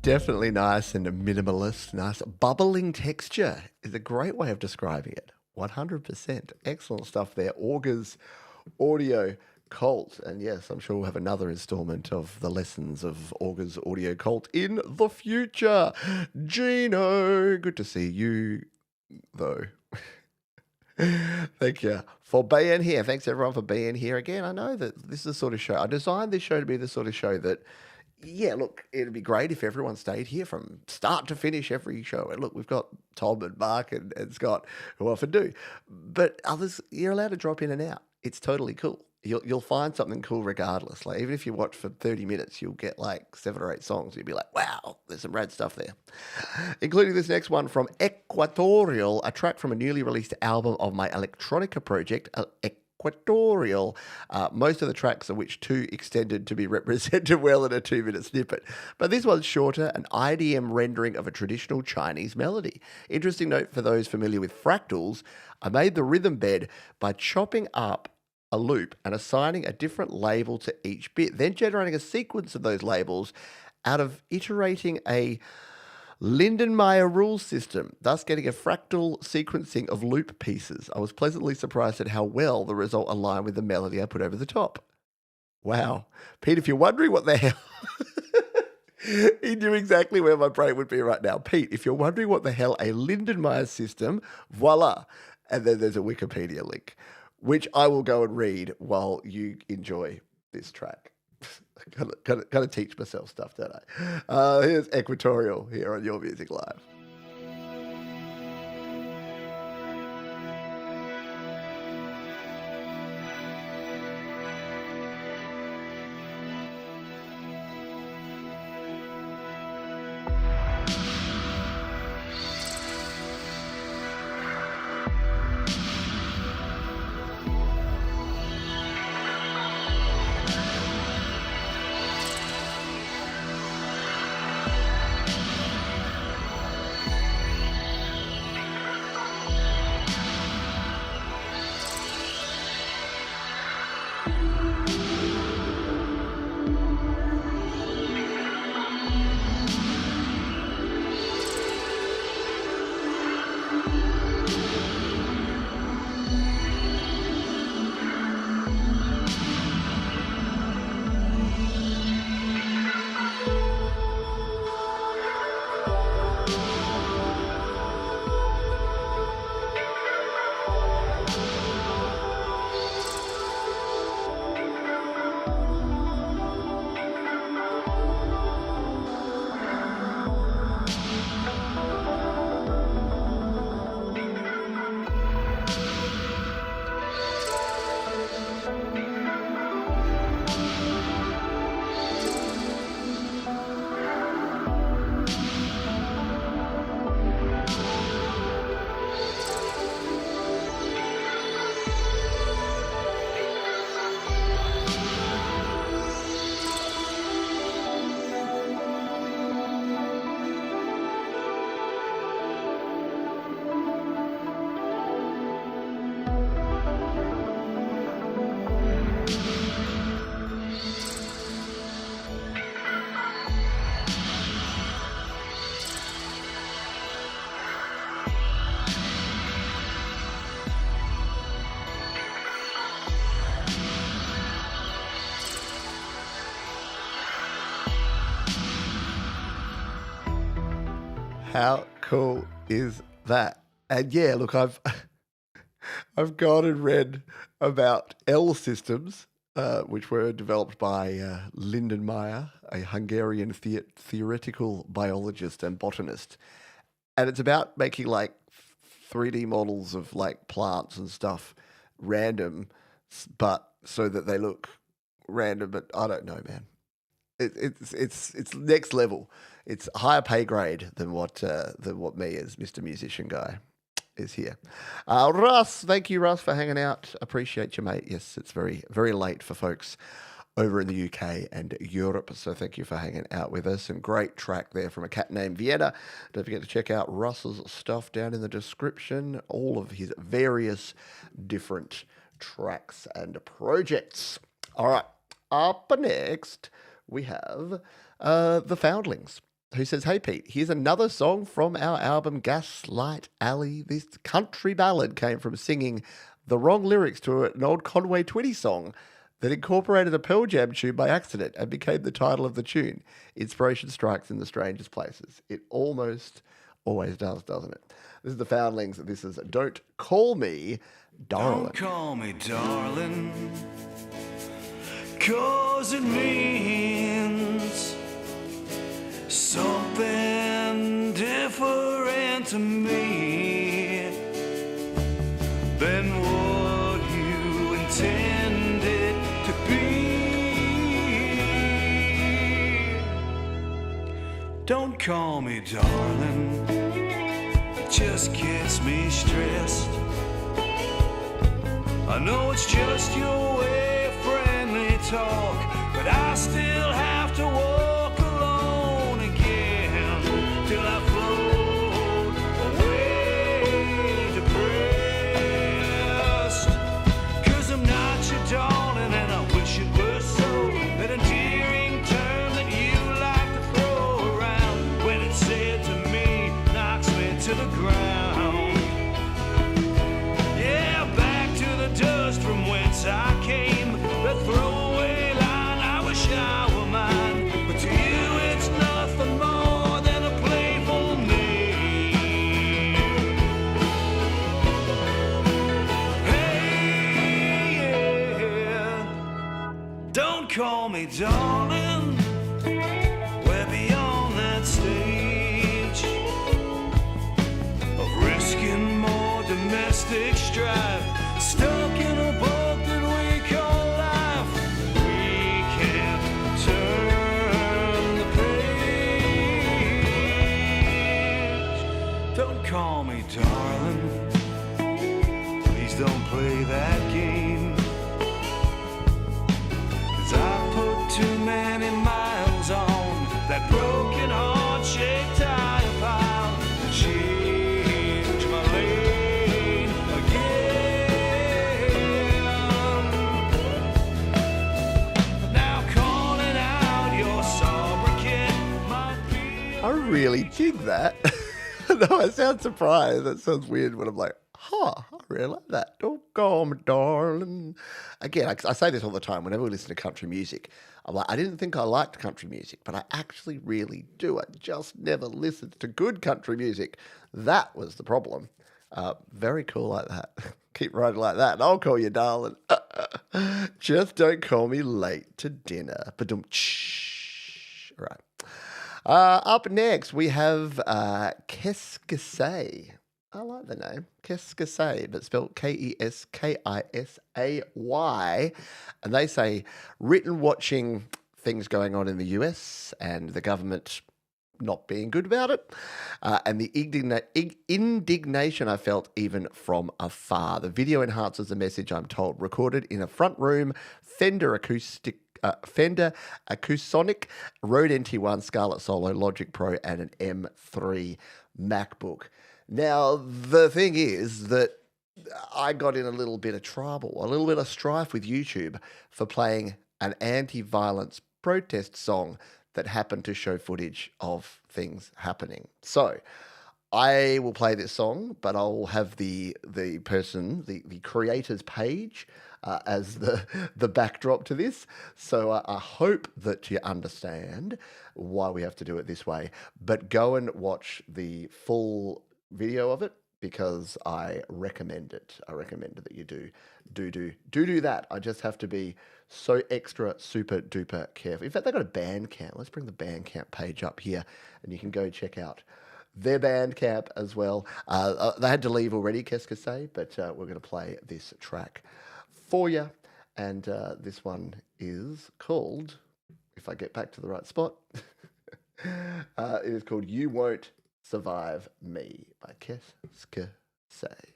Definitely nice and minimalist. Nice bubbling texture is a great way of describing it. 100%. Excellent stuff there. Augur's Audio Cult. And yes, I'm sure we'll have another installment of the lessons of Augur's Audio Cult in the future. Gino, good to see you, though. Thank you for being here. Thanks, everyone, for being here. Again, I know that this is the sort of show, I designed this show to be the sort of show that, yeah, look, it'd be great if everyone stayed here from start to finish every show. And look, we've got Tom and Mark and Scott who often do. But others, you're allowed to drop in and out. It's totally cool. You'll find something cool regardless. Like, even if you watch for 30 minutes, you'll get like 7 or 8 songs. You'll be like, wow, there's some rad stuff there. Including this next one from Equatorial, a track from a newly released album of my electronica project, Equatorial, most of the tracks of which 2 extended to be represented well in a 2-minute snippet. But this one's shorter, an IDM rendering of a traditional Chinese melody. Interesting note for those familiar with fractals, I made the rhythm bed by chopping up a loop and assigning a different label to each bit, then generating a sequence of those labels out of iterating a Lindenmayer rule system, thus getting a fractal sequencing of loop pieces. I was pleasantly surprised at how well the result aligned with the melody I put over the top. Wow. Pete, if you're wondering what the hell... He knew exactly where my brain would be right now. Pete, if you're wondering what the hell a Lindenmayer system, voila. And then there's a Wikipedia link, which I will go and read while you enjoy this track. Gotta teach myself stuff, don't I? Here's Equatorial here on Your Music Live. How cool is that? And yeah, look, I've gone and read about L systems, which were developed by Lindenmayer, a Hungarian theoretical biologist and botanist. And it's about making like 3D models of like plants and stuff random, but so that they look random. But I don't know, man. It's next level. It's higher pay grade than what me as Mr. Musician Guy is here. Russ, thank you, Russ, for hanging out. Appreciate you, mate. Yes, it's very, very late for folks over in the UK and Europe, so thank you for hanging out with us. And great track there from a cat named Vienna. Don't forget to check out Russ's stuff down in the description, all of his various different tracks and projects. All right, up next, we have The Foundlings, who says, "Hey Pete, here's another song from our album Gaslight Alley. This country ballad came from singing the wrong lyrics to an old Conway Twitty song that incorporated a Pearl Jam tune by accident and became the title of the tune. Inspiration strikes in the strangest places. It almost always does, doesn't it?" This is The Foundlings. This is Don't Call Me Darling. Don't call me darling, 'cause it means something different to me than what you intended to be. Don't call me darling, it just gets me stressed. I know it's just your way of friendly talk, but I still have to walk alone again till I float away depressed. 'Cause I'm not your darling and I wish it were so. That endearing term that you like to throw around, when it's said to me, knocks me to the ground. Yeah, back to the dust from whence I came. That throwaway line, I wish I were mine. But to you it's nothing more than a playful name. Hey, yeah, don't call me darling, we're beyond that stage of risking more domestic strife. Stuck in a boat that we call life. We can't turn the page. Don't call me darling, please don't play that game. 'Cause I put too many miles on that broken heart-shaped tire pile to change my lane again. Now calling out your sobriquet might be. I really dig that. No, I sound surprised. That sounds weird when I'm like, I really like that. Don't call me darling. Again, I say this all the time whenever we listen to country music. I'm like, I didn't think I liked country music, but I actually really do. I just never listened to good country music. That was the problem. Very cool like that. Keep writing like that, and I'll call you darling. Just don't call me late to dinner. Right. Up next, we have Qu'est-ce que c'est? I like the name. Qu'est-ce que c'est? But spelled Keskisay. And they say, written watching things going on in the US and the government not being good about it. And the indignation I felt even from afar. The video enhances the message, I'm told, recorded in a front room Fender Acousonic, Rode NT1, Scarlett Solo, Logic Pro, and an M3 MacBook. Now, the thing is that I got in a little bit of trouble, a little bit of strife with YouTube for playing an anti-violence protest song that happened to show footage of things happening. So I will play this song, but I'll have the person, the creator's page as the backdrop to this. So I hope that you understand why we have to do it this way. But go and watch the full video of it because I recommend it. I recommend that you do that. I just have to be so extra super duper careful. In fact, they've got a Bandcamp. Let's bring the Bandcamp page up here and you can go check out their Bandcamp as well. They had to leave already, Qu'est-ce que c'est, but we're going to play this track for you. And this one is called, if I get back to the right spot, it is called You Won't Survive Me by Qu'est-ce que c'est.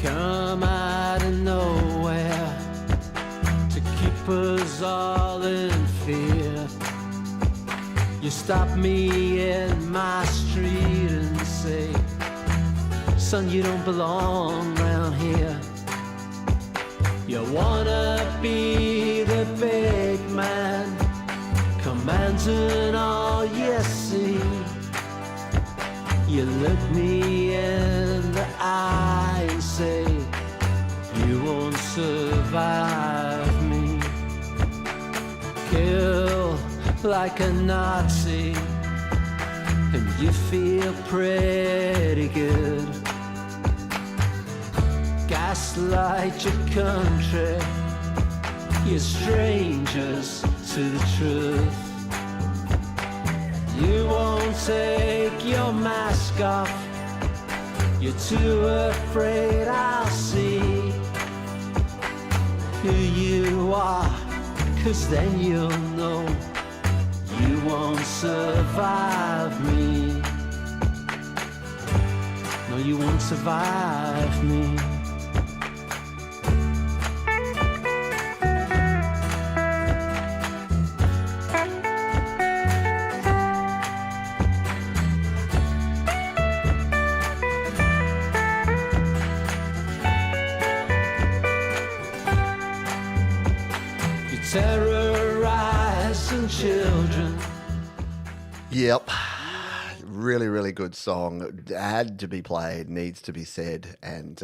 Come out of nowhere to keep us all in fear. You stop me in my street and say, son, you don't belong round here. You wanna be the big man, commanding all you see. You look me in the eye and say, you won't survive me. Kill like a Nazi, and you feel pretty good. Gaslight your country, you're strangers to the truth. You won't take your mask off, you're too afraid I'll see who you are, 'cause then you'll know you won't survive me. No, you won't survive me. Terrorizing children. Yep. Really, really good song. Had to be played, needs to be said. And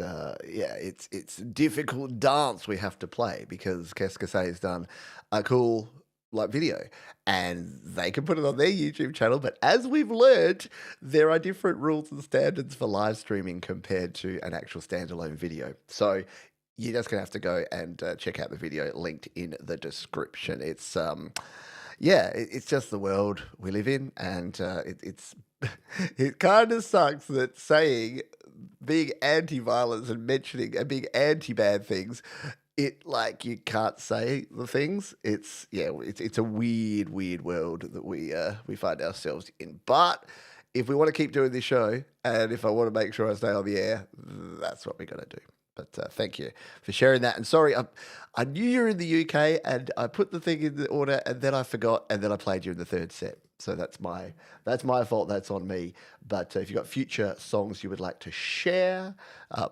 yeah, it's a difficult dance we have to play because Qu'est-ce que c'est has done a cool video and they can put it on their YouTube channel. But as we've learned, there are different rules and standards for live streaming compared to an actual standalone video. So you're just going to have to go and check out the video linked in the description. It's, yeah, it's just the world we live in. And it kind of sucks that saying being anti-violence and mentioning and being anti-bad things, like you can't say the things. It's a weird world that we find ourselves in. But if we want to keep doing this show and if I want to make sure I stay on the air, that's what we got to do. But thank you for sharing that. And sorry, I knew you were in the UK and I put the thing in the order and then I forgot and then I played you in the third set. So that's my fault. That's on me. But if you've got future songs you would like to share,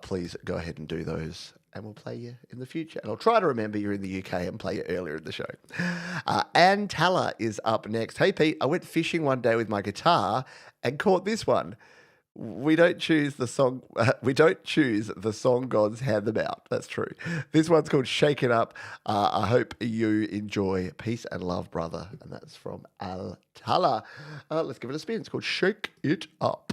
please go ahead and do those and we'll play you in the future. And I'll try to remember you're in the UK and play you earlier in the show. Ann Taller is up next. Hey, Pete, I went fishing one day with my guitar and caught this one. We don't choose the song. We don't choose the song gods hand them out. That's true. This one's called "Shake It Up." I hope you enjoy. Peace and love, brother. And that's from Al Tala. Let's give it a spin. It's called "Shake It Up."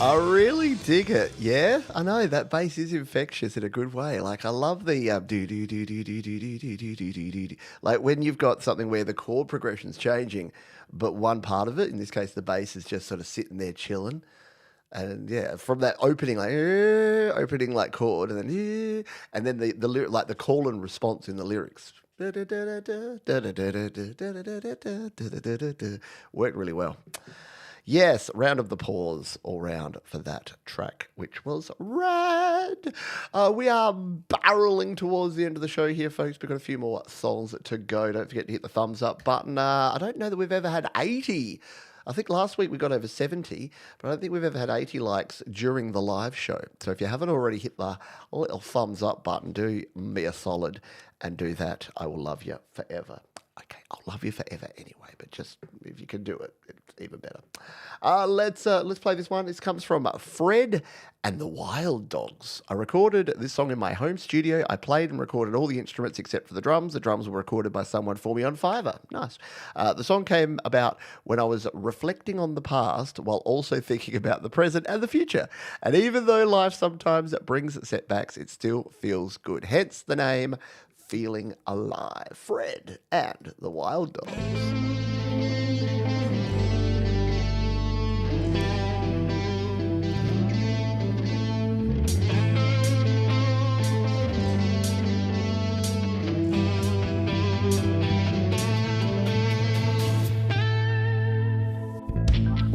I really dig it. Yeah, I know that bass is infectious in a good way. Like I love the do do do do do do do do do do do do. Like when you've got something where the chord progression's changing, but one part of it, in this case the bass, is just sort of sitting there chilling. And yeah, from that opening like chord, and then the lyric, like the call and response in the lyrics, worked really well. Yes, round of the pause all round for that track, which was rad. We are barreling towards the end of the show here, folks. We've got a few more songs to go. Don't forget to hit the thumbs up button. I don't know that we've ever had 80. I think last week we got over 70, but I don't think we've ever had 80 likes during the live show. So if you haven't already hit the little thumbs up button, do me a solid and do that. I will love you forever. Okay, I'll love you forever anyway, but just if you can do it, it's even better. Let's play this one. This comes from Fred and the Wild Dogs. I recorded this song in my home studio. I played and recorded all the instruments except for the drums. The drums were recorded by someone for me on Fiverr. Nice. The song came about when I was reflecting on the past while also thinking about the present and the future. And even though life sometimes brings setbacks, it still feels good. Hence the name Feeling Alive. Fred and the Wild Dogs.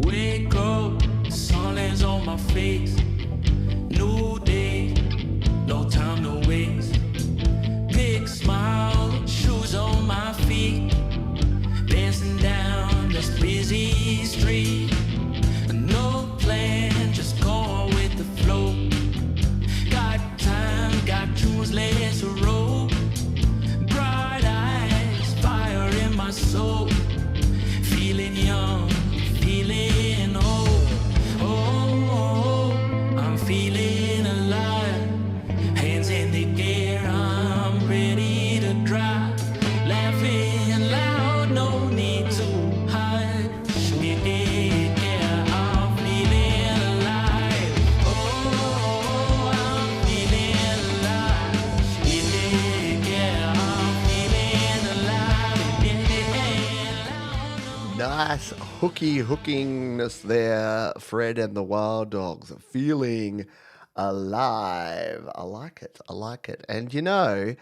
Wake up, sun is on my face. New day, no time to waste. Big smile, shoes on my feet. Dancing down this busy street. No plan, just going with the flow. Got time, got tunes, let's roll. Bright eyes, fire in my soul. Feeling young, feeling old. Oh, I'm feeling alive. Hands in the air, I'm ready to drive. Laughing loud, no need to hide. Yeah, I'm feeling alive. Oh, I'm feeling alive. Yeah, I'm feeling alive. Nice hookiness there, Fred and the Wild Dogs. Feeling alive. I like it. And you know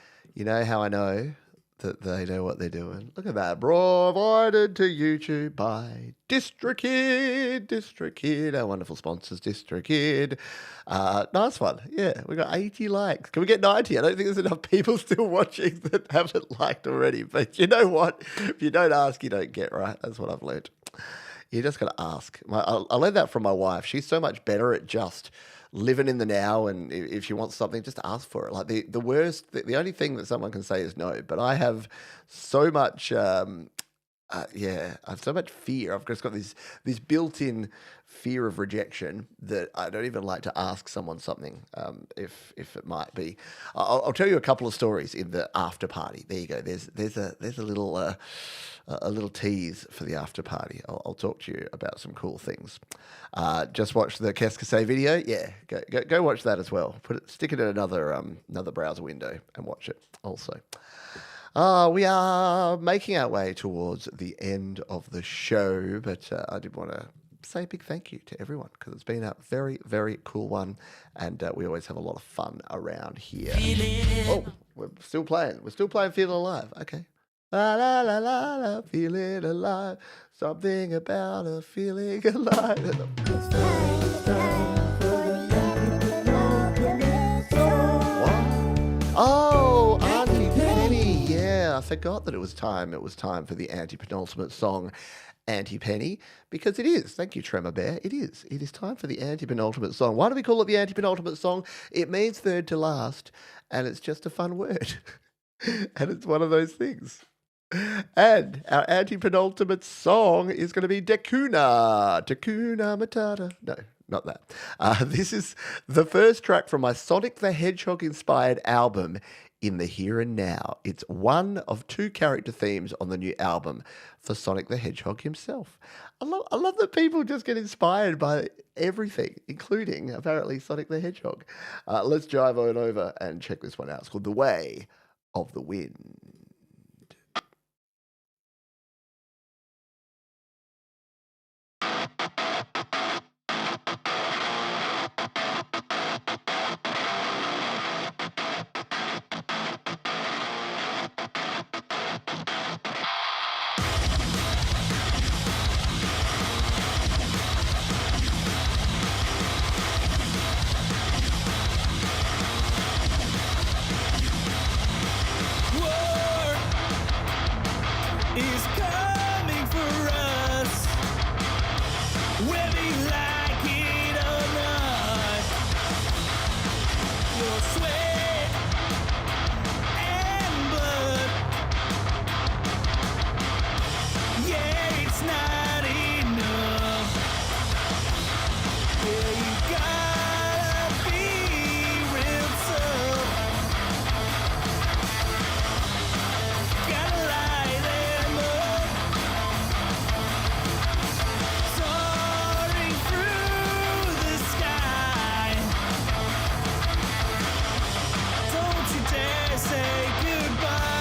how I know that they know what they're doing. Look at that. Provided to YouTube by DistroKid, our wonderful sponsors, DistroKid. Nice one. Yeah, we got 80 likes. Can we get 90? I don't think there's enough people still watching that haven't liked already. But you know what? If you don't ask, you don't get, right? That's what I've learned. You just got to ask. I learned that from my wife. She's so much better at just living in the now, and if she wants something, just ask for it. Like the only thing that someone can say is no. But I have so much, I have so much fear. I've just got this built-in fear of rejection that I don't even like to ask someone something, if it might be. I'll tell you a couple of stories in the after party. There you go. There's a little tease for the after party. I'll talk to you about some cool things. Just watch the Qu'est-ce que c'est video. Yeah, go watch that as well. Stick it in another browser window and watch it also. We are making our way towards the end of the show, but I did want to say a big thank you to everyone because it's been a very, very cool one, and we always have a lot of fun around here. Oh, we're still playing. Feeling Alive. Okay. La la la la la, feeling alive. Something about a feeling alive. Oh, Auntie Penny. Yeah, I forgot that it was time. It was time for the anti-penultimate song, Auntie Penny, because it is. Thank you, Tremor Bear. It is. It is time for the anti-penultimate song. Why do we call it the anti-penultimate song? It means third to last, and it's just a fun word. And it's one of those things. And our anti-penultimate song is going to be Dakuna Matata. No, not that. This is the first track from my Sonic the Hedgehog inspired album, In the Here and Now. It's one of 2 character themes on the new album for Sonic the Hedgehog himself. I love that people just get inspired by everything, including apparently Sonic the Hedgehog. Let's drive on over and check this one out. It's called The Way of the Wind. War is coming for us, whether you like it or not. Your sweat and blood, yeah, it's not enough. Yeah, you gotta be real tough. Gotta light them up, soaring through the sky. Don't you dare say goodbye.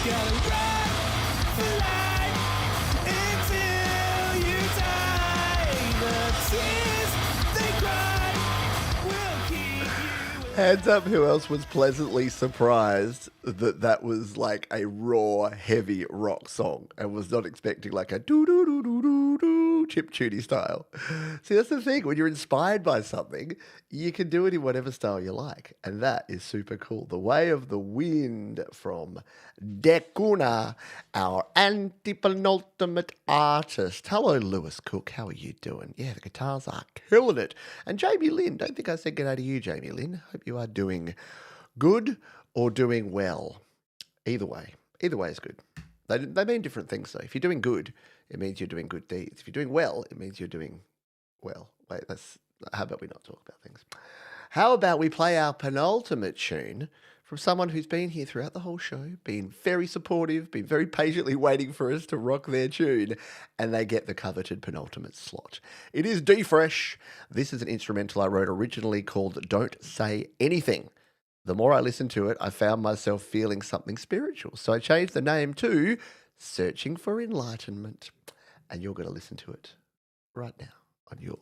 Gotta run for life until you die. The tears they cry will keep you. Hands up who else was pleasantly surprised that that was like a raw, heavy rock song and was not expecting like a doo-doo-doo-doo-doo-doo chip-tune style. See, that's the thing. When you're inspired by something, you can do it in whatever style you like. And that is super cool. The Way of the Wind from Dekuna, our anti-penultimate artist. Hello, Lewis Cook. How are you doing? Yeah, the guitars are killing it. And Jamie Lynn. Don't think I said good day to you, Jamie Lynn. Hope you are doing good or doing well. Either way is good. They mean different things, though. If you're doing good, it means you're doing good deeds. If you're doing well, it means you're doing well. Wait, how about we not talk about things? How about we play our penultimate tune from someone who's been here throughout the whole show, been very supportive, been very patiently waiting for us to rock their tune, and they get the coveted penultimate slot. It is D-Fresh. This is an instrumental I wrote originally called Don't Say Anything. The more I listened to it, I found myself feeling something spiritual. So I changed the name to Searching for Enlightenment. And you're going to listen to it right now on your...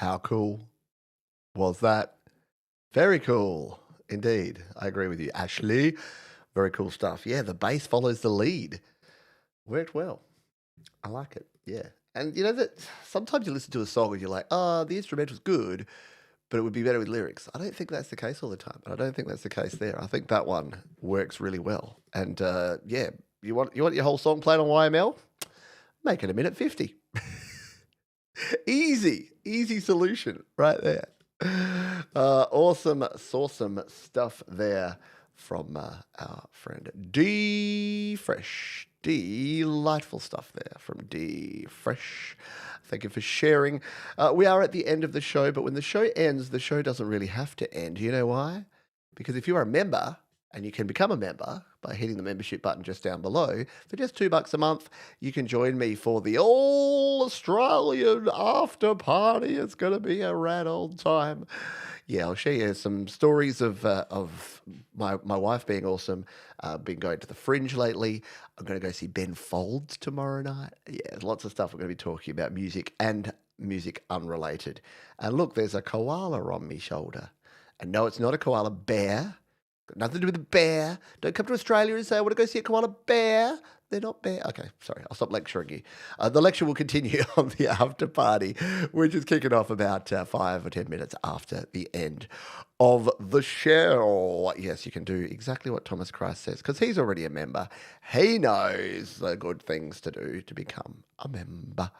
How cool was that? Very cool indeed. I agree with you, Ashley. Very cool stuff. Yeah, the bass follows the lead. Worked well. I like it. Yeah. And you know that sometimes you listen to a song and you're like, oh, the instrumental's good, but it would be better with lyrics. I don't think that's the case all the time. And I don't think that's the case there. I think that one works really well. And yeah, you want your whole song played on YML? Make it a minute 50. Easy solution right there. Awesome stuff there from our friend D Fresh. Delightful stuff there from D Fresh. Thank you for sharing. We are at the end of the show, but when the show ends, the show doesn't really have to end. You know why? Because if you're a member, and you can become a member by hitting the membership button just down below, for just $2 a month, you can join me for the All-Australian after party. It's going to be a rad old time. Yeah, I'll share you some stories of my wife being awesome. Been going to the Fringe lately. I'm going to go see Ben Folds tomorrow night. Yeah, lots of stuff we're going to be talking about, music and music unrelated. And look, there's a koala on my shoulder. And no, it's not a koala bear. Got nothing to do with the bear. Don't come to Australia and say, I want to go see a koala bear. They're not bear. Okay, sorry, I'll stop lecturing you. The lecture will continue on the after party, which is kicking off about 5 or 10 minutes after the end of the show. Yes, you can do exactly what Thomas Christ says, because he's already a member. He knows the good things to do to become a member.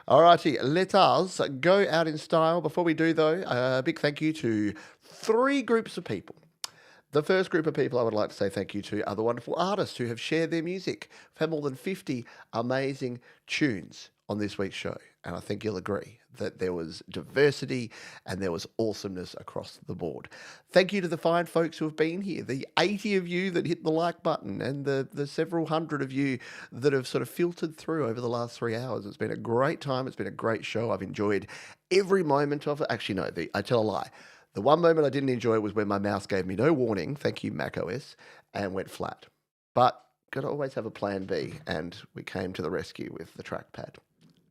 Alrighty, let us go out in style. Before we do, though, a big thank you to 3 groups of people. The first group of people I would like to say thank you to are the wonderful artists who have shared their music. We've had more than 50 amazing tunes on this week's show, and I think you'll agree that there was diversity and there was awesomeness across the board. Thank you to the fine folks who have been here, the 80 of you that hit the like button, and the several hundred of you that have sort of filtered through over the last 3 hours. It's been a great time. It's been a great show. I've enjoyed every moment of it. Actually, no, I tell a lie. The one moment I didn't enjoy was when my mouse gave me no warning, thank you macOS, and went flat. But got to always have a plan B, and we came to the rescue with the trackpad.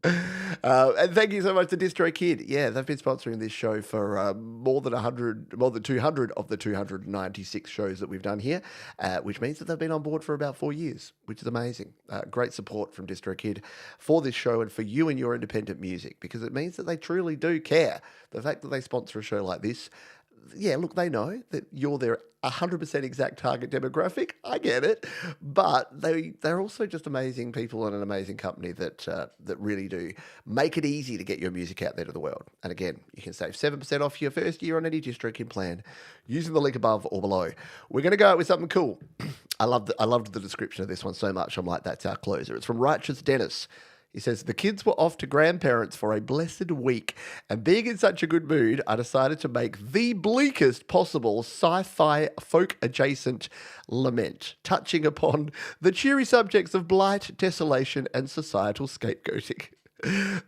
And thank you so much to DistroKid. Yeah, they've been sponsoring this show for more than 200 of the 296 shows that we've done here, which means that they've been on board for about 4 years, which is amazing. Great support from DistroKid for this show and for you and your independent music, because it means that they truly do care. The fact that they sponsor a show like this, yeah, look, they know that you're their 100% exact target demographic. I get it. But they're also just amazing people and an amazing company that really do make it easy to get your music out there to the world. And again, you can save 7% off your first year on any DistroKid plan using the link above or below. We're going to go out with something cool. I loved the description of this one so much. I'm like, that's our closer. It's from Righteous Dennis. He says, the kids were off to grandparents for a blessed week, and being in such a good mood, I decided to make the bleakest possible sci-fi folk-adjacent lament, touching upon the cheery subjects of blight, desolation, and societal scapegoating.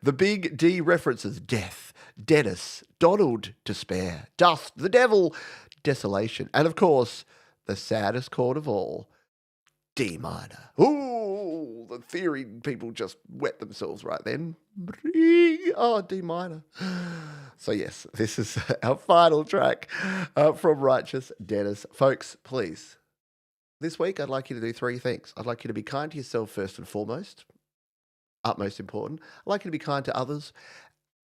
The big D references death, Dennis, Donald, despair, dust, the devil, desolation, and of course, the saddest chord of all, D minor. Ooh, the theory people just wet themselves right then. Oh, D minor. So yes, this is our final track from Righteous Dennis. Folks, please, this week I'd like you to do 3 things. I'd like you to be kind to yourself first and foremost, utmost important. I'd like you to be kind to others,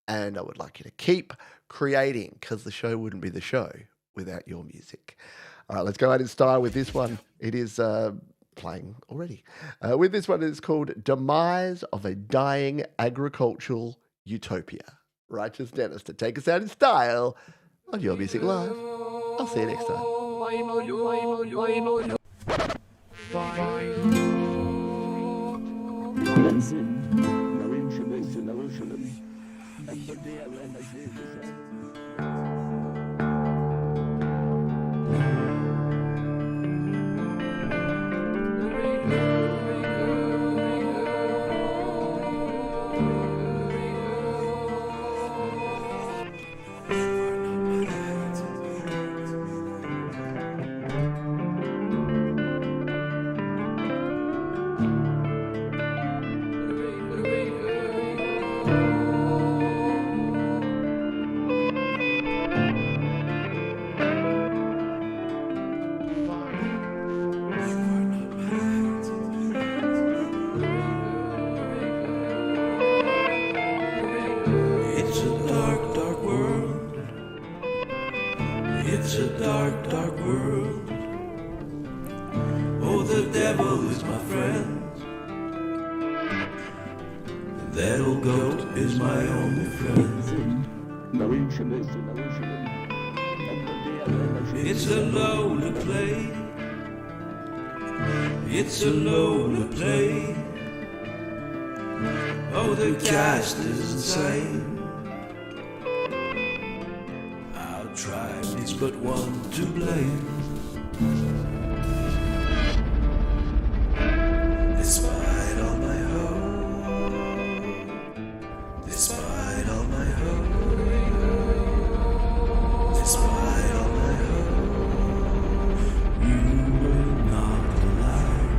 and I would like you to keep creating, because the show wouldn't be the show without your music. All right, let's go out in style with this one. It is playing already. With this one, it's called Demise of a Dying Agricultural Utopia. Righteous Dennis to take us out in style on Your Music Live. I'll see you next time. dark, dark world. It's a dark, dark world. Oh, the devil is my friend. That old goat is my only friend. It's a lonely place. It's a lonely place. Oh, the cast is insane. Our tribe needs but one to blame. Despite all my hope, despite all my hope, despite all my hope, you were not alive.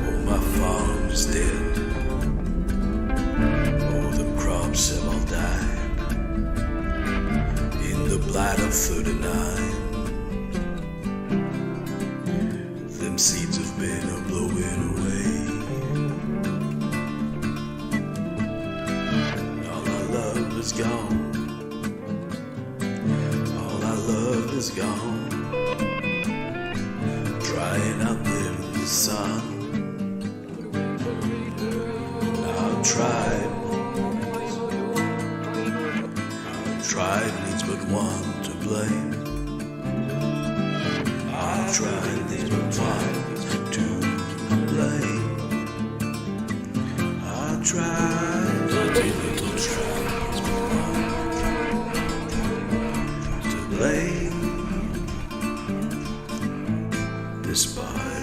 Oh, my farm is dead. Oh, the crops have all died. In the blight of 39. Them seeds of been a blowing away. All I love is gone. All I love is gone. Drying out there in the sun. Our tribe needs but one to blame. Our tribe needs but one to blame. Our tribe, dirty little tribe, needs but one to blame. Despite